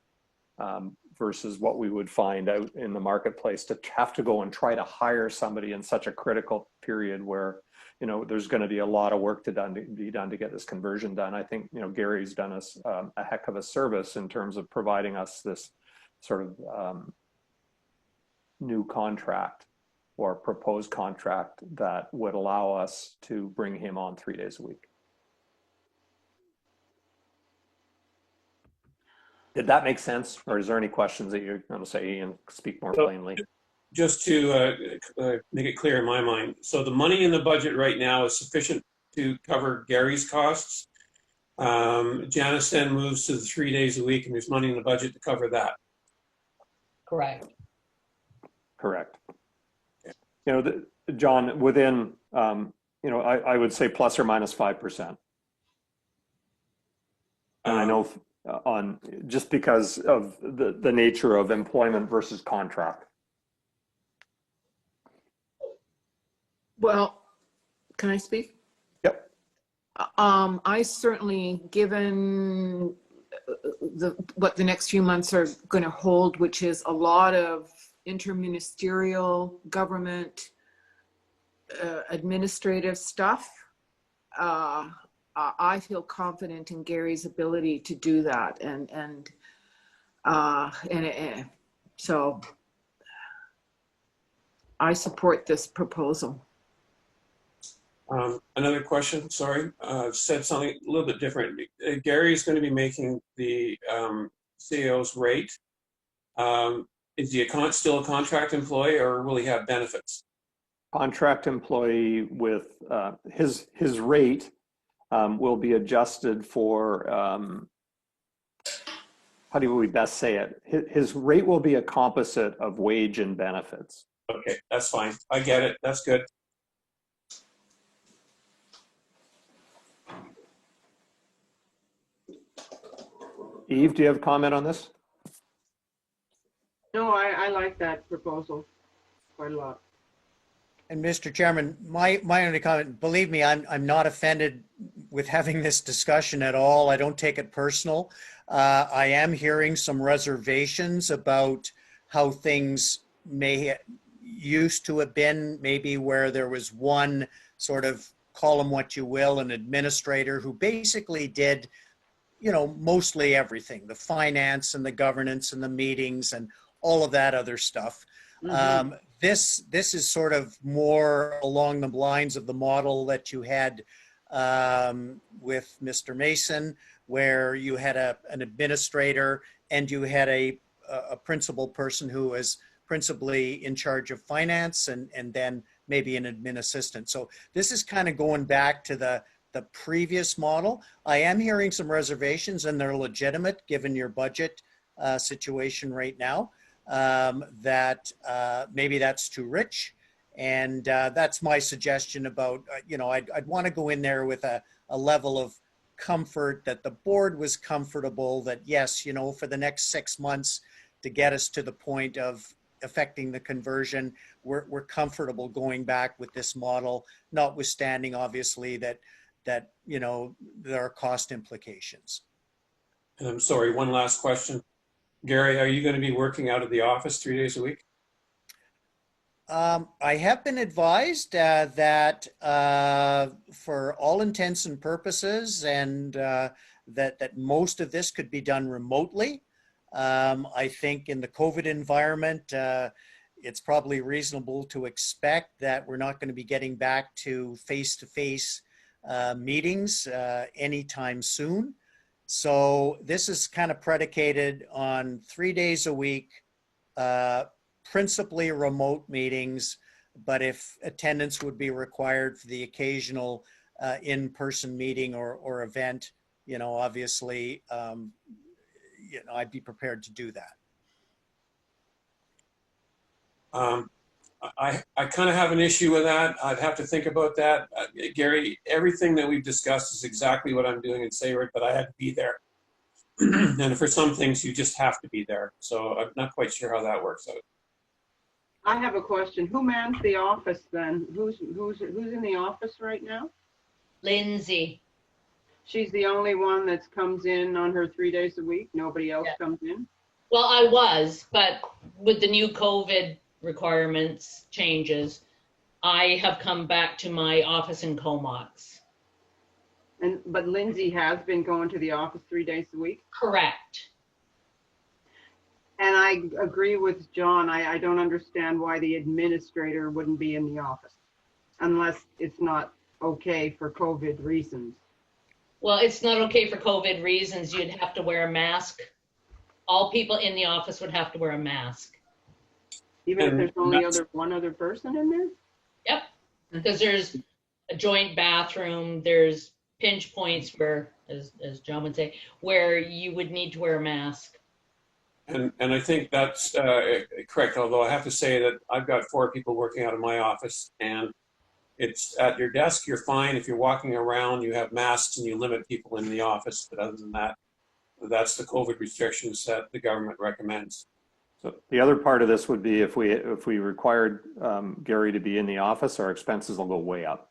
versus what we would find out in the marketplace to have to go and try to hire somebody in such a critical period where, you know, there's going to be a lot of work to be done to get this conversion done. I think, you know, Gary's done us a heck of a service in terms of providing us this sort of new contract or proposed contract that would allow us to bring him on 3 days a week. Did that make sense? Or is there any questions that you're going to say and speak more plainly? Just to make it clear in my mind, so the money in the budget right now is sufficient to cover Gary's costs. Janice then moves to the 3 days a week and there's money in the budget to cover that. Correct. Correct. You know, John, within, you know, I would say plus or minus 5%. And I know on just because of the nature of employment versus contract. Well, can I speak? I certainly, given what the next few months are going to hold, which is a lot of interministerial government administrative stuff, I feel confident in Gary's ability to do that, and so I support this proposal. Another question, sorry, said something a little bit different. Gary is going to be making the CEO's rate. Is he still a contract employee, or will he have benefits? Contract employee with his rate will be adjusted for, how do we best say it? His rate will be a composite of wage and benefits. Okay, that's fine. I get it. That's good. Eve, do you have a comment on this? No, I like that proposal quite a lot. And Mr. Chairman, my only comment, believe me, I'm not offended with having this discussion at all. I don't take it personal. I am hearing some reservations about how things may used to have been, maybe where there was one sort of, call him what you will, an administrator who basically did, you know, mostly everything, the finance and the governance and the meetings and all of that other stuff. Mhm. This is sort of more along the lines of the model that you had with Mr. Mason, where you had an administrator and you had a principal person who was principally in charge of finance and then maybe an admin assistant. So this is kind of going back to the previous model. I am hearing some reservations, and they're legitimate given your budget situation right now, that maybe that's too rich. And that's my suggestion about, you know, I'd want to go in there with a level of comfort that the board was comfortable that, yes, you know, for the next 6 months to get us to the point of affecting the conversion, we're comfortable going back with this model, notwithstanding obviously that you know, there are cost implications. And I'm sorry, one last question. Gary, are you going to be working out of the office 3 days a week? I have been advised that for all intents and purposes, and that most of this could be done remotely. I think in the COVID environment, it's probably reasonable to expect that we're not going to be getting back to face-to-face meetings anytime soon. So this is kind of predicated on 3 days a week, principally remote meetings, but if attendance would be required for the occasional in-person meeting or event, you know, obviously, you know, I'd be prepared to do that. I kind of have an issue with that. I'd have to think about that. Gary, everything that we've discussed is exactly what I'm doing in Sayward, but I had to be there. And for some things, you just have to be there. So I'm not quite sure how that works out. I have a question. Who mans the office then? Who's in the office right now? Lindsay. She's the only one that comes in on her 3 days a week. Nobody else Yeah. comes in. Well, I was, but with the new COVID requirements changes, I have come back to my office in Comox. But Lindsay has been going to the office 3 days a week. Correct. And I agree with John. I don't understand why the administrator wouldn't be in the office unless it's not okay for COVID reasons. Well, it's not okay for COVID reasons. You'd have to wear a mask. All people in the office would have to wear a mask. Even if And there's only that's- one other person in there? Yep. Because there's a joint bathroom, there's pinch points where, as John would say, where you would need to wear a mask. And I think that's correct, although I have to say that I've got 4 people working out of my office, and it's at your desk, you're fine. If you're walking around, you have masks and you limit people in the office. But other than that, that's the COVID restrictions that the government recommends. So the other part of this would be if we required Gary to be in the office, our expenses will go way up.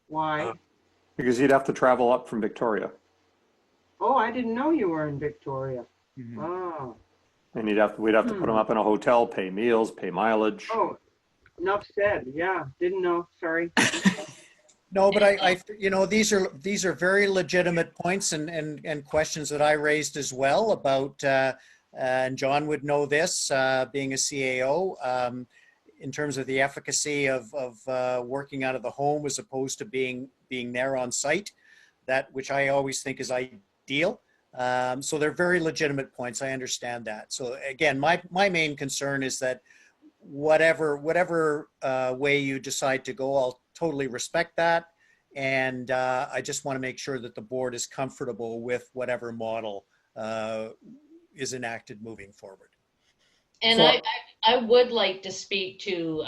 Why? Because you'd have to travel up from Victoria, Oh, I didn't know you were in Victoria. Mhm. Oh, and we'd have to put them up in a hotel, pay meals, pay mileage. oh, enough said. Yeah, didn't know. Sorry. No, but these are very legitimate points and questions that I raised as well about, and John would know this, being a CAO, in terms of the efficacy of working out of the home as opposed to being there on site, that which I always think is ideal. So they're very legitimate points. I understand that. So again, my main concern is that whatever way you decide to go, I'll totally respect that. And I just want to make sure that the board is comfortable with whatever model is enacted moving forward. And So- I would like to speak to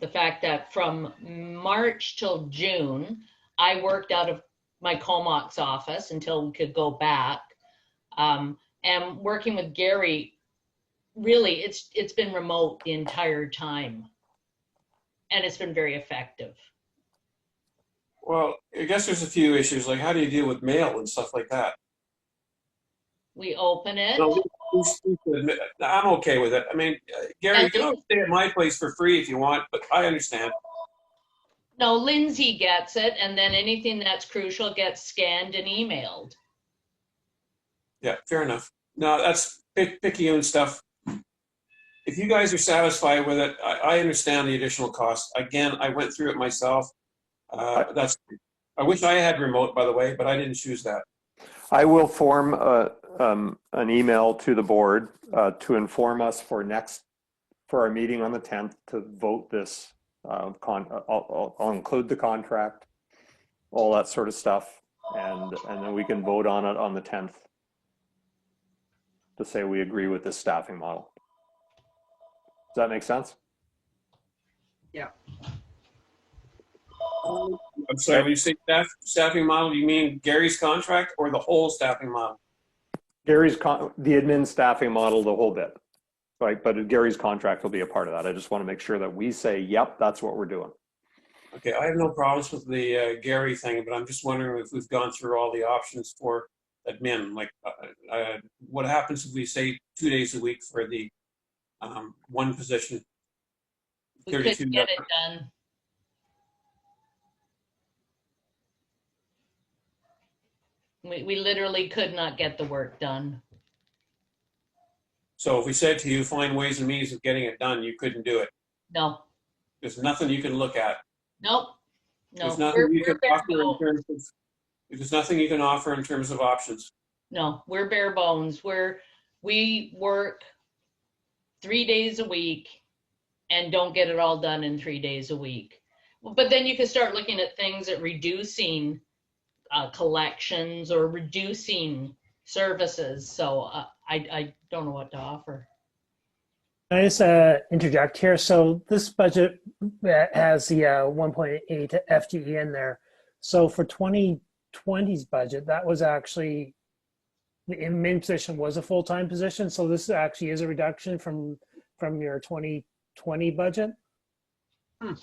the fact that from March till June, I worked out of my Comox office until we could go back. And working with Gary, really, it's been remote the entire time. And it's been very effective. Well, I guess there's a few issues, like how do you deal with mail and stuff like that? We open it. So, I'm okay with it. I mean, Gary, you can always stay at my place for free if you want, but I understand. No, Lindsay gets it, and then anything that's crucial gets scanned and emailed. Yeah, fair enough. No, that's picky and stuff. If you guys are satisfied with it, I understand the additional cost. Again, I went through it myself. I wish I had remote, by the way, but I didn't choose that. I will form an email to the board to inform us for our meeting on the 10th to vote this. I'll include the contract, all that sort of stuff, and then we can vote on it on the 10th to say we agree with this staffing model. Does that make sense? Yeah. I'm sorry, when you say staffing model, you mean Gary's contract or the whole staffing model? The admin staffing model, the whole bit, right? But Gary's contract will be a part of that. I just want to make sure that we say, yep, that's what we're doing. Okay, I have no problems with the Gary thing, but I'm just wondering if we've gone through all the options for admin. Like, what happens if we say 2 days a week for the one position? We couldn't get it done. We literally could not get the work done. So if we said to you, find ways and means of getting it done, you couldn't do it. No, There's nothing you can look at. nope, no. There's nothing you can bare offer in bones. terms of. There's nothing you can offer in terms of options. No, we're bare bones. We work 3 days a week and don't get it all done in 3 days a week. But then you can start looking at things at reducing collections or reducing services. So I don't know what to offer. Can I just interject here? So this budget has the 1.8 FTE in there. So for 2020's budget, that was actually, the admin position was a full-time position. So this actually is a reduction from your 2020 budget.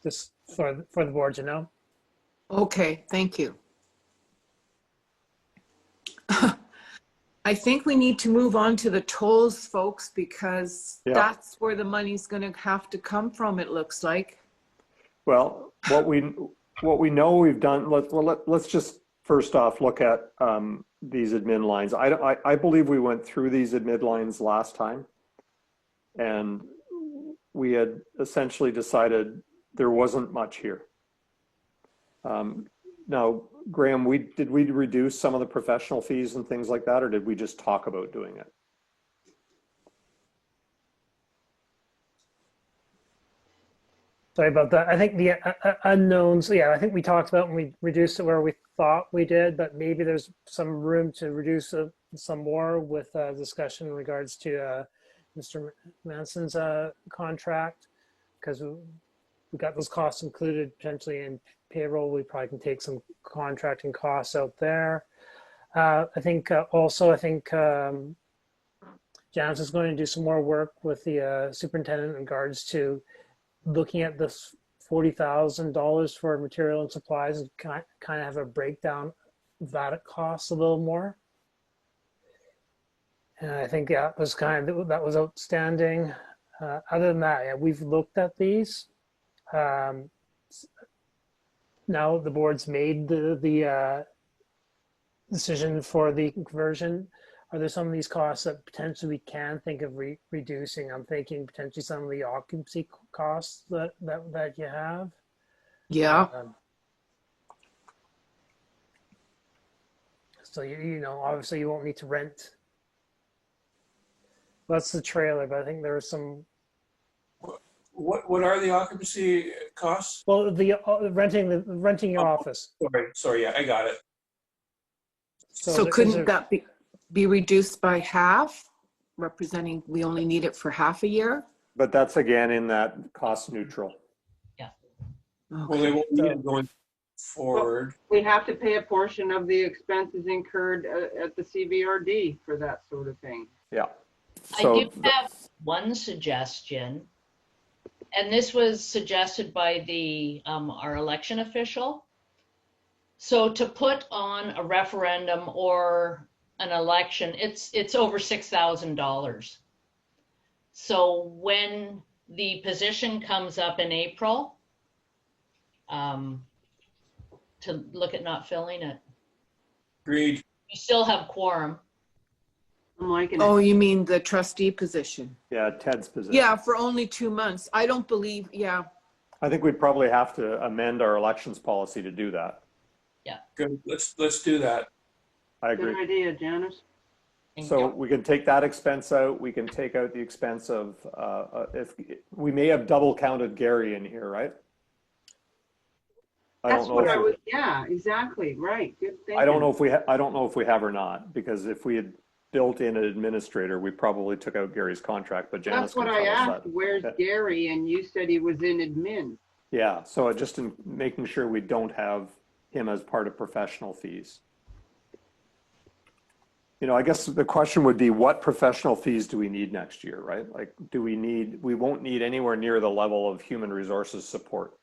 Just for the board to know. Okay, thank you. I think we need to move on to the tolls, folks, because that's where the money's going to have to come from, it looks like. Well, what we know we've done, let's just first off look at these admin lines. I believe we went through these admin lines last time, and we had essentially decided there wasn't much here. Now, Graham, did we reduce some of the professional fees and things like that, or did we just talk about doing it? Sorry about that. I think the unknowns, I think we talked about when we reduced it where we thought we did, but maybe there's some room to reduce some more with discussion in regards to Mr. Manson's contract, because we got those costs included potentially in payroll. We probably can take some contracting costs out there. I think Janice is going to do some more work with the superintendent in regards to looking at this $40,000 for material and supplies, and kind of have a breakdown of that it costs a little more. And I think that was that was outstanding. Other than that, yeah, we've looked at these. Now the board's made the decision for the conversion. Are there some of these costs that potentially we can think of reducing? I'm thinking potentially some of the occupancy costs that you have. Yeah. So you know, obviously you won't need to rent. That's the trailer, but I think there are some. What are the occupancy costs? Well, the renting your office. Sorry, yeah, I got it. So couldn't that be reduced by half, representing we only need it for half a year? But that's again in that cost neutral. Well, they won't need it going forward. We have to pay a portion of the expenses incurred at the CVRD for that sort of thing. Yeah. I do have one suggestion, and this was suggested by the our election official. So to put on a referendum or an election, it's over $6,000. So when the position comes up in April, to look at not filling it. Agreed. You still have quorum. I'm liking it. Oh, you mean the trustee position? Yeah, Ted's position. Yeah, for only 2 months. I don't believe, yeah. I think we'd probably have to amend our elections policy to do that. Good. Let's do that. I agree. Good idea, Janice. So we can take that expense out. We can take out the expense of, if we may have double counted Gary in here, right? That's what I was, yeah, exactly, right. Good thing. I don't know if we have or not, because if we had built in an administrator, we probably took out Gary's contract, but Janice That's what can I tell us asked, that. where's Gary? And you said he was in admin. Yeah, so just in making sure we don't have him as part of professional fees. You know, I guess the question would be, what professional fees do we need next year, right? Like, we won't need anywhere near the level of human resources support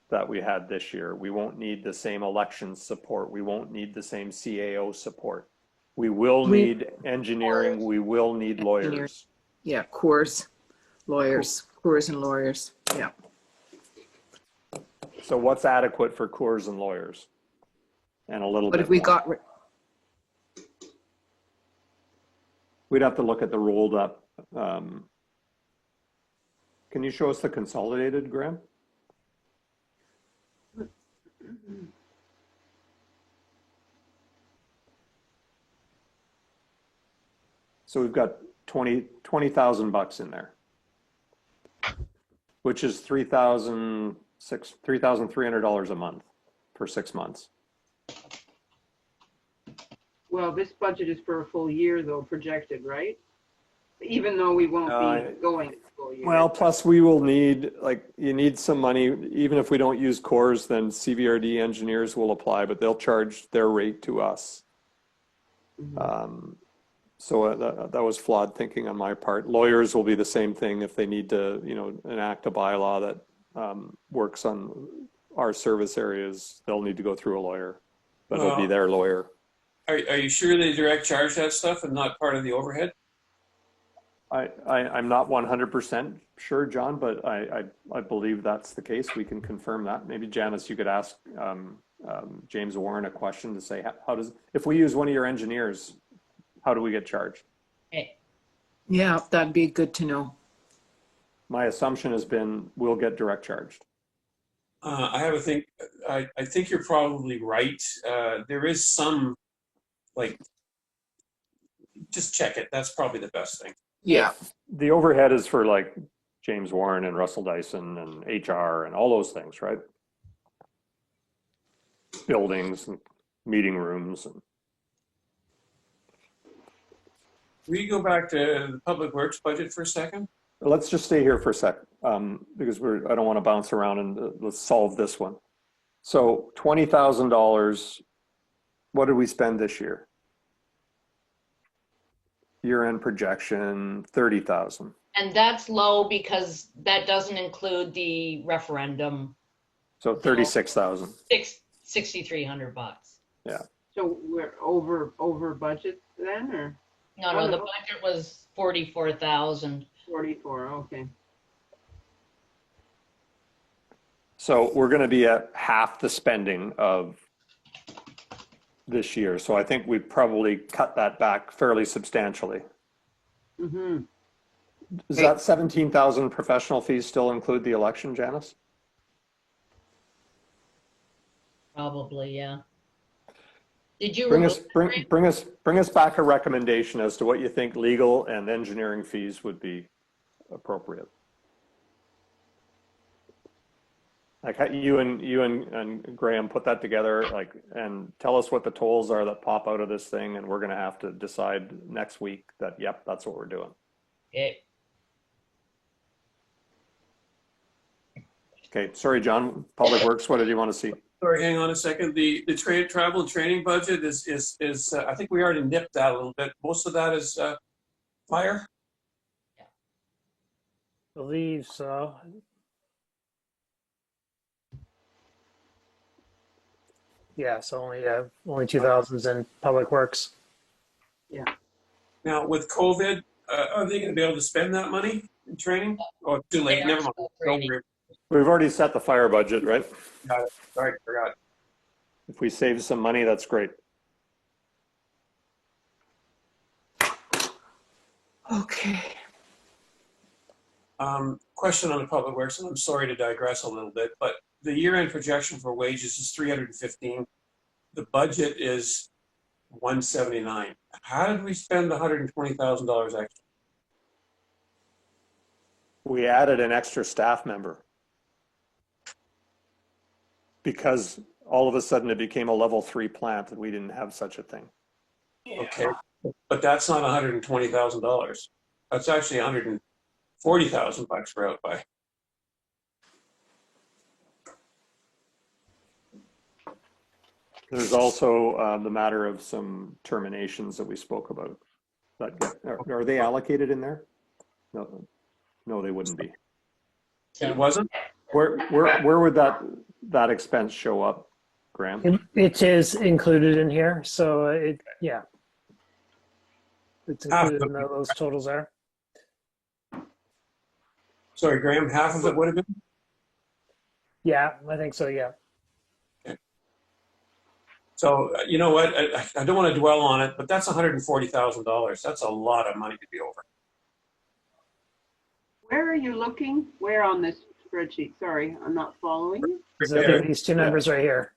that we had this year. We won't need the same elections support. We won't need the same CAO support. We will need engineering. We will need lawyers. Yeah, Coors and lawyers, yeah. So what's adequate for Coors and lawyers? And a little But bit if we more. got, We'd have to look at the rolled up. Can you show us the consolidated, Graham? So we've got $20,000 in there, which is $3,300 a month for 6 months. Well, this budget is for a full year though, projected, right? Even though we won't be going a full year. Well, plus we will need, like, you need some money. Even if we don't use cores, then CVRD engineers will apply, but they'll charge their rate to us. So that was flawed thinking on my part. Lawyers will be the same thing if they need to, you know, enact a bylaw that works on our service areas. They'll need to go through a lawyer, but it'll be their lawyer. Are you sure they direct charge that stuff and not part of the overhead? I'm not 100% sure, John, but I believe that's the case. We can confirm that. Maybe Janice, you could ask James Warren a question to say, if we use one of your engineers, how do we get charged? Okay. yeah, that'd be good to know. My assumption has been we'll get direct charged. I have a think. I think you're probably right. There is some, like, just check it. That's probably the best thing. Yeah, The overhead is for like James Warren and Russell Dyson and HR and all those things, right? Buildings and meeting rooms. And We go back to the public works budget for a second. let's just stay here for a sec, because I don't want to bounce around, and let's solve this one. So $20,000, what did we spend this year? Year-end projection, 30,000. And that's low because that doesn't include the referendum, So 36,000. 6,300 bucks. So we're over budget then, or No, the budget was 44,000. 44, okay. So we're going to be at half the spending of this year. So I think we probably cut that back fairly substantially. Mm-hmm. Does that 17,000 professional fees still include the election, Janice? Probably, yeah. Did you Bring remove us back a recommendation as to what you think legal and engineering fees would be appropriate. Like you and Graham put that together, like, and tell us what the tolls are that pop out of this thing, and we're going to have to decide next week that, yep, that's what we're doing. it? Okay, sorry, John. Public Works, what did you want to see? Sorry, hang on a second. The travel and training budget is I think we already nipped that a little bit. Most of that is fire. Believe so. Yeah, so only 2,000s in Public Works. Now with COVID, are they going to be able to spend that money in training? Oh, too late. They are Never mind. still Don't training. worry. We've already set the fire budget, right? Got it. Sorry, forgot. If we save some money, that's great. Okay. Question on the public works, and I'm sorry to digress a little bit, but the year-end projection for wages is 315. The budget is 179. How did we spend $120,000 extra? We added an extra staff member because all of a sudden it became a level 3 plant and we didn't have such a thing. Okay, but that's not $120,000. That's actually $140,000 we're out by. There's also the matter of some terminations that we spoke about. Are they allocated in there? No, they wouldn't be. It wasn't? Where would that expense show up, Graham? It is included in here, so it's included in those totals there. Sorry, Graham, half of it would have been? Yeah, I think so. Yeah. So, you know what, I don't want to dwell on it, but that's $140,000. That's a lot of money to be over. Where are you looking? Where on this spreadsheet? Sorry, I'm not following you. So these two numbers right here.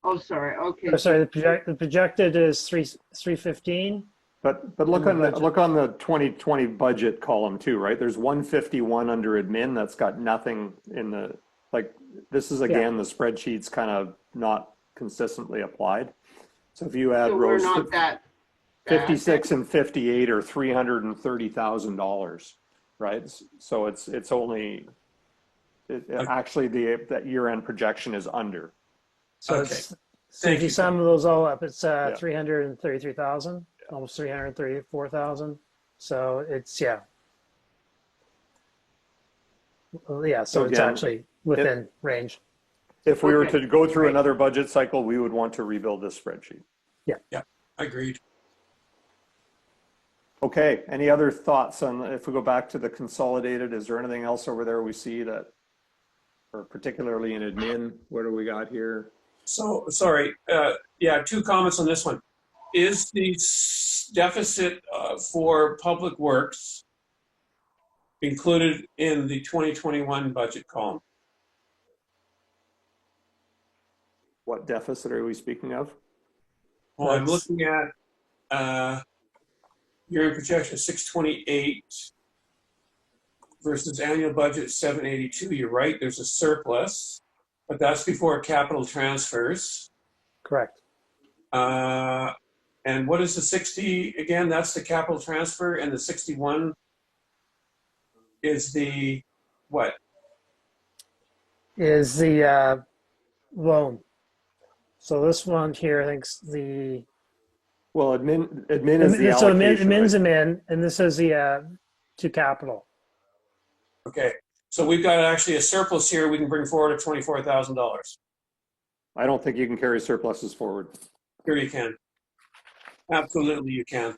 Oh, sorry, okay. Oh, sorry, the projected is 315. But look on the 2020 budget column too, right? There's 151 under admin that's got nothing in the, like, this is again, the spreadsheet's kind of not consistently applied. So if you add So we're rows not that bad. 56 and 58 are $330,000, right? So it's only, actually that year-end projection is under. So Okay. it's, so Thank if you you. sum those all up, it's 333,000, almost 334,000. So it's Well, yeah. So it's Again, actually within range. If we were Okay. to go through another budget cycle, we would want to rebuild this spreadsheet. Agreed. Okay, any other thoughts on, if we go back to the consolidated, is there anything else over there we see that, or particularly in admin, what do we got here? So, sorry, two comments on this one. Is the deficit for public works included in the 2021 budget column? What deficit are we speaking of? Well, I'm That's- looking at year-end projection 628 versus annual budget 782. You're right, there's a surplus, but that's before capital transfers. Correct. And what is the 60 again? That's the capital transfer, and the 61 is the what? Is the loan. So this one here, I think's the Well, admin is the so allocation, admin's right? admin, and this is the to capital. Okay, so we've got actually a surplus here we can bring forward of $24,000. I don't think you can carry surpluses forward. Here you can. Absolutely you can.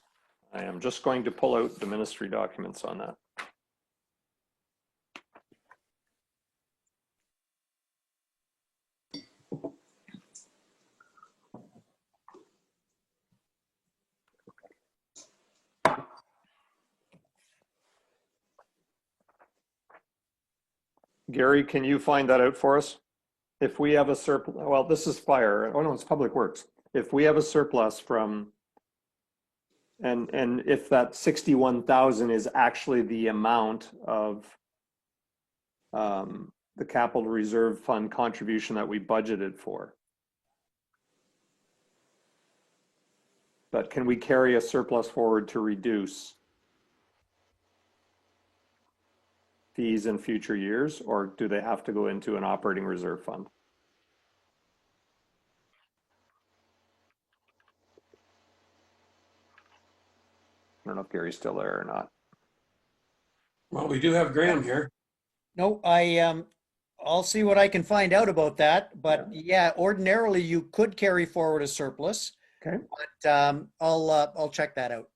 I am just going to pull out the ministry documents on that. Gary, can you find that out for us? If we have a surplus, well, this is fire. Oh no, it's public works. If we have a surplus from, and if that 61,000 is actually the amount of the capital reserve fund contribution that we budgeted for. But can we carry a surplus forward to reduce fees in future years, or do they have to go into an operating reserve fund? I don't know if Gary's still there or not. Well, we do have Graham here. No, I'll see what I can find out about that. But yeah, ordinarily you could carry forward a surplus. Okay. But I'll check that out.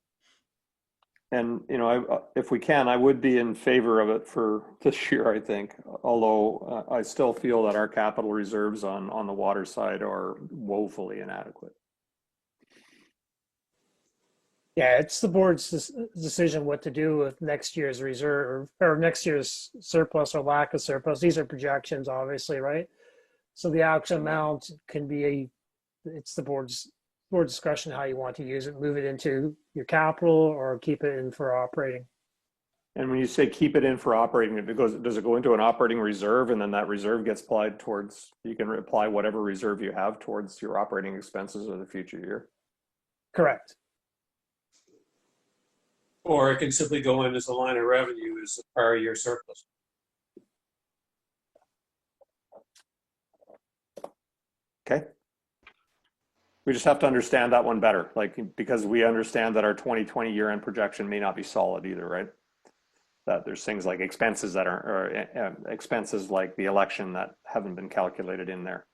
And, you know, if we can, I would be in favor of it for this year, I think, although I still feel that our capital reserves on the water side are woefully inadequate. Yeah, it's the board's decision what to do with next year's reserve or next year's surplus or lack of surplus. These are projections, obviously, right? So the actual amount can be it's the board's discretion how you want to use it, move it into your capital or keep it in for operating. And when you say keep it in for operating, does it go into an operating reserve, and then that reserve gets applied towards, you can apply whatever reserve you have towards your operating expenses of the future year? Correct. Or it can simply go in as a line of revenue as a prior year surplus. Okay. We just have to understand that one better, like, because we understand that our 2020 year-end projection may not be solid either, right? That there's things like expenses that expenses like the election that haven't been calculated in there.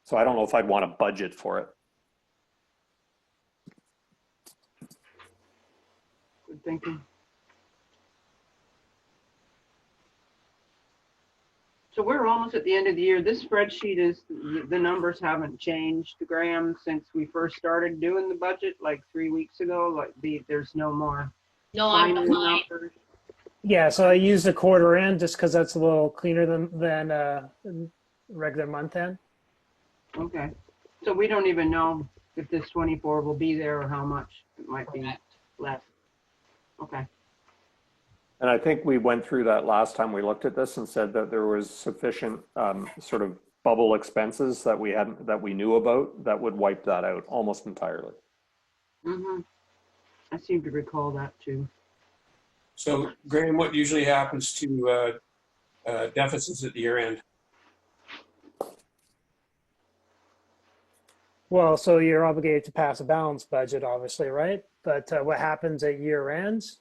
So I don't know if I'd want to budget for it. Good thinking. So we're almost at the end of the year. This spreadsheet is, the numbers haven't changed, Graham, since we first started doing the budget like 3 weeks ago. Like there's no more No, I'm final behind. numbers. Yeah, so I use the quarter end just because that's a little cleaner than regular month end. Okay. So we don't even know if this 24 will be there or how much. It might be Correct. less. Okay. And I think we went through that last time we looked at this and said that there was sufficient sort of bubble expenses that we knew about that would wipe that out almost entirely. Mm-hmm. I seem to recall that too. So, Graham, what usually happens to deficits at the year end? Well, so you're obligated to pass a balanced budget, obviously, right? But what happens at year ends?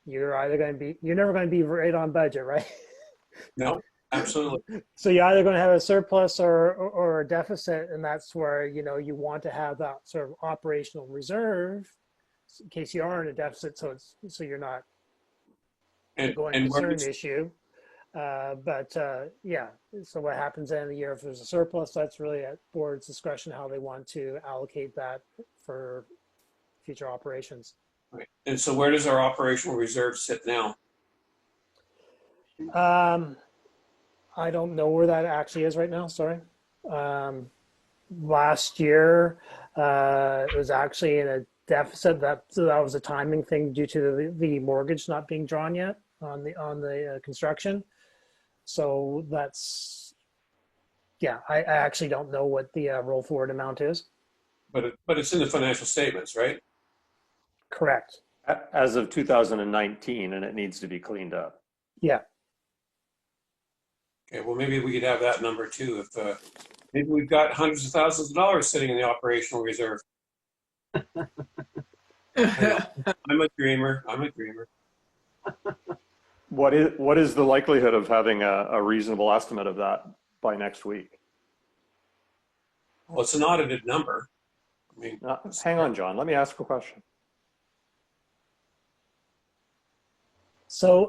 You're never going to be right on budget, right? No, absolutely. So you're either going to have a surplus or a deficit, and that's where, you know, you want to have that sort of operational reserve in case you are in a deficit, so you're not going And where concern does, issue. Yeah, so what happens at the end of the year if there's a surplus, that's really at board's discretion how they want to allocate that for future operations. right. And so where does our operational reserve sit now? I don't know where that actually is right now, sorry. Last year, it was actually in a deficit. So that was a timing thing due to the mortgage not being drawn yet on the construction. So that's, yeah, I actually don't know what the roll forward amount is. But it's in the financial statements, right? Correct. As of 2019, and it needs to be cleaned up. Yeah. Okay, well, maybe we could have that number too. If maybe we've got hundreds of thousands of dollars sitting in the operational reserve. I'm a dreamer. What is the likelihood of having a reasonable estimate of that by next week? Well, it's an audited number. I mean, Hang on, John. Let me ask a question. So,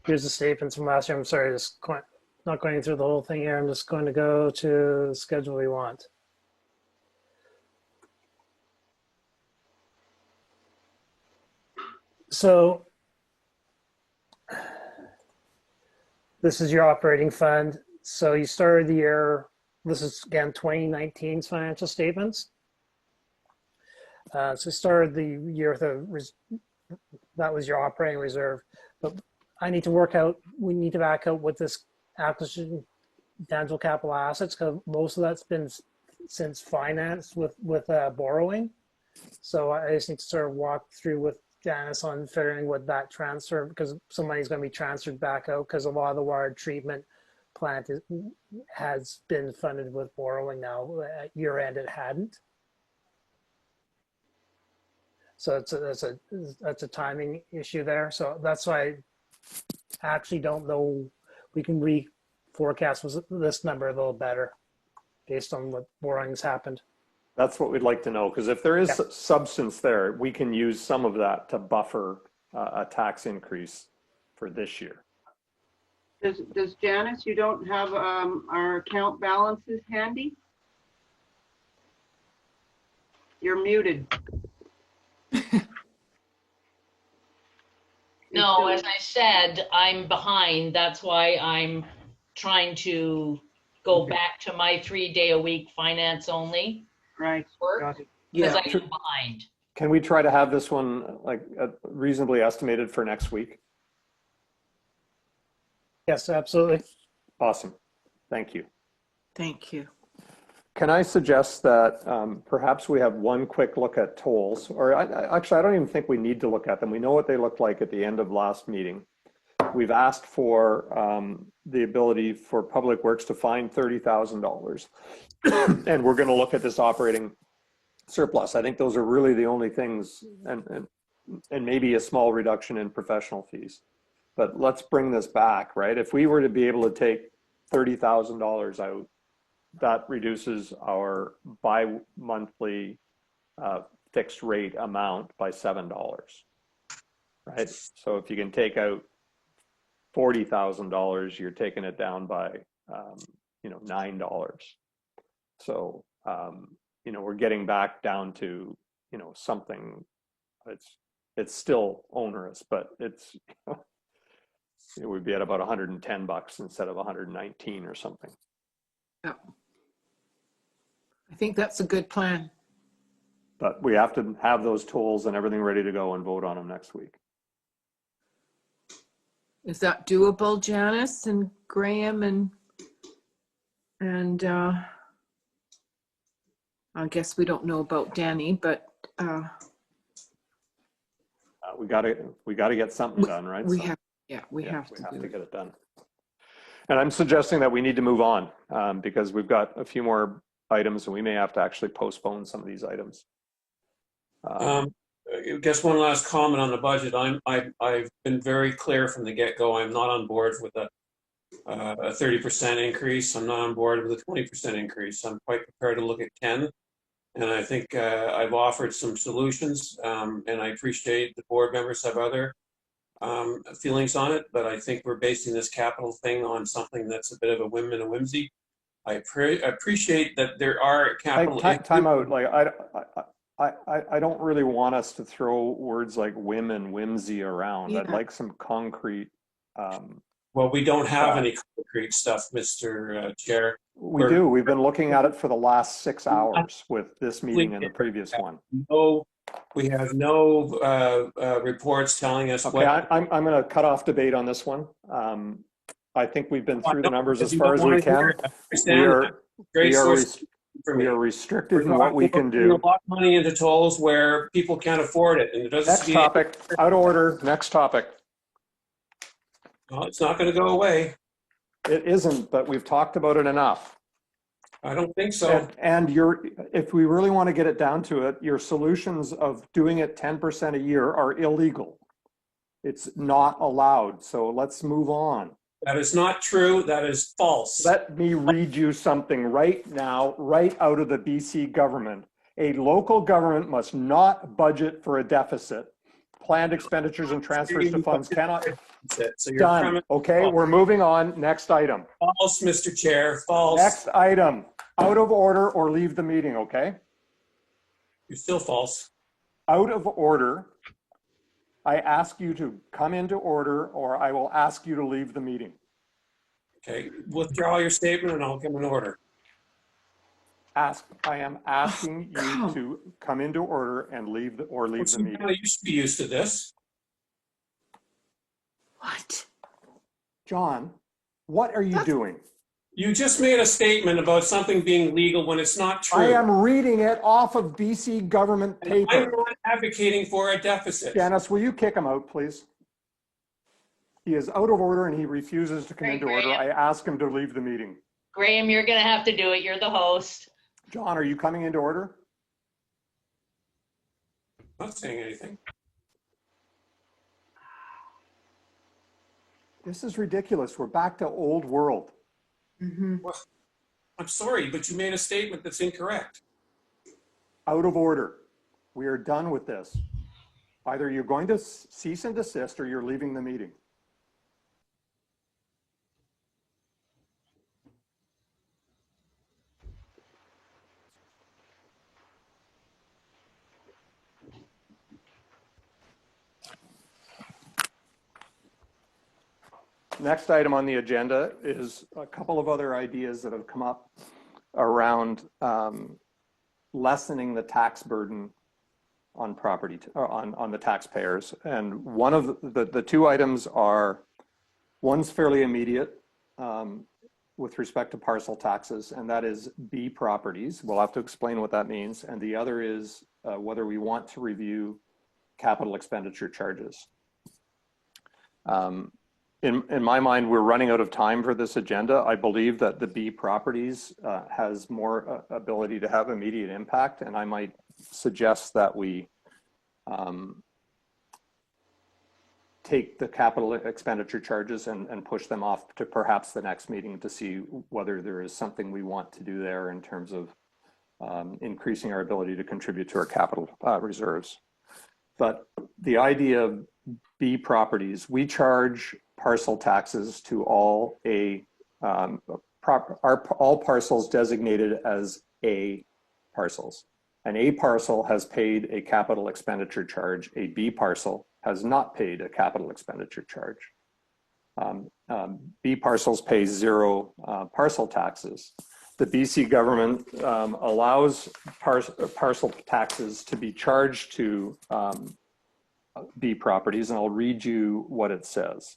here's the statements from last year. I'm sorry, not going through the whole thing here. I'm just going to go to the schedule we want. So this is your operating fund. So you started the year, this is again 2019's financial statements. So started the year with that was your operating reserve. But I need to we need to back out what this acquisition tangible capital assets, because most of that's been since financed with borrowing. So I just need to sort of walk through with Janice on figuring what that transfer, because some money's going to be transferred back out because a lot of the water treatment plant has been funded with borrowing now. At year end, it hadn't. So that's a timing issue there. So that's why I actually don't know. We can reforecast this number a little better based on what borrowings happened. That's what we'd like to know, because if there is substance there, we can use some of that to buffer a tax increase for this year. Does Janice, you don't have our account balances handy? You're muted. No, as I said, I'm behind. That's why I'm trying to go back to my 3-day-a-week finance only Right. work, Got it. because Yeah. I am behind. Can we try to have this one like reasonably estimated for next week? Yes, absolutely. Awesome. Thank you. Thank you. Can I suggest that perhaps we have one quick look at tolls, or actually, I don't even think we need to look at them. We know what they looked like at the end of last meeting. We've asked for the ability for Public Works to find $30,000, and we're going to look at this operating surplus. I think those are really the only things, and maybe a small reduction in professional fees. But let's bring this back, right? If we were to be able to take $30,000 out, that reduces our bi-monthly fixed rate amount by $7, right? So if you can take out $40,000, you're taking it down by, $9. So, we're getting back down to, something. It's still onerous, but it would be at about $110 instead of 119 or something. Yeah. I think that's a good plan. But we have to have those tools and everything ready to go and vote on them next week. Is that doable, Janice and Graham and I guess we don't know about Danny, but We got to get something done, right? we So, have we have we to have do to it. get it done. And I'm suggesting that we need to move on because we've got a few more items and we may have to actually postpone some of these items. I guess one last comment on the budget. I've been very clear from the get-go. I'm not on board with a 30% increase. I'm not on board with a 20% increase. I'm quite prepared to look at 10. And I think I've offered some solutions, and I appreciate the board members have other feelings on it, but I think we're basing this capital thing on something that's a bit of a whim and a whimsy. I appreciate that there are capital. Time out. Like I don't really want us to throw words like whim and whimsy around. Yeah. I'd like some concrete. Well, we don't have any concrete stuff, Mr. Chair. We do. We've been looking at it for the last 6 hours with this meeting and the previous one. We have no reports telling us Okay, what. I'm going to cut off debate on this one. I think we've been through the numbers as far as we can. We are restricted in what we can do. A lot of money into tolls where people can't afford it, and it doesn't. Next topic, out of order. Next topic. Well, it's not going to go away. It isn't, but we've talked about it enough. I don't think so. And if we really want to get it down to it, your solutions of doing it 10% a year are illegal. It's not allowed. So let's move on. That is not true. That is false. Let me read you something right now, right out of the BC government. A local government must not budget for a deficit. Planned expenditures and transfers to funds cannot. So you're Done. Okay, we're moving on. Next item. false, Mr. Chair. False. Next item. Out of order or leave the meeting, okay? You're still false. Out of order. I ask you to come into order or I will ask you to leave the meeting. Okay. Withdraw your statement and I'll come in order. I am asking you to come into order and leave the meeting. You should be used to this. What? John, what are you doing? You just made a statement about something being legal when it's not true. I am reading it off of BC government I'm paper. not advocating for a deficit. Janice, will you kick him out, please? He is out of order and he refuses to come into order. I ask him to leave the meeting. Graham, you're going to have to do it. You're the host. John, are you coming into order? I'm not saying anything. This is ridiculous. We're back to old world. Well, I'm sorry, but you made a statement that's incorrect. Out of order. We are done with this. Either you're going to cease and desist or you're leaving the meeting. Next item on the agenda is a couple of other ideas that have come up around lessening the tax burden on property, on the taxpayers. And one of the two items are, one's fairly immediate with respect to parcel taxes, and that is B properties. We'll have to explain what that means. And the other is whether we want to review capital expenditure charges. In my mind, we're running out of time for this agenda. I believe that the B properties has more ability to have immediate impact, and I might suggest that we take the capital expenditure charges and push them off to perhaps the next meeting to see whether there is something we want to do there in terms of increasing our ability to contribute to our capital reserves. But the idea of B properties, we charge parcel taxes to all all parcels designated as A parcels. An A parcel has paid a capital expenditure charge. A B parcel has not paid a capital expenditure charge. B parcels pay zero parcel taxes. The BC government allows parcel taxes to be charged to B properties, and I'll read you what it says.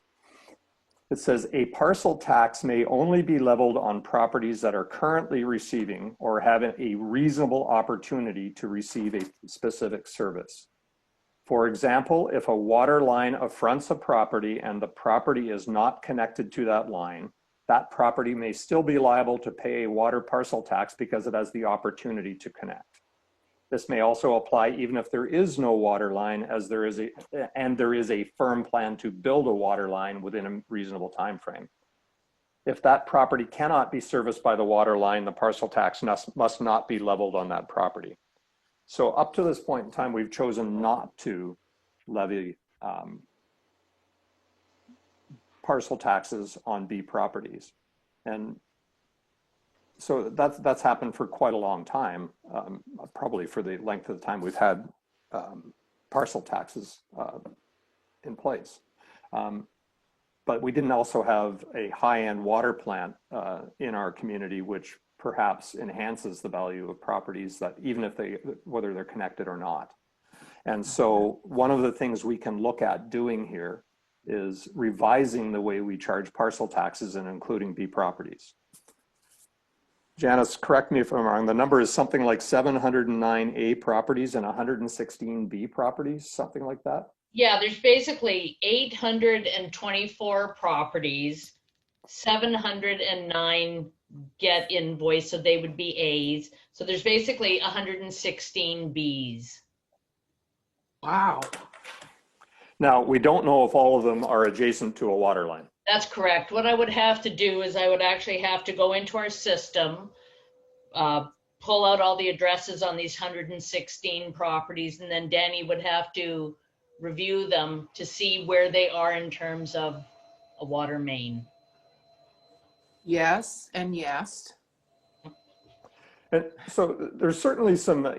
It says a parcel tax may only be leveled on properties that are currently receiving or have a reasonable opportunity to receive a specific service. For example, if a water line affronts a property and the property is not connected to that line, that property may still be liable to pay a water parcel tax because it has the opportunity to connect. This may also apply even if there is no water line, as there is a firm plan to build a water line within a reasonable time frame. If that property cannot be serviced by the water line, the parcel tax must not be leveled on that property. So up to this point in time, we've chosen not to levy parcel taxes on B properties. And so that's happened for quite a long time, probably for the length of the time we've had parcel taxes in place. But we didn't also have a high-end water plant in our community, which perhaps enhances the value of properties that even if whether they're connected or not. And so one of the things we can look at doing here is revising the way we charge parcel taxes and including B properties. Janice, correct me if I'm wrong, the number is something like 709 A properties and 116 B properties, something like that? Yeah, there's basically 824 properties, 709 get invoiced, so they would be A's. So there's basically 116 B's. Wow. Now, we don't know if all of them are adjacent to a water line. That's correct. What I would have to do is I would actually have to go into our system, pull out all the addresses on these 116 properties, and then Danny would have to review them to see where they are in terms of a water main. Yes, and yes. And so there's certainly some,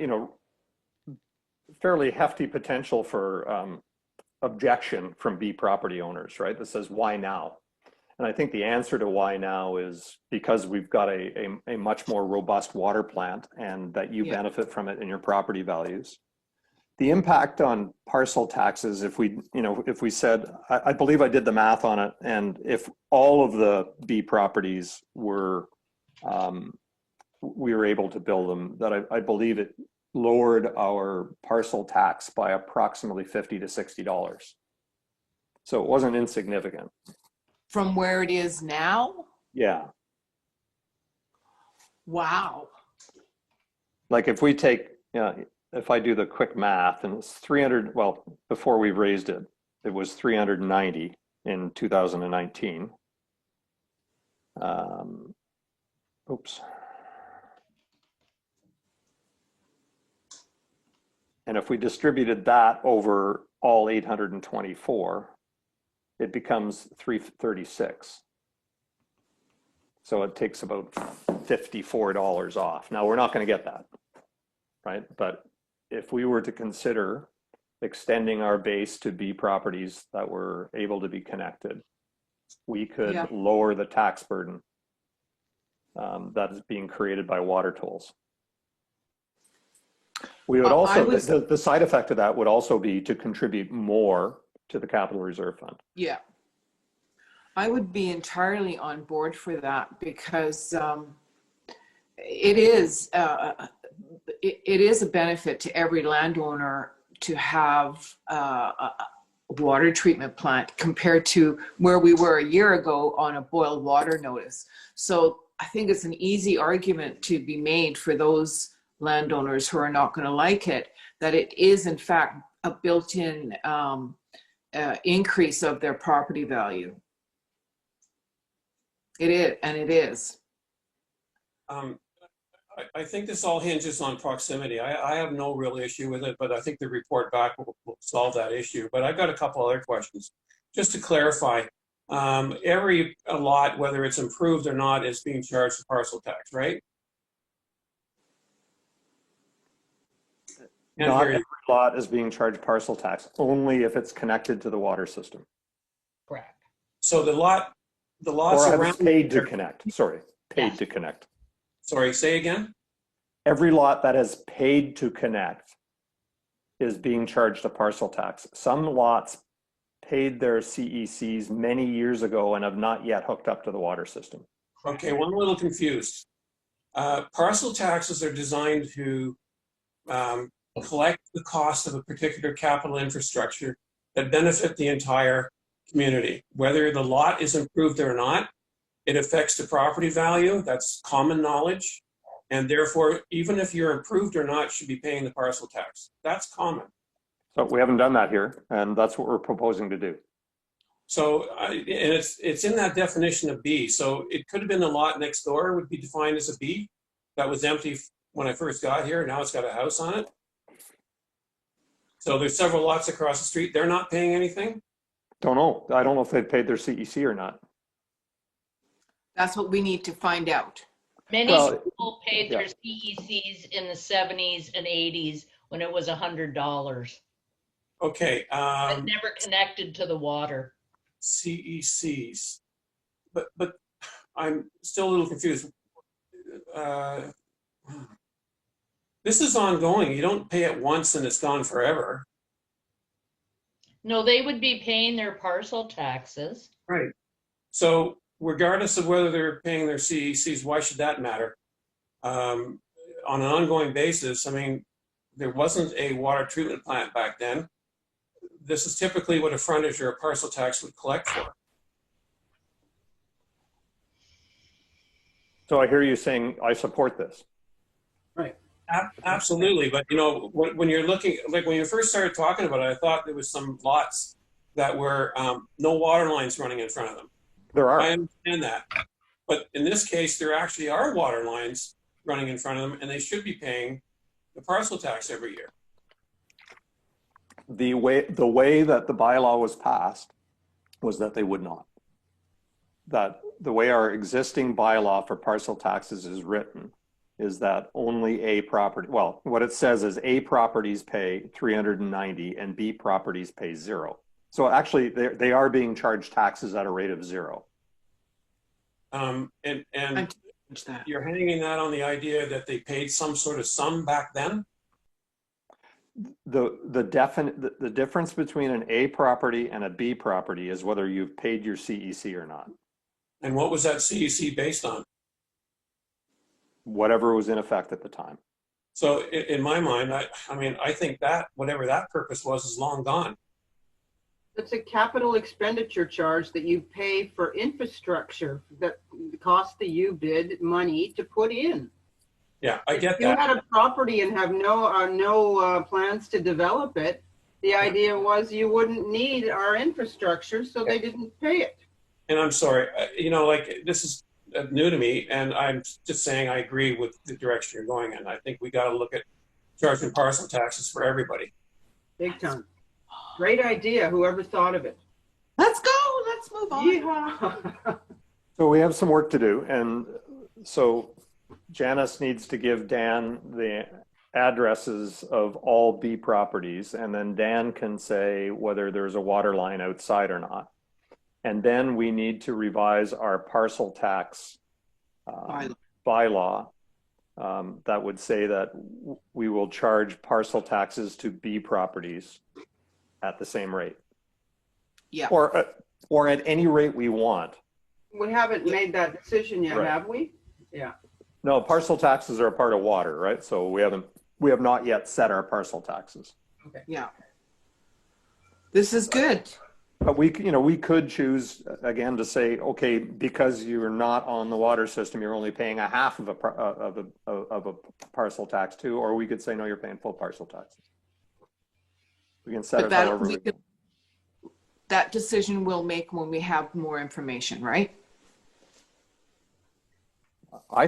fairly hefty potential for objection from B property owners, right? That says, why now? And I think the answer to why now is because we've got a much more robust water plant and that you benefit from it in your property values. The impact on parcel taxes, if we said, I believe I did the math on it, and if all of the B properties were, we were able to build them, that I believe it lowered our parcel tax by approximately $50 to $60. So it wasn't insignificant. From where it is now? Yeah. Wow. Like if we take, if I do the quick math, and it's 300, well, before we raised it, it was 390 in 2019. Oops. And if we distributed that over all 824, it becomes 336. So it takes about $54 off. Now we're not going to get that, right? But if we were to consider extending our base to B properties that were able to be connected, we could lower the tax burden that is being created by water tolls. We would also, the side effect of that would also be to contribute more to the Capital Reserve Fund. Yeah. I would be entirely on board for that because it is a benefit to every landowner to have a water treatment plant compared to where we were a year ago on a boiled water notice. So I think it's an easy argument to be made for those landowners who are not going to like it, that it is in fact a built-in increase of their property value. It is, and it is. I think this all hinges on proximity. I have no real issue with it, but I think the report back will solve that issue. But I've got a couple other questions. Just to clarify, every lot, whether it's improved or not, is being charged a parcel tax, right? Not every lot is being charged parcel tax, only if it's connected to the water system. Correct. So the lots around paid to connect. Sorry, paid to connect. Sorry, say again? Every lot that has paid to connect is being charged a parcel tax. Some lots paid their CECs many years ago and have not yet hooked up to the water system. Okay, well, I'm a little confused. Parcel taxes are designed to collect the cost of a particular capital infrastructure that benefit the entire community. Whether the lot is improved or not, it affects the property value. That's common knowledge. And therefore, even if you're improved or not, should be paying the parcel tax. That's common. So we haven't done that here, and that's what we're proposing to do. So, and it's in that definition of B. So it could have been the lot next door would be defined as a B that was empty when I first got here. Now it's got a house on it. So there's several lots across the street. They're not paying anything? Don't know. I don't know if they've paid their CEC or not. That's what we need to find out. Many people paid their CECs in the 70s and 80s when it was $100. Okay. But never connected to the water. CECs. But I'm still a little confused. This is ongoing. You don't pay it once and it's gone forever. No, they would be paying their parcel taxes. Right. So regardless of whether they're paying their CECs, why should that matter? On an ongoing basis, I mean, there wasn't a water treatment plant back then. This is typically what a frontage or a parcel tax would collect for. So I hear you saying, I support this. Absolutely, but you know, when you're looking, like when you first started talking about it, I thought there was some lots that were no water lines running in front of them. There I are. understand that, but in this case, there actually are water lines running in front of them, and they should be paying the parcel tax every year. The way that the bylaw was passed was that they would not. That the way our existing bylaw for parcel taxes is written is that only A property, well, what it says is A properties pay 390 and B properties pay 0. So actually they are being charged taxes at a rate of 0. And That. you're hanging that on the idea that they paid some sort of sum back then? The difference between an A property and a B property is whether you've paid your CEC or not. And what was that CEC based on? Whatever was in effect at the time. So in my mind, I mean, I think that whatever that purpose was is long gone. It's a capital expenditure charge that you pay for infrastructure that cost the UBID money to put in. Yeah, I get If you that. had a property and have no plans to develop it, the idea was you wouldn't need our infrastructure, so they didn't pay it. And I'm sorry, you know, like this is new to me, and I'm just saying I agree with the direction you're going in. I think we got to look at charging parcel taxes for everybody. Big time. Great idea, whoever thought of it. Let's go. Let's move on. Yeehaw. So we have some work to do. And so Janice needs to give Dan the addresses of all B properties, and then Dan can say whether there's a water line outside or not. And then we need to revise our parcel tax bylaw that would say that we will charge parcel taxes to B properties at the same rate. Yeah. Or at any rate we want. We haven't made that decision yet, Right. have we? Yeah. No, parcel taxes are a part of water, right? So we have not yet set our parcel taxes. Yeah. This is good. But we could choose again to say, okay, because you're not on the water system, you're only paying a half of a parcel tax too, or we could say, no, you're paying full parcel taxes. We can set But it however we want. that decision we'll make when we have more information, right? My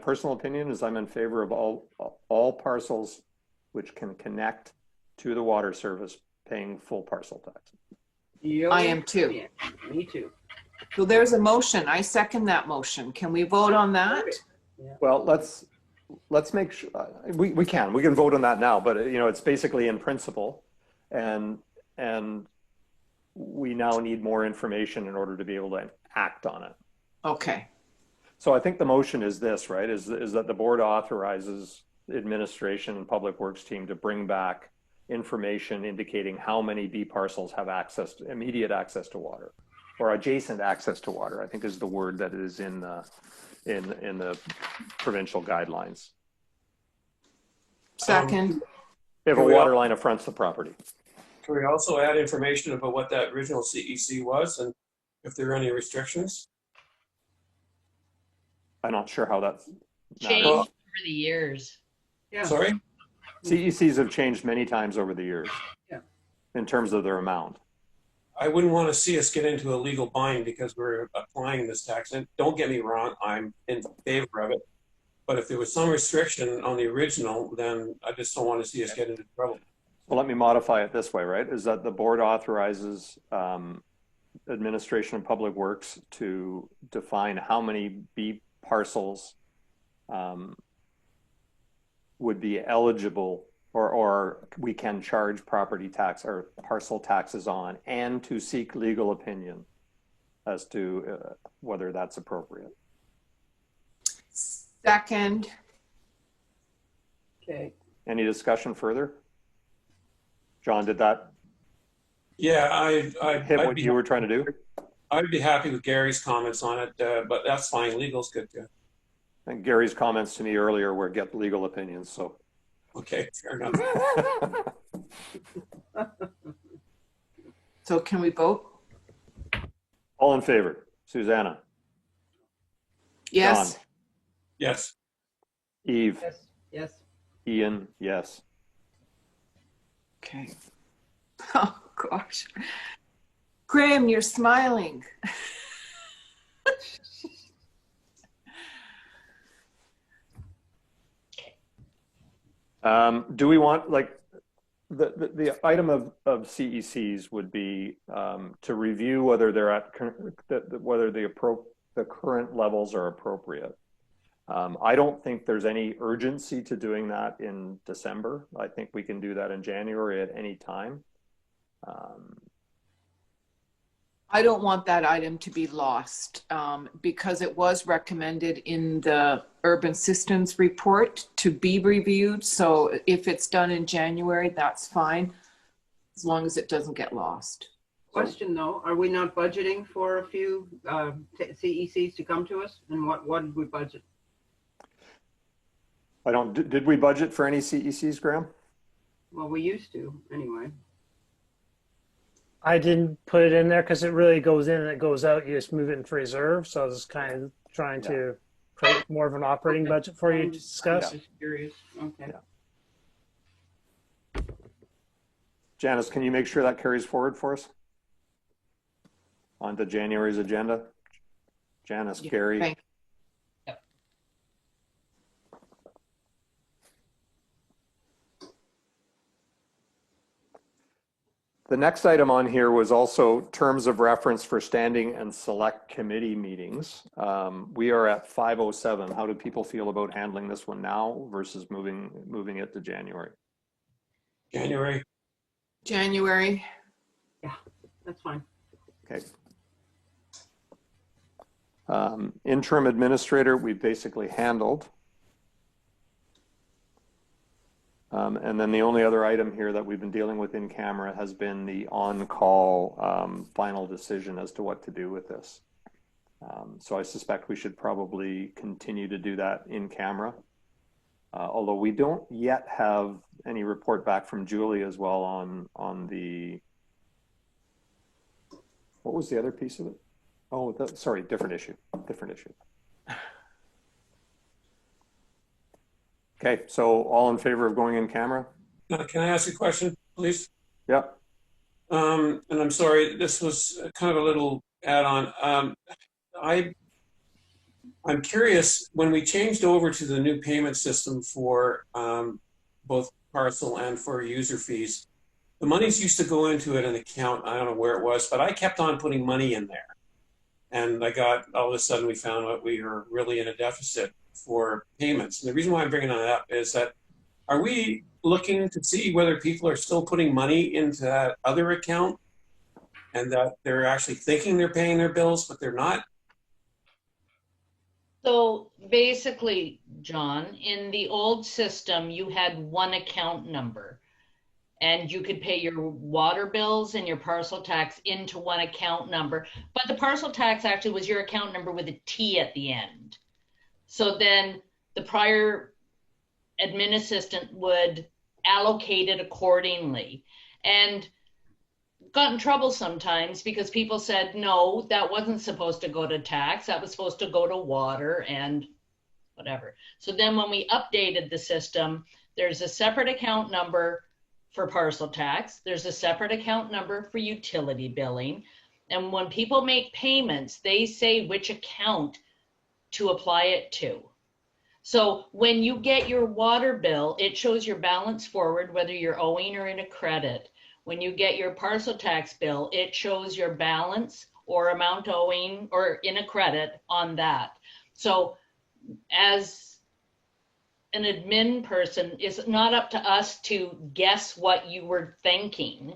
personal opinion is I'm in favor of all parcels which can connect to the water service paying full parcel tax. I am too. Yeah, me too. So there's a motion. I second that motion. Can we vote on that? Well, let's make sure we can vote on that now, but it's basically in principle, and we now need more information in order to be able to act on it. Okay. So I think the motion is this, right? Is that the board authorizes administration and public works team to bring back information indicating how many B parcels have immediate access to water, or adjacent access to water, I think is the word that is in the provincial guidelines. Second. If a water line affronts the property. Can we also add information about what that original CEC was and if there are any restrictions? I'm not sure how that's Changed over the years. Yeah. Sorry? CECs have changed many times over the years. Yeah. In terms of their amount. I wouldn't want to see us get into a legal bind because we're applying this tax. And don't get me wrong, I'm in favor of it. But if there was some restriction on the original, then I just don't want to see us get into trouble. Well, let me modify it this way, right? Is that the board authorizes administration and public works to define how many B parcels would be eligible or we can charge property tax or parcel taxes on, and to seek legal opinion as to whether that's appropriate. Second. Okay. Any discussion further? John, did that Yeah, hit I'd what be, you were trying to do? I'd be happy with Gary's comments on it, but that's fine. Legal's good too. And Gary's comments to me earlier were get legal opinions, so. Okay, fair enough. So can we vote? All in favor? Susanna? Yes. John? Yes. Eve? Yes. Yes. Ian? Yes. Okay. Oh, gosh. Graham, you're smiling. Do we want, like, the item of CECs would be to review whether they're at whether the current levels are appropriate. I don't think there's any urgency to doing that in December. I think we can do that in January at any time. I don't want that item to be lost because it was recommended in the urban systems report to be reviewed. So if it's done in January, that's fine, as long as it doesn't get lost. Question though, are we not budgeting for a few CECs to come to us? And what did we budget? Did we budget for any CECs, Graham? Well, we used to anyway. I didn't put it in there because it really goes in and it goes out. You just move it into reserve. So I was kind of trying to create more of an operating budget for you to discuss. I'm just curious. Okay. Yeah. Janice, can you make sure that carries forward for us onto January's agenda? Janice, Yeah, Gary. thank you. The next item on here was also terms of reference for standing and select committee meetings. We are at 5:07. How do people feel about handling this one now versus moving it to January? January. January. Yeah, that's fine. Okay. Interim administrator, we basically handled. And then the only other item here that we've been dealing with in camera has been the on-call final decision as to what to do with this. So I suspect we should probably continue to do that in camera. Although we don't yet have any report back from Julie as well on the, what was the other piece of it? Oh, sorry, different issue. Okay, so all in favor of going in camera? Can I ask a question, please? Yep. And I'm sorry, this was kind of a little add-on. I'm curious, when we changed over to the new payment system for both parcel and for user fees, the monies used to go into an account, I don't know where it was, but I kept on putting money in there. And all of a sudden we found out we were really in a deficit for payments. And the reason why I'm bringing that up is that, are we looking to see whether people are still putting money into that other account and that they're actually thinking they're paying their bills, but they're not? So basically, John, in the old system, you had one account number and you could pay your water bills and your parcel tax into one account number. But the parcel tax actually was your account number with a T at the end. So then the prior admin assistant would allocate it accordingly. And got in trouble sometimes because people said, no, that wasn't supposed to go to tax. That was supposed to go to water and whatever. So then when we updated the system, there's a separate account number for parcel tax. There's a separate account number for utility billing. And when people make payments, they say which account to apply it to. So when you get your water bill, it shows your balance forward, whether you're owing or in a credit. When you get your parcel tax bill, it shows your balance or amount owing or in a credit on that. So as an admin person, it's not up to us to guess what you were thinking.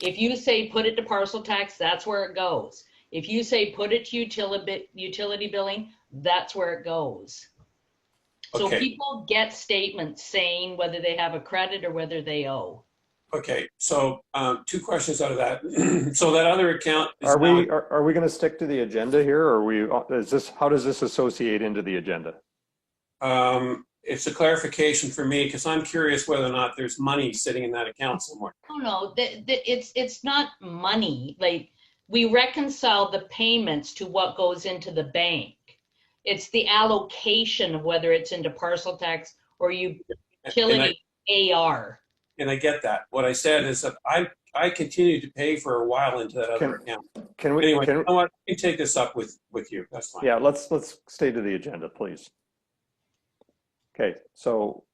If you say put it to parcel tax, that's where it goes. If you say put it to utility billing, that's where it goes. So Okay. people get statements saying whether they have a credit or whether they owe. Okay, so two questions out of that. So that other account is Are we going to stick to the agenda here, or how does this associate into the agenda? it's a clarification for me because I'm curious whether or not there's money sitting in that account somewhere. Oh, no, it's not money. Like, we reconcile the payments to what goes into the bank. It's the allocation of whether it's into parcel tax or utility AR. And I get that. What I said is that I continued to pay for a while into that other account. Can we, Anyway, you know what? I can take this up with you. That's fine. yeah, let's stay to the agenda, please. Okay, so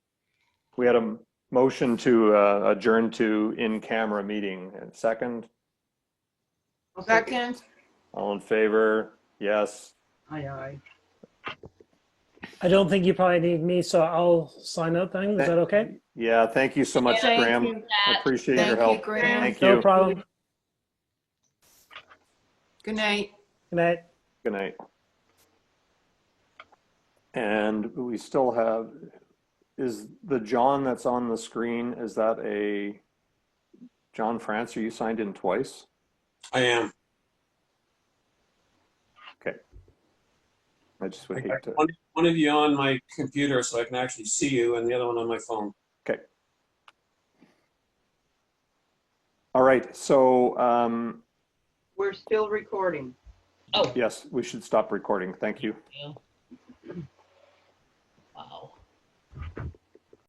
we had a motion to adjourn to in-camera meeting. And second, Second. all in favor? Yes. Aye, aye. I don't think you probably need me, so I'll sign out then. Is that okay? Yeah, thank you so much, Thank Graham. you. I appreciate your Thank you, help. Graham. Thank No you. problem. Good night. Good night. Good night. And we still have, is the John that's on the screen, is that a John France? Are you signed in twice? I am. Okay. I just I would hate got to. one of you on my computer so I can actually see you, and the other one on my phone. Okay. All right. So, We're still recording. Oh, yes, we should stop recording. Thank you. yeah.